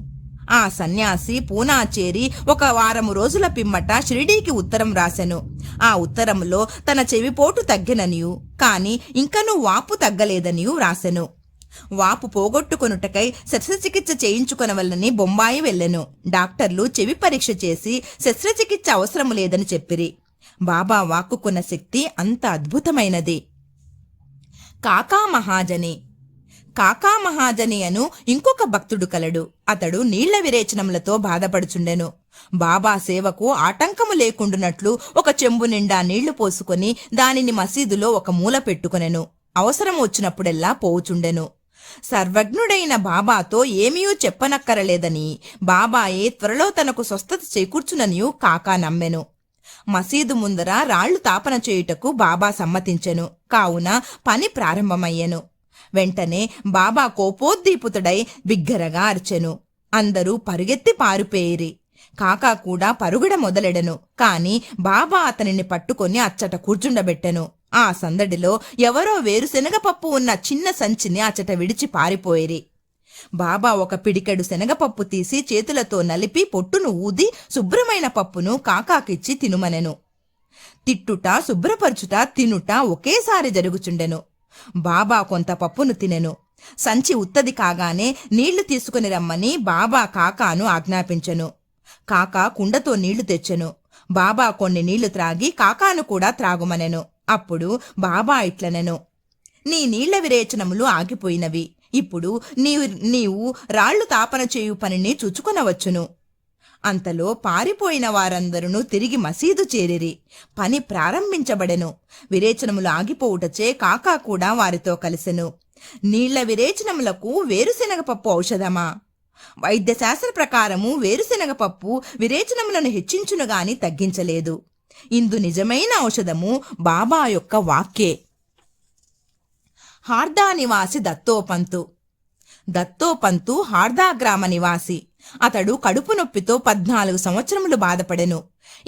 ఆ సన్యాసి పూనా చేరి ఒక వారము రోజుల పిమ్మట షిరిడీకి ఉత్తరం రాసెను. ఆ ఉత్తరములో తన చెవిపోటు తగ్గిననియు, కాని ఇంకనూ వాపు తగ్గలేదనియూ రాసెను. వాపు పోగొట్టుకొనుటకై శస్త్రచికిత్స చేయించుకొనవల్లని బొంబాయి వెళ్ళెను. డాక్టర్లు చెవి పరీక్ష చేసి శస్త్రచికిత్స అవసరము లేదని చెప్పిరి. బాబా వాక్కుకున్న శక్తి అంత అద్భుతమైనది. కాకా మహాజని. కాకా మహాజని అను ఇంకొక భక్తుడు కలడు. అతడు నీళ్ల విరేచనములతో బాధపడుచుండెను. బాబా సేవకు ఆటంకము లేకుండునట్లు ఒక చెంబు నిండా నీళ్లు పోసుకొని దానిని మసీదులో ఒక మూల పెట్టుకొనెను. అవసరం వచ్చినప్పుడెల్లా పోవుచుండెను. సర్వజ్ఞుడైన బాబాతో ఏమీయూ చెప్పనక్కరలేదని, బాబాయే త్వరలో తనకు స్వస్థత చేకూర్చుననియూ కాకా నమ్మెను. మసీదు ముందర రాళ్లు తాపన చేయుటకు బాబా సమ్మతించెను. కావున పని ప్రారంభమయ్యెను. వెంటనే బాబా కోపోద్దీపుతుడై బిగ్గరగా అర్చెను. అందరూ పరుగెత్తి పారిపోయిరి. కాకా కూడా పరుగుడ మొదలెడెను. కాని బాబా అతనిని పట్టుకొని అచ్చట కూర్చుండబెట్టెను. ఆ సందడిలో ఎవరో వేరుశనగపప్పు ఉన్న చిన్న సంచిని అచ్చట విడిచి పారిపోయిరి. బాబా ఒక పిడికెడు శనగపప్పు తీసి చేతులతో నలిపి పొట్టును ఊది శుభ్రమైన పప్పును కాకాకిచ్చి తినుమనెను. తిట్టుట, శుభ్రపరచుట, తినుట ఒకేసారి జరుగుచుండెను. బాబా కొంత పప్పును తినెను. సంచి ఉత్తది కాగానే నీళ్లు తీసుకుని రమ్మని బాబా కాకాను ఆజ్ఞాపించెను. కాకా కుండతో నీళ్లు తెచ్చెను. బాబా కొన్ని నీళ్లు త్రాగి కాకాను కూడా త్రాగుమనెను. అప్పుడు బాబా ఇట్లనెను, నీ నీళ్ల విరేచనములు ఆగిపోయినవి. ఇప్పుడు నీవు రాళ్లు తాపన చేయు పనిని చుచుకొనవచ్చును. అంతలో పారిపోయిన వారందరూ తిరిగి మసీదు చేరిరి. పని ప్రారంభించబడెను. విరేచనములు ఆగిపోవుటచే కాకా కూడా వారితో కలిసెను. నీళ్ల విరేచనములకు వేరుశెనగపప్పు ఔషధమా? వైద్యశాస్త్ర ప్రకారము వేరుశెనగపప్పు విరేచనములను హెచ్చించునుగాని తగ్గించలేదు. ఇందు నిజమైన ఔషధము బాబా యొక్క వాక్యే. హార్దా నివాసి దత్తోపంతు. దత్తోపంతు హార్దా గ్రామ నివాసి. అతడు కడుపు నొప్పితో 14 సంవత్సరములు బాధపడెను.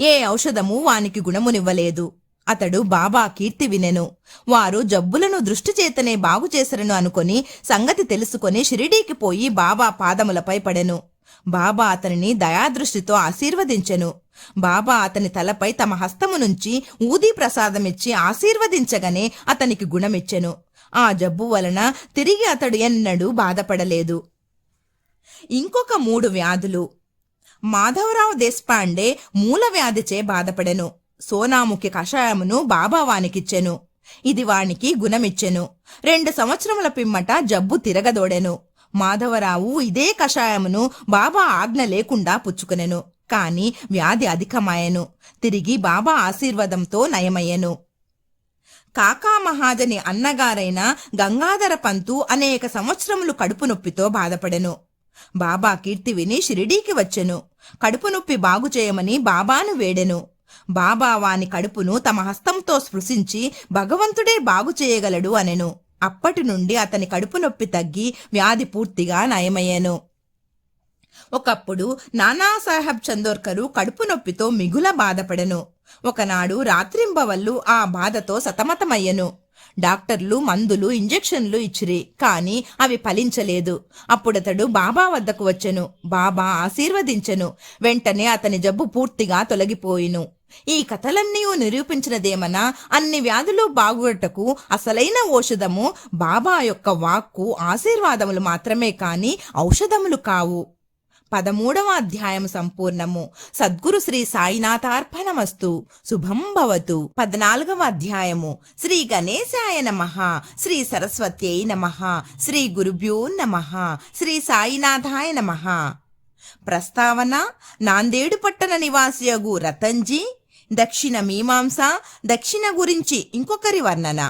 ఏ ఔషధము వానికి గుణమునివ్వలేదు. అతడు బాబా కీర్తి వినెను. వారు జబ్బులను దృష్టి చేతనే బాగు చేసరను అనుకొని సంగతి తెలుసుకొని షిరిడీకి పోయి బాబా పాదములపై పడెను. బాబా అతనిని దయాదృష్టితో ఆశీర్వదించెను. బాబా అతని తలపై తమ హస్తము నుంచి ఊదీ ప్రసాదమిచ్చి ఆశీర్వదించగానే అతనికి గుణమిచ్చెను. ఆ జబ్బు వలన తిరిగి అతడు ఎన్నడూ బాధపడలేదు. ఇంకొక 3 వ్యాధులు. మాధవరావు దేశపాండే మూల వ్యాధిచే బాధపడెను. సోనాముఖి కషాయమును బాబా వానికిచ్చెను. ఇది వానికి గుణమిచ్చెను. 2 సంవత్సరముల పిమ్మట జబ్బు తిరగదోడెను. మాధవరావు ఇదే కషాయమును బాబా ఆజ్ఞ లేకుండా పుచ్చుకొనెను. కాని వ్యాధి అధికమాయెను. తిరిగి బాబా ఆశీర్వాదంతో నయమయ్యెను. కాకా మహాజని అన్నగారైన గంగాధర పంతు అనేక సంవత్సరములు కడుపు నొప్పితో బాధపడెను. బాబా కీర్తి విని షిరిడీకి వచ్చెను. కడుపు నొప్పి బాగు చేయమని బాబాను వేడెను. బాబా వాని కడుపును తమ హస్తంతో స్పృశించి భగవంతుడే బాగు చేయగలడు అనెను. అప్పటి నుండి అతని కడుపు నొప్పి తగ్గి వ్యాధి పూర్తిగా నయమయ్యెను. ఒకప్పుడు నానాసాహెబ్ చందోర్కరు కడుపు నొప్పితో మిగుల బాధపడెను. ఒకనాడు రాత్రింబవళ్ళు ఆ బాధతో సతమతమయ్యెను. డాక్టర్లు మందులు ఇంజెక్షన్లు ఇచ్చిరి, కాని అవి ఫలించలేదు. అప్పుడతడు బాబా వద్దకు వచ్చెను. బాబా ఆశీర్వదించెను. వెంటనే అతని జబ్బు పూర్తిగా తొలగిపోయిను. ఈ కథలన్నీ నిరూపించినదేమనా, అన్ని వ్యాధులు బాగుటకు అసలైన ఔషధము బాబా యొక్క వాక్కు, ఆశీర్వాదములు మాత్రమే కాని ఔషధములు కావు. 13వ అధ్యాయం సంపూర్ణము. సద్గురు శ్రీ సాయినాథార్పణమస్తు. శుభం భవతు. 14వ అధ్యాయము. శ్రీ గణేశాయ నమః. శ్రీ సరస్వత్యై నమః. శ్రీ గురుభ్యో నమః. శ్రీ సాయినాథాయ నమః. ప్రస్తావన. నాందేడు పట్టణ నివాసియగు రతన్జీ దక్షిణ మీమాంస, దక్షిణ గురించి ఇంకొకరి వర్ణన.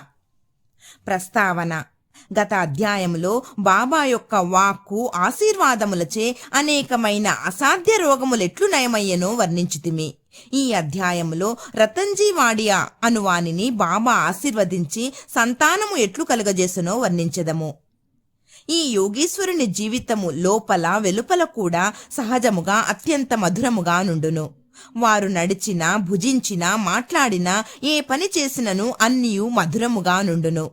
ప్రస్తావన. గత అధ్యాయములో బాబా యొక్క వాక్కు, ఆశీర్వాదములచే అనేకమైన అసాధ్య రోగములెట్లు నయమయ్యనో వర్ణించితిమి. ఈ అధ్యాయములో రతన్జీ వాడియా అనువానిని బాబా ఆశీర్వదించి సంతానము ఎట్లు కలుగజేసునో వర్ణించెదము. ఈ యోగీశ్వరుని జీవితము లోపల వెలుపల కూడా సహజముగా అత్యంత మధురముగా నుండును. వారు నడిచినా, భుజించినా, మాట్లాడినా, ఏ పని చేసినను అన్నియు మధురముగా నుండును.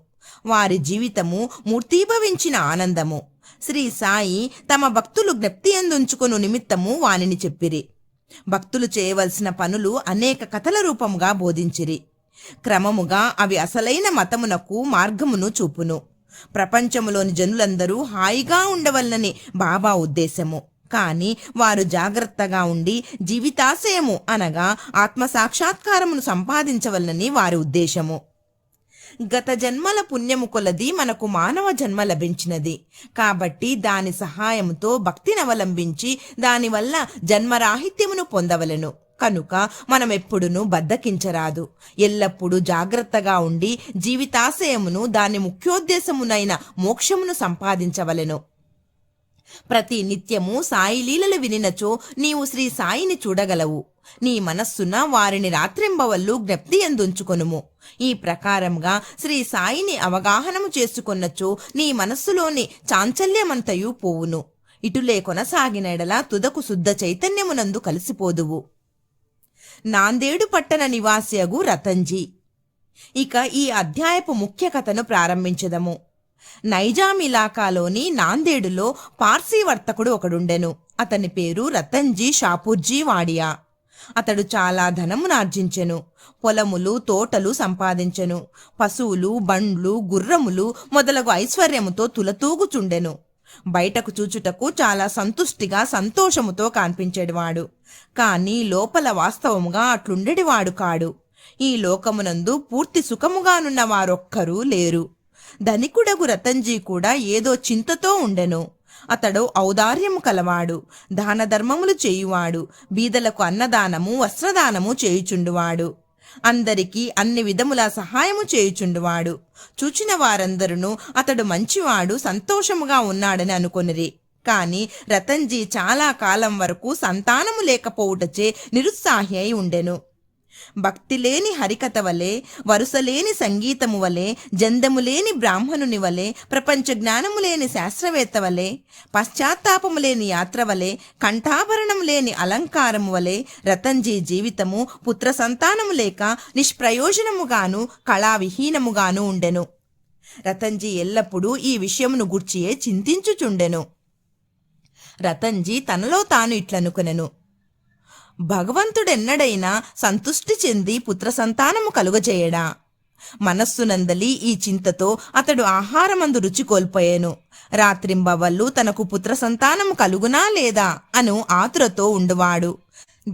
వారి జీవితము మూర్తీభవించిన ఆనందము. శ్రీ సాయి తమ భక్తులు జ్ఞప్తి అందుంచుకొను నిమిత్తము వానిని చెప్పిరి. భక్తులు చేయవలసిన పనులు అనేక కథల రూపముగా బోధించిరి. క్రమముగా అవి అసలైన మతమునకు మార్గమును చూపును. ప్రపంచములోని జనులందరూ హాయిగా ఉండవలనని బాబా ఉద్దేశము. కాని వారు జాగ్రత్తగా ఉండి జీవితాశయము అనగా ఆత్మసాక్షాత్కారమును సంపాదించవలనని వారి ఉద్దేశము. గత జన్మల పుణ్యము కొలది మనకు మానవ జన్మ లభించినది. కాబట్టి దాని సహాయముతో భక్తిని అవలంబించి దానివల్ల జన్మరాహిత్యమును పొందవలెను. కనుక మనమెప్పుడునూ బద్దకించరాదు. ఎల్లప్పుడూ జాగ్రత్తగా ఉండి జీవితాశయమును, దాని ముఖ్యోద్దేశమునైన మోక్షమును సంపాదించవలెను. ప్రతి నిత్యము సాయి లీలలు వినినచో నీవు శ్రీ సాయిని చూడగలవు. నీ మనస్సున వారిని రాత్రింబవళ్ళు జ్ఞప్తి ఎందుంచుకొనుము. ఈ ప్రకారంగా శ్రీ సాయిని అవగాహనము చేసుకొన్నచో నీ మనస్సులోని చాంచల్యమంతయు పోవును. ఇటులే కొనసాగిన ఎడల తుదకు శుద్ధ చైతన్యమునందు కలిసిపోదువు. నాందేడు పట్టణ నివాసియగు రతన్జీ. ఇక ఈ అధ్యాయపు ముఖ్య కథను ప్రారంభించదము. నైజాం ఇలాకాలోని నాందేడులో పార్సీ వర్తకుడు ఒకడుండెను. అతని పేరు రతన్జీ షాపూర్జీ వాడియా. అతడు చాలా ధనమునార్జించెను. పొలములు, తోటలు సంపాదించెను. పశువులు, బండ్లు, గుర్రములు మొదలగు ఐశ్వర్యముతో తులతూగుచుండెను. బయటకు చూచుటకు చాలా సంతుష్టిగా, సంతోషముతో కనిపించేవాడు. కాని లోపల వాస్తవముగా అట్లుండెడివాడు కాడు. ఈ లోకమునందు పూర్తి సుఖముగానున్న వారొక్కరూ లేరు. ధనికుడగు రతన్జీ కూడా ఏదో చింతతో ఉండెను. అతడు ఔదార్యము కలవాడు, దాన ధర్మములు చేయువాడు, బీదలకు అన్నదానము, వస్త్రదానము చేయుచుండువాడు. అందరికీ అన్ని విధముల సహాయము చేయుచుండువాడు. చూచిన వారందరూ అతడు మంచివాడు, సంతోషముగా ఉన్నాడని అనుకొనిరి. కాని రతన్జీ చాలా కాలం వరకు సంతానము లేకపోవుటచే నిరుత్సాహి అయి ఉండెను. భక్తి లేని హరికథ వలె, వరుసలేని సంగీతము వలె, జందము లేని బ్రాహ్మణుని వలె, ప్రపంచ జ్ఞానము లేని శాస్త్రవేత్త వలె, పశ్చాత్తాపము లేని యాత్ర వలె, కంఠాభరణము లేని అలంకారము వలె రతన్జీ జీవితము పుత్ర సంతానము లేక నిష్ప్రయోజనముగాను, కళావిహీనముగాను ఉండెను. రతన్జీ ఎల్లప్పుడూ ఈ విషయమును గూర్చియే చింతించుచుండెను. రతన్జీ తనలో తాను ఇట్లనుకొనెను: భగవంతుడెన్నడైనా సంతుష్టి చెంది పుత్ర సంతానము కలుగజేయడా? మనస్సునందలి ఈ చింతతో అతడు ఆహారమందు రుచి కోల్పోయాను. రాత్రింబవళ్ళు తనకు పుత్ర సంతానము కలుగునా లేదా అను ఆతురతో ఉండువాడు.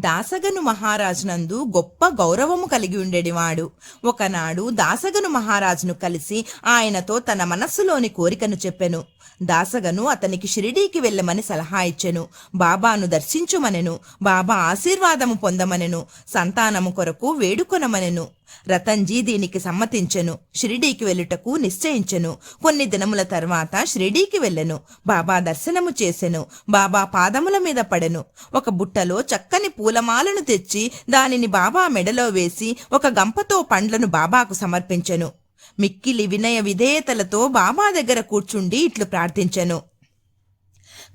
దాసగను మహారాజునందు గొప్ప గౌరవము కలిగి ఉండేడివాడు. ఒకనాడు దాసగను మహారాజును కలిసి ఆయనతో తన మనస్సులోని కోరికను చెప్పెను. దాసగను అతనికి షిరిడీకి వెళ్ళమని సలహా ఇచ్చెను. బాబాను దర్శించుమనెను. బాబా ఆశీర్వాదము పొందమనెను. సంతానము కొరకు వేడుకొనమనెను. రతన్జీ దీనికి సమ్మతించెను. షిరిడీకి వెళ్ళుటకు నిశ్చయించెను. కొన్ని దినముల తర్వాత షిరిడీకి వెళ్ళెను. బాబా దర్శనము చేసెను. బాబా పాదముల మీద పడెను. ఒక బుట్టలో చక్కని పూలమాలను తెచ్చి దానిని బాబా మెడలో వేసి ఒక గంపతో పండ్లను బాబాకు సమర్పించెను. మిక్కిలి వినయ విధేయతలతో బాబా దగ్గర కూర్చుండి ఇట్లు ప్రార్థించెను: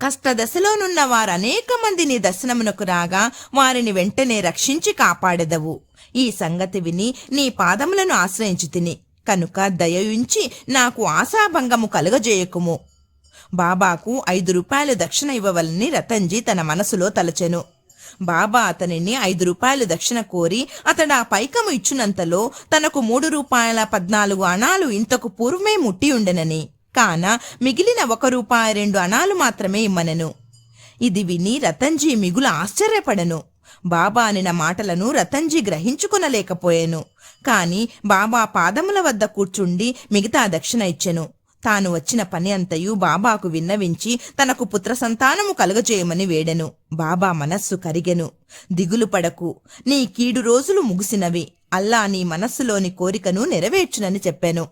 కష్టదశలోనున్న వారనేక మంది నీ దర్శనమునకు రాగా వారిని వెంటనే రక్షించి కాపాడెదవు. ఈ సంగతి విని నీ పాదములను ఆశ్రయించి తిని. కనుక దయయుంచి నాకు ఆశాభంగము కలుగజేయకుము. బాబాకు 5 రూపాయలు దక్షిణ ఇవ్వవలని రతన్జీ తన మనసులో తలచెను. బాబా అతనిని 5 రూపాయలు దక్షిణ కోరి అతడా పైకము ఇచ్చినంతలో తనకు 3 రూపాయల 14 అణాలు ఇంతకు పూర్వమే ముట్టి ఉండెనని, కాన మిగిలిన 1 రూపాయి 2 అణాలు మాత్రమే ఇమ్మనెను. ఇది విని రతన్జీ మిగుల ఆశ్చర్యపడెను. బాబా అనిన మాటలను రతన్జీ గ్రహించుకొనలేకపోయాను. కాని బాబా పాదముల వద్ద కూర్చుండి మిగతా దక్షిణ ఇచ్చెను. తాను వచ్చిన పని అంతయు బాబాకు విన్నవించి తనకు పుత్ర సంతానము కలుగజేయమని వేడెను. బాబా మనస్సు కరిగెను. దిగులు పడకు, నీ కీడు రోజులు ముగిసినవి. అల్లా నీ మనస్సులోని కోరికను నెరవేర్చునని చెప్పాను.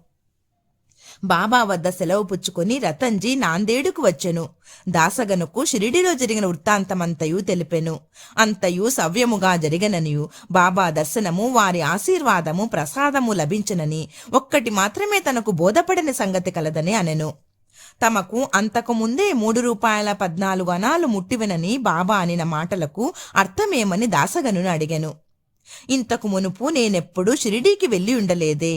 బాబా వద్ద సెలవు పుచ్చుకొని రతన్జీ నాందేడుకు వచ్చెను. దాసగనుకు షిరిడిలో జరిగిన వృత్తాంతమంతయు తెలిపెను. అంతయు సవ్యముగా జరిగననియు, బాబా దర్శనము, వారి ఆశీర్వాదము, ప్రసాదము లభించనని, ఒక్కటి మాత్రమే తనకు బోధపడని సంగతి కలదని అనెను. తమకు అంతకు ముందే 3 రూపాయల 14 అణాలు ముట్టివెనని బాబా అనిన మాటలకు అర్థమేమని దాసగనును అడిగెను. ఇంతకు మునుపు నేనెప్పుడూ షిరిడీకి వెళ్ళి ఉండలేదే.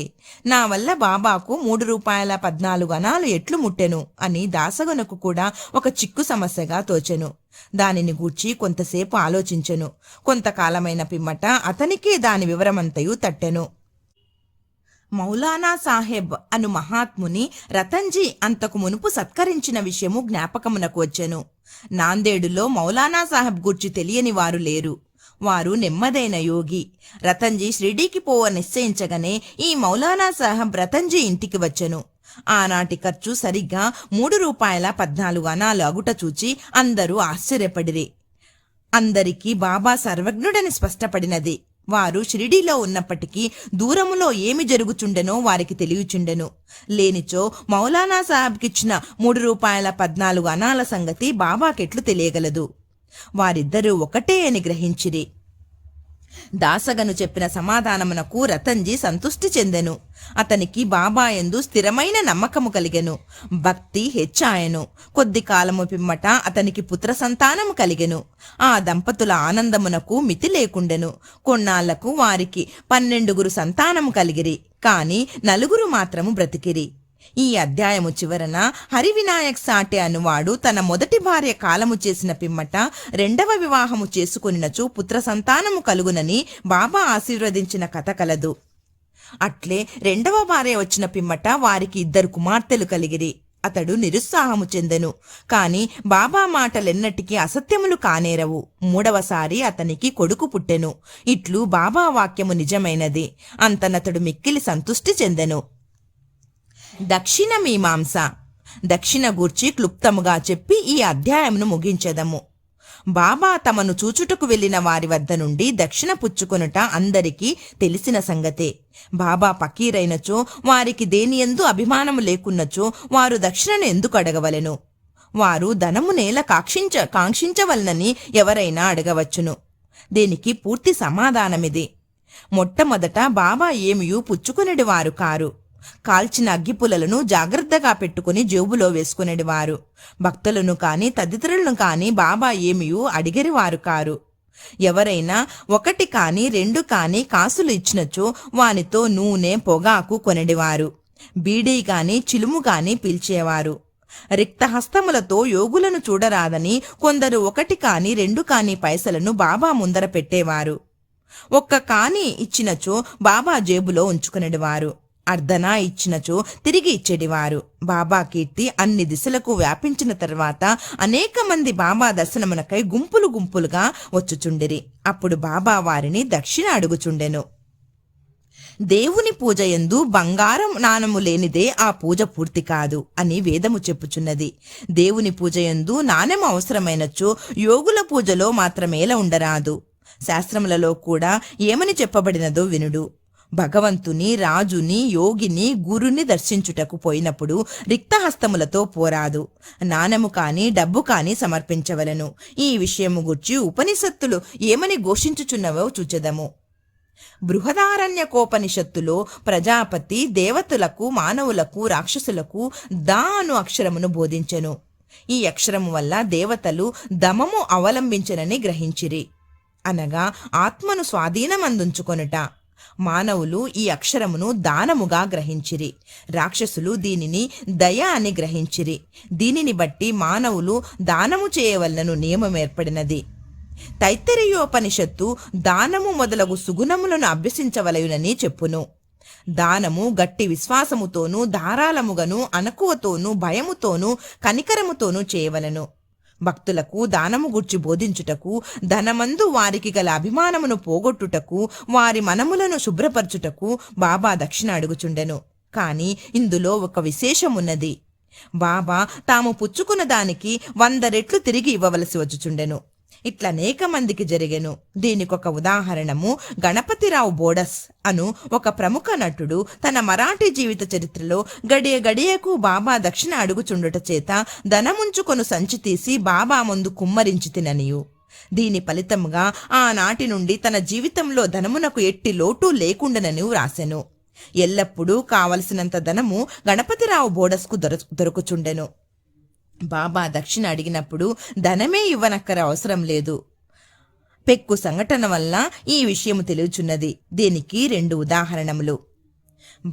నా వల్ల బాబాకు 3 రూపాయల 14 అణాలు ఎట్లు ముట్టెను అని దాసగనుకు కూడా ఒక చిక్కు సమస్యగా తోచెను. దానిని గూర్చి కొంతసేపు ఆలోచించెను. కొంతకాలమైన పిమ్మట అతనికే దాని వివరమంతయు తట్టెను. మౌలానా సాహెబ్ అను మహాత్ముని రతన్జీ అంతకు మునుపు సత్కరించిన విషయము జ్ఞాపకమునకు వచ్చెను. నాందేడులో మౌలానా సాహెబ్ గూర్చి తెలియని వారు లేరు. వారు నెమ్మదైన యోగి. రతన్జీ షిరిడీకి పోవ నిశ్చయించగానే ఈ మౌలానా సాహెబ్ రతన్జీ ఇంటికి వచ్చెను. ఆనాటి ఖర్చు సరిగ్గా 3 రూపాయల 14 అణాలు అగుట చూచి అందరూ ఆశ్చర్యపడిరి. అందరికీ బాబా సర్వజ్ఞుడని స్పష్టపడినది. వారు షిరిడీలో ఉన్నప్పటికీ దూరములో ఏమి జరుగుచుండెనో వారికి తెలియచుండెను. లేనిచో మౌలానా సాహెబ్కిచ్చిన 3 రూపాయల 14 అణాల సంగతి బాబాకెట్లు తెలియగలదు. వారిద్దరూ ఒకటే అని గ్రహించిరి. దాసగను చెప్పిన సమాధానమునకు రతన్జీ సంతుష్టి చెందెను. అతనికి బాబా యందు స్థిరమైన నమ్మకము కలిగెను. భక్తి హెచ్చాయెను. కొద్ది కాలము పిమ్మట అతనికి పుత్ర సంతానము కలిగెను. ఆ దంపతుల ఆనందమునకు మితి లేకుండెను. కొన్నాళ్లకు వారికి 12 సంతానము కలిగిరి. కాని 4 మాత్రము బ్రతికిరి. ఈ అధ్యాయము చివరన హరివినాయక్ సాటే అనువాడు తన మొదటి భార్య కాలము చేసిన పిమ్మట 2వ వివాహము చేసుకొనినచో పుత్ర సంతానము కలుగునని బాబా ఆశీర్వదించిన కథ కలదు. అట్లే 2వ భార్య వచ్చిన పిమ్మట వారికి 2 కుమార్తెలు కలిగిరి. అతడు నిరుత్సాహము చెందెను. కాని బాబా మాటలెన్నటికీ అసత్యములు కానేరవు. 3వసారి అతనికి కొడుకు పుట్టెను. ఇట్లు బాబా వాక్యము నిజమైనది. అంతనతడు మిక్కిలి సంతుష్టి చెందెను. దక్షిణ మీమాంస. దక్షిణ గూర్చి క్లుప్తముగా చెప్పి ఈ అధ్యాయమును ముగించెదము. బాబా తమను చూచుటకు వెళ్లిన వారి వద్ద నుండి దక్షిణ పుచ్చుకొనుట అందరికీ తెలిసిన సంగతే. బాబా పకీరైనచో, వారికి దేనియందు అభిమానము లేకున్నచో వారు దక్షిణను ఎందుకు అడగవలెను? వారు ధనము నేల కాంక్షించవలనని ఎవరైనా అడగవచ్చును. దీనికి పూర్తి సమాధానమిది. మొట్టమొదట బాబా ఏమియూ పుచ్చుకొనెడివారు కారు. కాల్చిన అగ్గిపుల్లలను జాగ్రత్తగా పెట్టుకుని జేబులో వేసుకునేవారు. భక్తులను కాని తదితరులను కాని బాబా ఏమియూ అడిగేవారు కారు. ఎవరైనా 1 కాని 2 కాని కాసులు ఇచ్చినచో వానితో నూనె పొగాకు కొనెడివారు. బీడీ గాని చిలుము గాని పీల్చేవారు. రిక్తహస్తములతో యోగులను చూడరాదని కొందరు 1 కాని 2 కాని పైసలను బాబా ముందర పెట్టేవారు. 1 కాని ఇచ్చినచో బాబా జేబులో ఉంచుకునేవారు. అర్ధనా ఇచ్చినచో తిరిగి ఇచ్చేడివారు. బాబా కీర్తి అన్ని దిశలకు వ్యాపించిన తర్వాత అనేక మంది బాబా దర్శనమునకై గుంపులు గుంపులుగా వచ్చుచుండిరి. అప్పుడు బాబా వారిని దక్షిణ అడుగుచుండెను. దేవుని పూజ యందు బంగారం నాణము లేనిదే ఆ పూజ పూర్తి కాదు అని వేదము చెప్పుచున్నది. దేవుని పూజ యందు నాణెము అవసరమైనచో యోగుల పూజలో మాత్రమేలా ఉండరాదు. శాస్త్రములలో కూడా ఏమని చెప్పబడినదో వినుడు. భగవంతుని, రాజుని, యోగిని, గురుని దర్శించుటకు పోయినప్పుడు రిక్తహస్తములతో పోరాదు. నాణెము కాని డబ్బు కాని సమర్పించవలను. ఈ విషయము గుర్చి ఉపనిషత్తులు ఏమని ఘోషించుచున్నవో చూచెదము. బృహదారణ్యకోపనిషత్తులో ప్రజాపతి దేవతలకు, మానవులకు, రాక్షసులకు దా అను అక్షరమును బోధించెను. ఈ అక్షరము వల్ల దేవతలు దమము అవలంబించనని గ్రహించిరి. అనగా ఆత్మను స్వాధీనమందుంచుకొనుట. మానవులు ఈ అక్షరమును దానముగా గ్రహించిరి, రాక్షసులు దీనిని దయ అని గ్రహించిరి. దీనిని బట్టి మానవులు దానము చేయవలనను నియమం ఏర్పడినది. తైత్తరీయోపనిషత్తు దానము మొదలగు సుగుణములను అభ్యసించవలయునని చెప్పును. దానము గట్టి విశ్వాసముతోనూ ధారాళముగను అనకువతోనూ భయముతోనూ కనికరముతోనూ చేయవలను. భక్తులకు దానము గూర్చి బోధించుటకు, ధనమందు వారికి గల అభిమానమును పోగొట్టుటకు, వారి మనములను శుభ్రపరచుటకు బాబా దక్షిణ అడుగుచుండెను. కాని ఇందులో ఒక విశేషమున్నది. బాబా తాము పుచ్చుకున్న దానికి 100 రెట్లు తిరిగి ఇవ్వవలసి వచ్చుచుండెను. ఇట్లా అనేక మందికి జరిగెను. దీనికొక ఉదాహరణము గణపతిరావు బోడస్ అను ఒక ప్రముఖ నటుడు తన మరాఠీ జీవిత చరిత్రలో గడియ గడియకు బాబా దక్షిణ అడుగుచుండుట చేత ధనముంచుకొను సంచి తీసి బాబా ముందు కుమ్మరించి తిననియు. దీని ఫలితముగా ఆనాటి నుండి తన జీవితంలో ధనమునకు ఎట్టి లోటు లేకుండానని వ్రాసెను. ఎల్లప్పుడూ కావలసినంత ధనము గణపతిరావు బోడస్కు దొరుకుచుండెను. బాబా దక్షిణ అడిగినప్పుడు ధనమే ఇవ్వనక్కర అవసరం లేదు. పెక్కు సంఘటన వల్ల ఈ విషయము తెలియచున్నది. దీనికి 2 ఉదాహరణములు.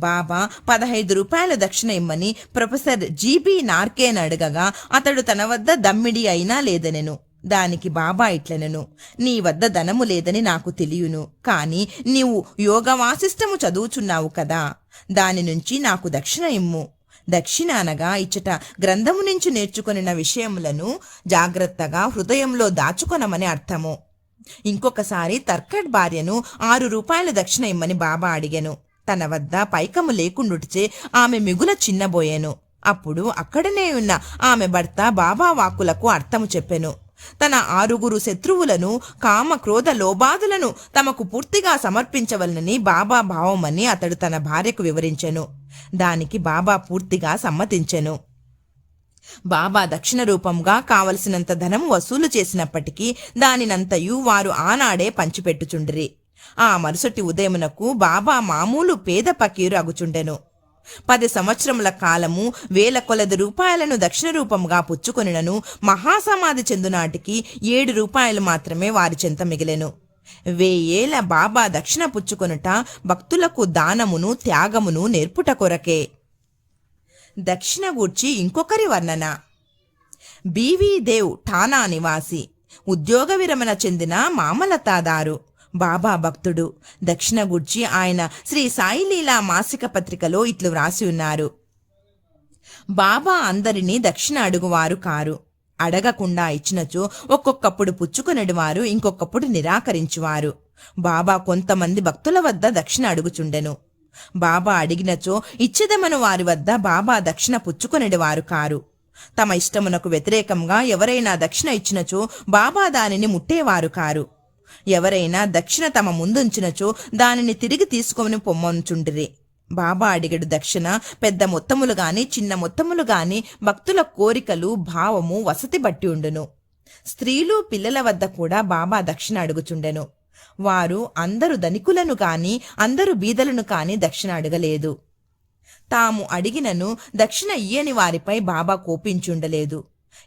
బాబా 15 రూపాయల దక్షిణ ఇమ్మని ప్రొఫెసర్ జీబీ నార్కేన్ అడగగా అతడు తన వద్ద దమ్మిడి అయినా లేదనెను. దానికి బాబా ఇట్లనెను, నీ వద్ద ధనము లేదని నాకు తెలియను, కాని నీవు యోగ వాసిష్టము చదువుచున్నావు కదా, దాని నుంచి నాకు దక్షిణ ఇమ్ము. దక్షిణ అనగా ఇచ్చట గ్రంథము నుంచి నేర్చుకొనిన విషయములను జాగ్రత్తగా హృదయంలో దాచుకొనమని అర్థము. ఇంకొకసారి తర్కడ్ భార్యను 6 రూపాయల దక్షిణ ఇమ్మని బాబా అడిగెను. తన వద్ద పైకము లేకుండుటిచే ఆమె మిగుల చిన్నబోయెను. అప్పుడు అక్కడనే ఉన్న ఆమె భర్త బాబా వాక్కులకు అర్థము చెప్పెను. తన 6 శత్రువులను, కామ క్రోధ లోబాదులను తమకు పూర్తిగా సమర్పించవలనని బాబా భావమని అతడు తన భార్యకు వివరించెను. దానికి బాబా పూర్తిగా సమ్మతించెను. బాబా దక్షిణ రూపంగా కావలసినంత ధనము వసూలు చేసినప్పటికీ దానినంతయు వారు ఆనాడే పంచిపెట్టుచుండిరి. ఆ మరుసటి ఉదయమునకు బాబా మామూలు పేద పకీరు అగుచుండెను. 10 సంవత్సరముల కాలము 1000 కొలది రూపాయలను దక్షిణ రూపంగా పుచ్చుకొనినను మహాసమాధి చెందునాటికి 7 రూపాయలు మాత్రమే వారి చెంత మిగిలెను. 1000 ఏళ్ల బాబా దక్షిణ పుచ్చుకొనుట భక్తులకు దానమును త్యాగమును నేర్పుట కొరకే. దక్షిణ గూర్చి ఇంకొకరి వర్ణన. బివి దేవ్ ఠానా నివాసి, ఉద్యోగ విరమణ చెందిన మామలతాదారు, బాబా భక్తుడు. దక్షిణ గూర్చి ఆయన శ్రీ సాయిలీలా మాసిక పత్రికలో ఇట్లు వ్రాసి ఉన్నారు. బాబా అందరినీ దక్షిణ అడుగువారు కారు. అడగకుండా ఇచ్చినచో ఒక్కొక్కప్పుడు పుచ్చుకొనడివారు, ఇంకొకప్పుడు నిరాకరించువారు. బాబా కొంతమంది భక్తుల వద్ద దక్షిణ అడుగుచుండెను. బాబా అడిగినచో ఇచ్చేదమను వారి వద్ద బాబా దక్షిణ పుచ్చుకొనడివారు కారు. తమ ఇష్టమునకు వ్యతిరేకంగా ఎవరైనా దక్షిణ ఇచ్చినచో బాబా దానిని ముట్టేవారు కారు. ఎవరైనా దక్షిణ తమ ముందుంచినచో దానిని తిరిగి తీసుకొని పొమ్మనుచుండిరి. బాబా అడిగడు దక్షిణ పెద్ద మొత్తములు గాని చిన్న మొత్తములు గాని భక్తుల కోరికలు, భావము, వసతి బట్టి ఉండును. స్త్రీలు, పిల్లల వద్ద కూడా బాబా దక్షిణ అడుగుచుండెను. వారు అందరు ధనికులను కాని అందరు బీదలను కాని దక్షిణ అడగలేదు. తాము అడిగినను దక్షిణ ఇయ్యని వారిపై బాబా కోపించుండలేదు.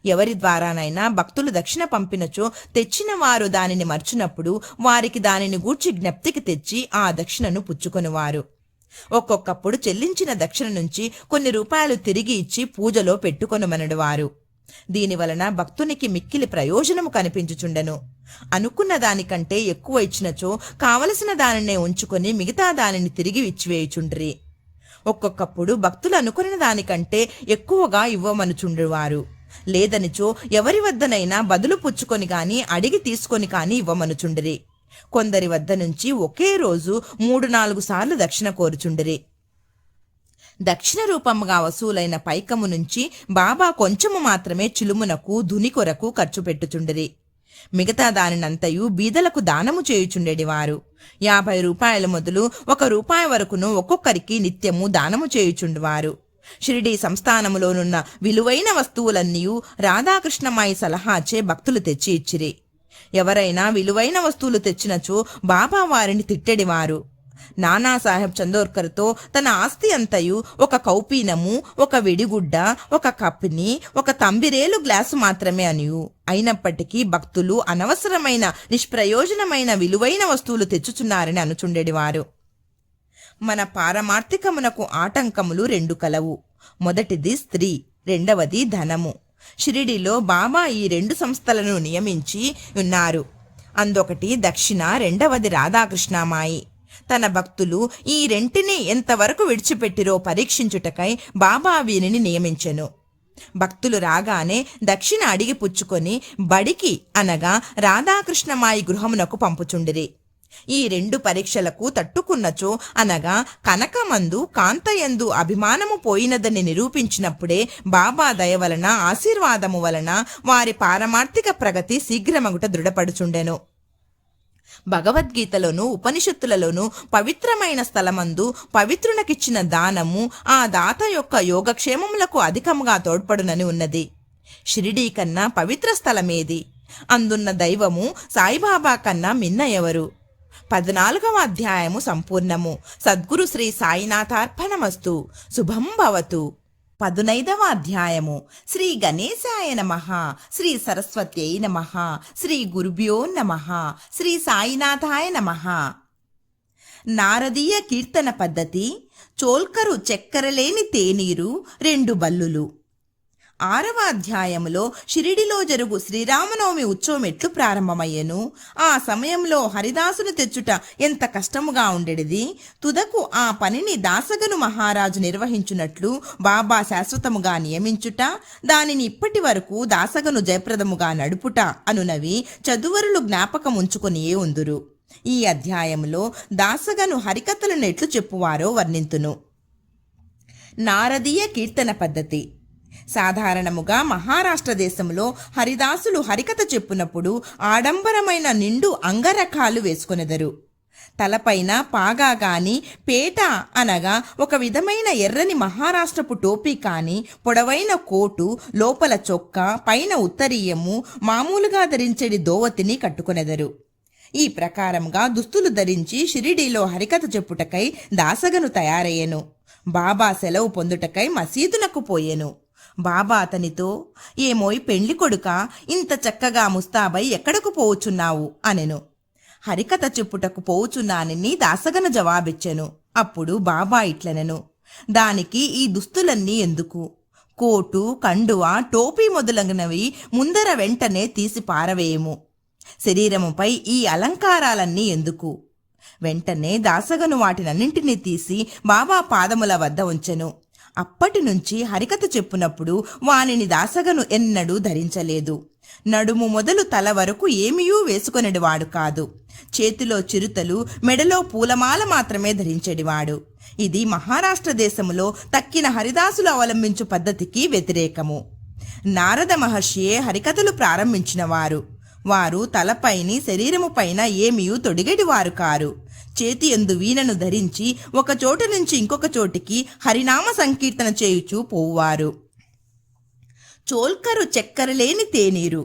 ఎవరి ద్వారానైనా భక్తులు దక్షిణ పంపినచో తెచ్చిన వారు దానిని మర్చినప్పుడు వారికి దానిని గూర్చి జ్ఞప్తికి తెచ్చి ఆ దక్షిణను పుచ్చుకొనివారు. ఒక్కొక్కప్పుడు చెల్లించిన దక్షిణ నుంచి కొన్ని రూపాయలు తిరిగి ఇచ్చి పూజలో పెట్టుకొనమనడువారు. దీనివలన భక్తునికి మిక్కిలి ప్రయోజనము కనిపించుచుండెను. అనుకున్న దానికంటే ఎక్కువ ఇచ్చినచో కావలసిన దానినే ఉంచుకొని మిగతా దానిని తిరిగి ఇచ్చివేయుచుండ్రి. ఒక్కొక్కప్పుడు భక్తులు అనుకున్న దానికంటే ఎక్కువగా ఇవ్వమనుచుండువారు. లేదనిచో ఎవరి వద్దనైనా బదులు పుచ్చుకొని కాని అడిగి తీసుకొని కాని ఇవ్వమనుచుండిరి. కొందరి వద్ద నుంచి ఒకే రోజు 3-4 సార్లు దక్షిణ కోరుచుండిరి. దక్షిణ రూపముగా వసూలైన పైకము నుంచి బాబా కొంచెము మాత్రమే చిలుమునకు, ధుని కొరకు ఖర్చు పెట్టుచుండిరి. మిగతా దానినంతయు బీదలకు దానము చేయుచుండెడివారు. 50 రూపాయలు మొదలు 1 రూపాయి వరకును ఒక్కొక్కరికి నిత్యము దానము చేయుచుండువారు. షిరిడీ సంస్థానములోనున్న విలువైన వస్తువులన్నీయు రాధాకృష్ణమాయి సలహాచే భక్తులు తెచ్చి ఇచ్చిరి. ఎవరైనా విలువైన వస్తువులు తెచ్చినచో బాబా వారిని తిట్టెడివారు. నానాసాహెబ్ చందోర్కర్తో తన ఆస్తి అంతయు 1 కౌపీనము, 1 విడిగుడ్డ, 1 కప్పిని, 1 తంబిరేలు గ్లాసు మాత్రమే అనియు. అయినప్పటికీ భక్తులు అనవసరమైన, నిష్ప్రయోజనమైన విలువైన వస్తువులు తెచ్చుచున్నారని అనుచుండెడివారు. మన పారమార్థికమునకు ఆటంకములు రెండు కలవు. మొదటిది స్త్రీ, రెండవది ధనము. షిరిడిలో బాబా ఈ రెండు సంస్థలను నియమించి ఉన్నారు. అందొకటి దక్షిణ, రెండవది రాధాకృష్ణమాయి. తన భక్తులు ఈ రెంటిని ఎంతవరకు విడిచిపెట్టిరో పరీక్షించుటకై బాబా వీరిని నియమించెను. భక్తులు రాగానే దక్షిణ అడిగి పుచ్చుకొని బడికి అనగా రాధాకృష్ణమాయి గృహమునకు పంపుచుండిరి. ఈ రెండు పరీక్షలకు తట్టుకున్నచో అనగా కనకమందు కాంతయందు అభిమానము పోయినదని నిరూపించినప్పుడే బాబా దయ వలన ఆశీర్వాదము వలన వారి పారమార్థిక ప్రగతి శీఘ్రమగుట దృఢపడుచుండెను. భగవద్గీతలోను ఉపనిషత్తులలోను పవిత్రమైన స్థలమందు పవిత్రునకిచ్చిన దానము ఆ దాత యొక్క యోగక్షేమములకు అధికముగా తోడ్పడునని ఉన్నది. షిరిడీ కన్నా పవిత్ర స్థలమేది? అందున్న దైవము సాయిబాబా కన్నా మిన్న ఎవరు? 14వ అధ్యాయము సంపూర్ణము. సద్గురు శ్రీ సాయినాథార్పణమస్తు. శుభం భవతు. 15వ అధ్యాయము. శ్రీ గణేశాయ నమః, శ్రీ సరస్వత్యై నమః, శ్రీ గురుభ్యో నమః, శ్రీ సాయినాథాయ నమః. నారదీయ కీర్తన పద్ధతి. చోల్కరు చక్కెరలేని తేనీరు, రెండు బల్లులు. 6వ అధ్యాయములో షిరిడిలో జరుగు శ్రీరామనవమి ఉత్సవం ఎట్లు ప్రారంభమయ్యను, ఆ సమయంలో హరిదాసును తెచ్చుట ఎంత కష్టముగా ఉండేది, తుదకు ఆ పనిని దాసగను మహారాజు నిర్వహించున్నట్లు బాబా శాశ్వతముగా నియమించుట, దానిని ఇప్పటి వరకు దాసగను జయప్రదముగా నడుపుట అనునవి చదువరులు జ్ఞాపకం ఉంచుకొనియే ఉందురు. ఈ అధ్యాయములో దాసగను హరికథలను ఎట్లు చెప్పువారో వర్ణింతును. నారదీయ కీర్తన పద్ధతి. సాధారణముగా మహారాష్ట్ర దేశంలో హరిదాసులు హరికథ చెప్పునప్పుడు ఆడంబరమైన నిండు అంగరకాలు వేసుకొనెదరు. తలపైన పాగా కాని, పేట అనగా ఒక విధమైన ఎర్రని మహారాష్ట్రపు టోపీ కాని, పొడవైన కోటు, లోపల చొక్కా, పైన ఉత్తరీయము, మామూలుగా ధరించేడి దోవతిని కట్టుకొనెదరు. ఈ ప్రకారంగా దుస్తులు ధరించి షిరిడీలో హరికథ చెప్పుటకై దాసగను తయారయ్యెను. బాబా సెలవు పొందుటకై మసీదునకు పోయెను. బాబా అతనితో, ఏమోయ్ పెండ్లి కొడుక, ఇంత చక్కగా ముస్తాబై ఎక్కడకు పోవుచున్నావు అనెను. హరికథ చెప్పుటకు పోవుచున్నానని దాసగను జవాబిచ్చెను. అప్పుడు బాబా ఇట్లనెను, దానికి ఈ దుస్తులన్నీ ఎందుకు? కోటు, కండువా, టోపీ మొదలగునవి ముందర వెంటనే తీసి పారవేయము. శరీరముపై ఈ అలంకారాలన్నీ ఎందుకు? వెంటనే దాసగను వాటినన్నింటినీ తీసి బాబా పాదముల వద్ద ఉంచెను. అప్పటి నుంచి హరికథ చెప్పునప్పుడు వానిని దాసగను ఎన్నడూ ధరించలేదు. నడుము మొదలు తల వరకు ఏమీయూ వేసుకొనేవాడు కాదు. చేతిలో చిరుతలు, మెడలో పూలమాల మాత్రమే ధరించేడివాడు. ఇది మహారాష్ట్ర దేశములో తక్కిన హరిదాసులు అవలంబించు పద్ధతికి వ్యతిరేకము. నారద మహర్షియే హరికథలు ప్రారంభించినవారు. వారు తలపైని శరీరము పైన ఏమీయూ తొడిగేటివారు కారు. చేతి యందు వీణను ధరించి ఒక చోటు నుంచి ఇంకొక చోటికి హరినామ సంకీర్తన చేయుచూ పోవారు. చోల్కరు చక్కెరలేని తేనీరు.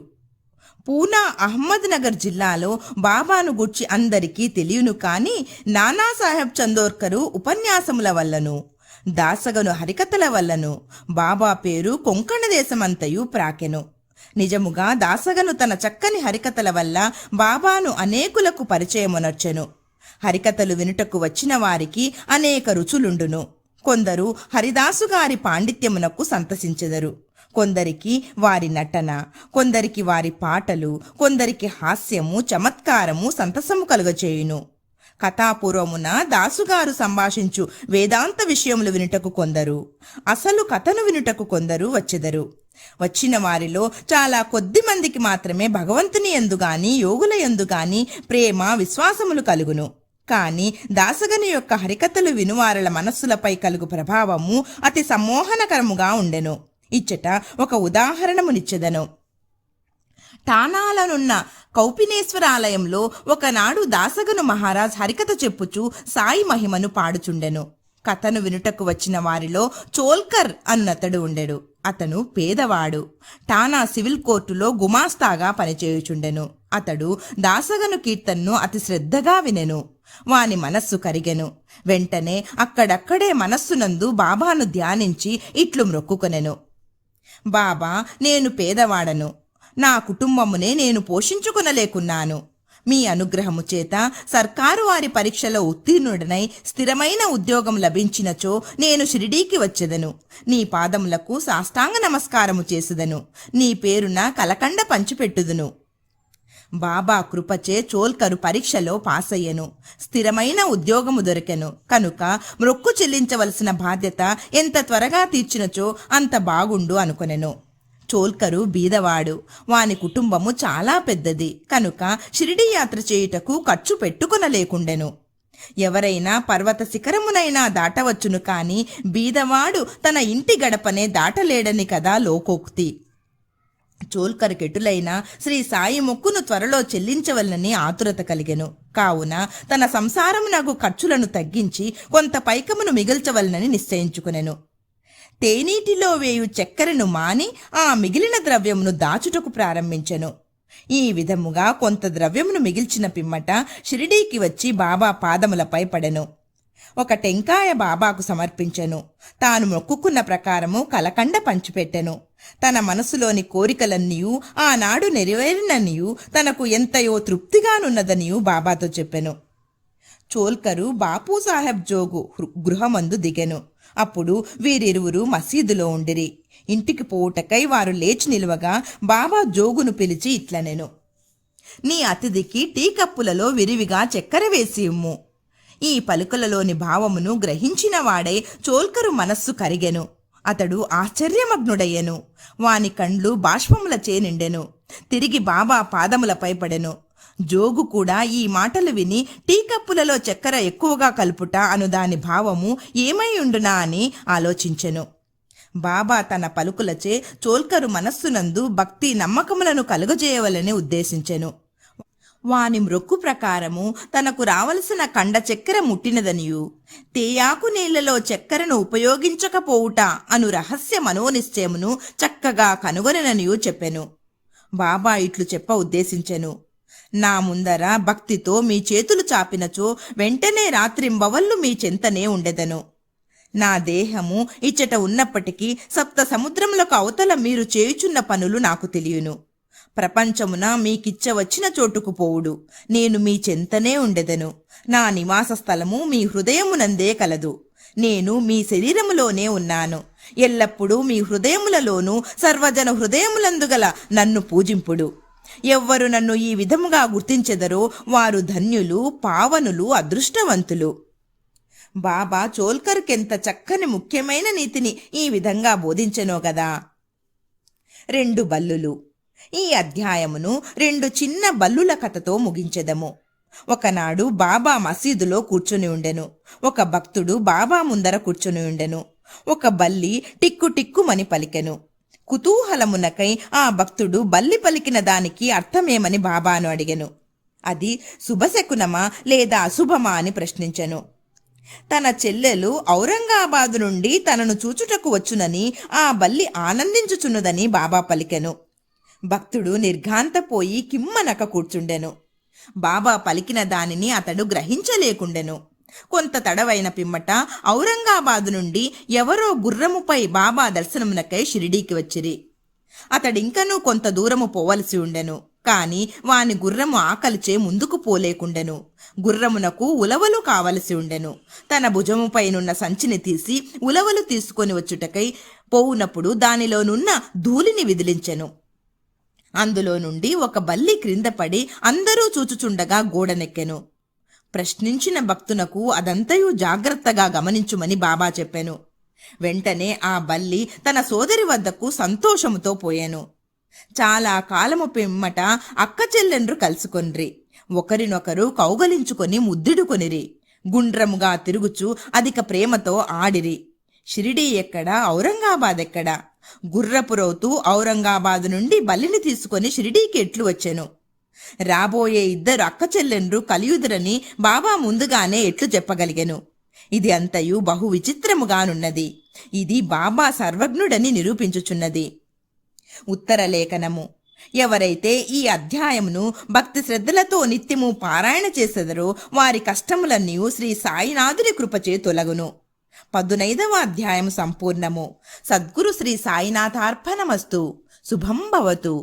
పూనా అహ్మద్ నగర్ జిల్లాలో బాబాను గూర్చి అందరికీ తెలియను కాని నానాసాహెబ్ చందోర్కరు ఉపన్యాసముల వల్లను, దాసగను హరికథల వల్లను బాబా పేరు కొంకణ దేశమంతయు ప్రాకెను. నిజముగా దాసగను తన చక్కని హరికథల వల్ల బాబాను అనేకులకు పరిచయమునర్చెను. హరికథలు వినుటకు వచ్చిన వారికి అనేక రుచులుండును. కొందరు హరిదాసుగారి పాండిత్యమునకు సంతసించెదరు, కొందరికి వారి నటన, కొందరికి వారి పాటలు, కొందరికి హాస్యము, చమత్కారము సంతసము కలుగచేయును. కథాపూర్వమున దాసుగారు సంభాషించు వేదాంత విషయములు వినుటకు కొందరు, అసలు కథను వినుటకు కొందరు వచ్చెదరు. వచ్చిన వారిలో చాలా కొద్ది మందికి మాత్రమే భగవంతుని యందుగాని యోగుల యందుగాని ప్రేమ, విశ్వాసములు కలుగును. కాని దాసగని యొక్క హరికథలు వినువారల మనస్సులపై కలుగు ప్రభావము అతి సమ్మోహనకరముగా ఉండెను. ఇచ్చట ఒక ఉదాహరణమునిచ్చెదను. ఠానాలనున్న కౌపినేశ్వరాలయంలో ఒకనాడు దాసగను మహారాజ్ హరికథ చెప్పుచు సాయి మహిమను పాడుచుండెను. కథను వినుటకు వచ్చిన వారిలో చోల్కర్ అన్నతడు ఉండెడు. అతను పేదవాడు. ఠానా సివిల్ కోర్టులో గుమాస్తాగా పనిచేయుచుండెను. అతడు దాసగను కీర్తన్ను అతి శ్రద్ధగా వినెను. వాని మనస్సు కరిగెను. వెంటనే అక్కడక్కడే మనస్సునందు బాబాను ధ్యానించి ఇట్లు మ్రొక్కుకొనెను. బాబా, నేను పేదవాడను. నా కుటుంబమునే నేను పోషించుకొనలేకున్నాను. మీ అనుగ్రహము చేత సర్కారు వారి పరీక్షలో ఉత్తీర్ణుడనై స్థిరమైన ఉద్యోగం లభించినచో నేను షిరిడీకి వచ్చెదను. నీ పాదములకు సాష్టాంగ నమస్కారము చేసెదను. నీ పేరున కలకండ పంచిపెట్టుదును. బాబా కృపచే చోల్కరు పరీక్షలో పాసయ్యను. స్థిరమైన ఉద్యోగము దొరికెను. కనుక మ్రొక్కు చెల్లించవలసిన బాధ్యత ఎంత త్వరగా తీర్చినచో అంత బాగుండు అనుకొనెను. చోల్కరు బీదవాడు. వాని కుటుంబము చాలా పెద్దది. కనుక షిరిడీ యాత్ర చేయుటకు ఖర్చు పెట్టుకొనలేకుండెను. ఎవరైనా పర్వత శిఖరమునైనా దాటవచ్చును కాని బీదవాడు తన ఇంటి గడపనే దాటలేడని కదా లోకోక్తి. చోల్కర్ కెటులైన శ్రీ సాయి మొక్కును త్వరలో చెల్లించవలనని ఆతురత కలిగెను. కావున తన సంసారమునకు ఖర్చులను తగ్గించి కొంత పైకమును మిగిల్చవలనని నిశ్చయించుకునెను. తేనీటిలో వేయు చక్కెరను మాని ఆ మిగిలిన ద్రవ్యమును దాచుటకు ప్రారంభించెను. ఈ విధముగా కొంత ద్రవ్యమును మిగిల్చిన పిమ్మట షిరిడీకి వచ్చి బాబా పాదములపై పడెను. ఒక టెంకాయ బాబాకు సమర్పించెను. తాను మొక్కుకున్న ప్రకారము కలకండ పంచిపెట్టెను. తన మనసులోని కోరికలన్నీయూ ఆనాడు నెరవేరిననియూ తనకు ఎంతయో తృప్తిగానున్నదనియూ బాబాతో చెప్పెను. చోల్కరు బాపూసాహెబ్ జోగు గృహమందు దిగెను. అప్పుడు వీరిరువురు మసీదులో ఉండిరి. ఇంటికి పోవుటకై వారు లేచి నిలువగా బాబా జోగును పిలిచి ఇట్లనెను: నీ అతిథికి టీ కప్పులలో విరివిగా చక్కెర వేసి ఇమ్ము. ఈ పలుకలలోని భావమును గ్రహించిన వాడై చోల్కరు మనస్సు కరిగెను. అతడు ఆశ్చర్యమగ్నుడయ్యెను. వాని కండ్లు బాష్పములచే నిండెను. తిరిగి బాబా పాదములపై పడెను. జోగు కూడా ఈ మాటలు విని టీ కప్పులలో చక్కెర ఎక్కువగా కలుపుట అను దాని భావము ఏమై ఉండునా అని ఆలోచించెను. బాబా తన పలుకులచే చోల్కరు మనస్సునందు భక్తి నమ్మకములను కలుగజేయవలని ఉద్దేశించెను. వాని మ్రొక్కు ప్రకారము తనకు రావలసిన కండ చక్కెర ముట్టినదనియు తేయాకు నీళ్లలో చక్కెరను ఉపయోగించకపోవుట అను రహస్య మనోనిశ్చయమును చక్కగా కనుగొననియు చెప్పెను. బాబా ఇట్లు చెప్ప ఉద్దేశించెను: నా ముందర భక్తితో మీ చేతులు చాపినచో వెంటనే రాత్రింబవళ్ళు మీ చెంతనే ఉండెదను. నా దేహము ఇచ్చట ఉన్నప్పటికీ సప్త సముద్రములకు అవతల మీరు చేయుచున్న పనులు నాకు తెలియను. ప్రపంచమున మీకిచ్చవచ్చిన చోటుకు పోవుడు. నేను మీ చెంతనే ఉండెదను. నా నివాస స్థలము మీ హృదయమునందే కలదు. నేను మీ శరీరములోనే ఉన్నాను. ఎల్లప్పుడూ మీ హృదయములలోనూ సర్వజన హృదయములందుగల నన్ను పూజింపుడు. ఎవ్వరు నన్ను ఈ విధముగా గుర్తించెదరో వారు ధన్యులు, పావనులు, అదృష్టవంతులు. బాబా చోల్కర్కెంత చక్కని ముఖ్యమైన నీతిని ఈ విధంగా బోధించెనో గదా. 2 బల్లులు. ఈ అధ్యాయమును 2 చిన్న బల్లుల కథతో ముగించెదము. ఒకనాడు బాబా మసీదులో కూర్చుని ఉండెను. ఒక భక్తుడు బాబా ముందర కూర్చుని ఉండెను. ఒక బల్లి టిక్కు టిక్కుమని పలికెను. కుతూహలమునకై ఆ భక్తుడు బల్లి పలికిన దానికి అర్థమేమని బాబాను అడిగెను. అది శుభశకునమా లేదా అశుభమా అని ప్రశ్నించెను. తన చెల్లెలు ఔరంగాబాదు నుండి తనను చూచుటకు వచ్చునని ఆ బల్లి ఆనందించుచున్నదని బాబా పలికెను. భక్తుడు నిర్ఘాంతపోయి కిమ్మనక కూర్చుండెను. బాబా పలికిన దానిని అతడు గ్రహించలేకుండెను. కొంత తడవైన పిమ్మట ఔరంగాబాదు నుండి ఎవరో గుర్రముపై బాబా దర్శనమునకై షిరిడీకి వచ్చిరి. అతడింకనూ కొంత దూరము పోవలసి ఉండెను. కాని వాని గుర్రము ఆకలిచే ముందుకు పోలేకుండెను. గుర్రమునకు ఉలవలు కావలసి ఉండెను. తన భుజముపైనున్న సంచిని తీసి ఉలవలు తీసుకొని వచ్చుటకై పోవునప్పుడు దానిలోనున్న ధూళిని విదిలించెను. అందులో నుండి ఒక బల్లి క్రింద పడి అందరూ చూచుచుండగా గోడనెక్కెను. ప్రశ్నించిన భక్తునకు అదంతయు జాగ్రత్తగా గమనించుమని బాబా చెప్పెను. వెంటనే ఆ బల్లి తన సోదరి వద్దకు సంతోషముతో పోయెను. చాలా కాలము పిమ్మట అక్క చెల్లెండ్రు కలుసుకొనిరి. ఒకరినొకరు కౌగలించుకొని ముద్దిడుకొనిరి. గుండ్రముగా తిరుగుచు అధిక ప్రేమతో ఆడిరి. షిరిడీ ఎక్కడా, ఔరంగాబాద్ ఎక్కడా? గుర్రపురోతు ఔరంగాబాదు నుండి బల్లిని తీసుకొని షిరిడీకి ఎట్లు వచ్చెను. రాబోయే 2 అక్క చెల్లెండ్రు కలియుదురని బాబా ముందుగానే ఎట్లు చెప్పగలిగెను. ఇది అంతయు బహు విచిత్రముగానున్నది. ఇది బాబా సర్వజ్ఞుడని నిరూపించుచున్నది. ఉత్తరలేఖనము. ఎవరైతే ఈ అధ్యాయమును భక్తి శ్రద్ధలతో నిత్యము పారాయణ చేసెదరో వారి కష్టములన్నీ శ్రీ సాయినాథుని కృపచే తొలగును. 15వ అధ్యాయం సంపూర్ణము. సద్గురు శ్రీ సాయినాథార్పణమస్తు. శుభం భవతు.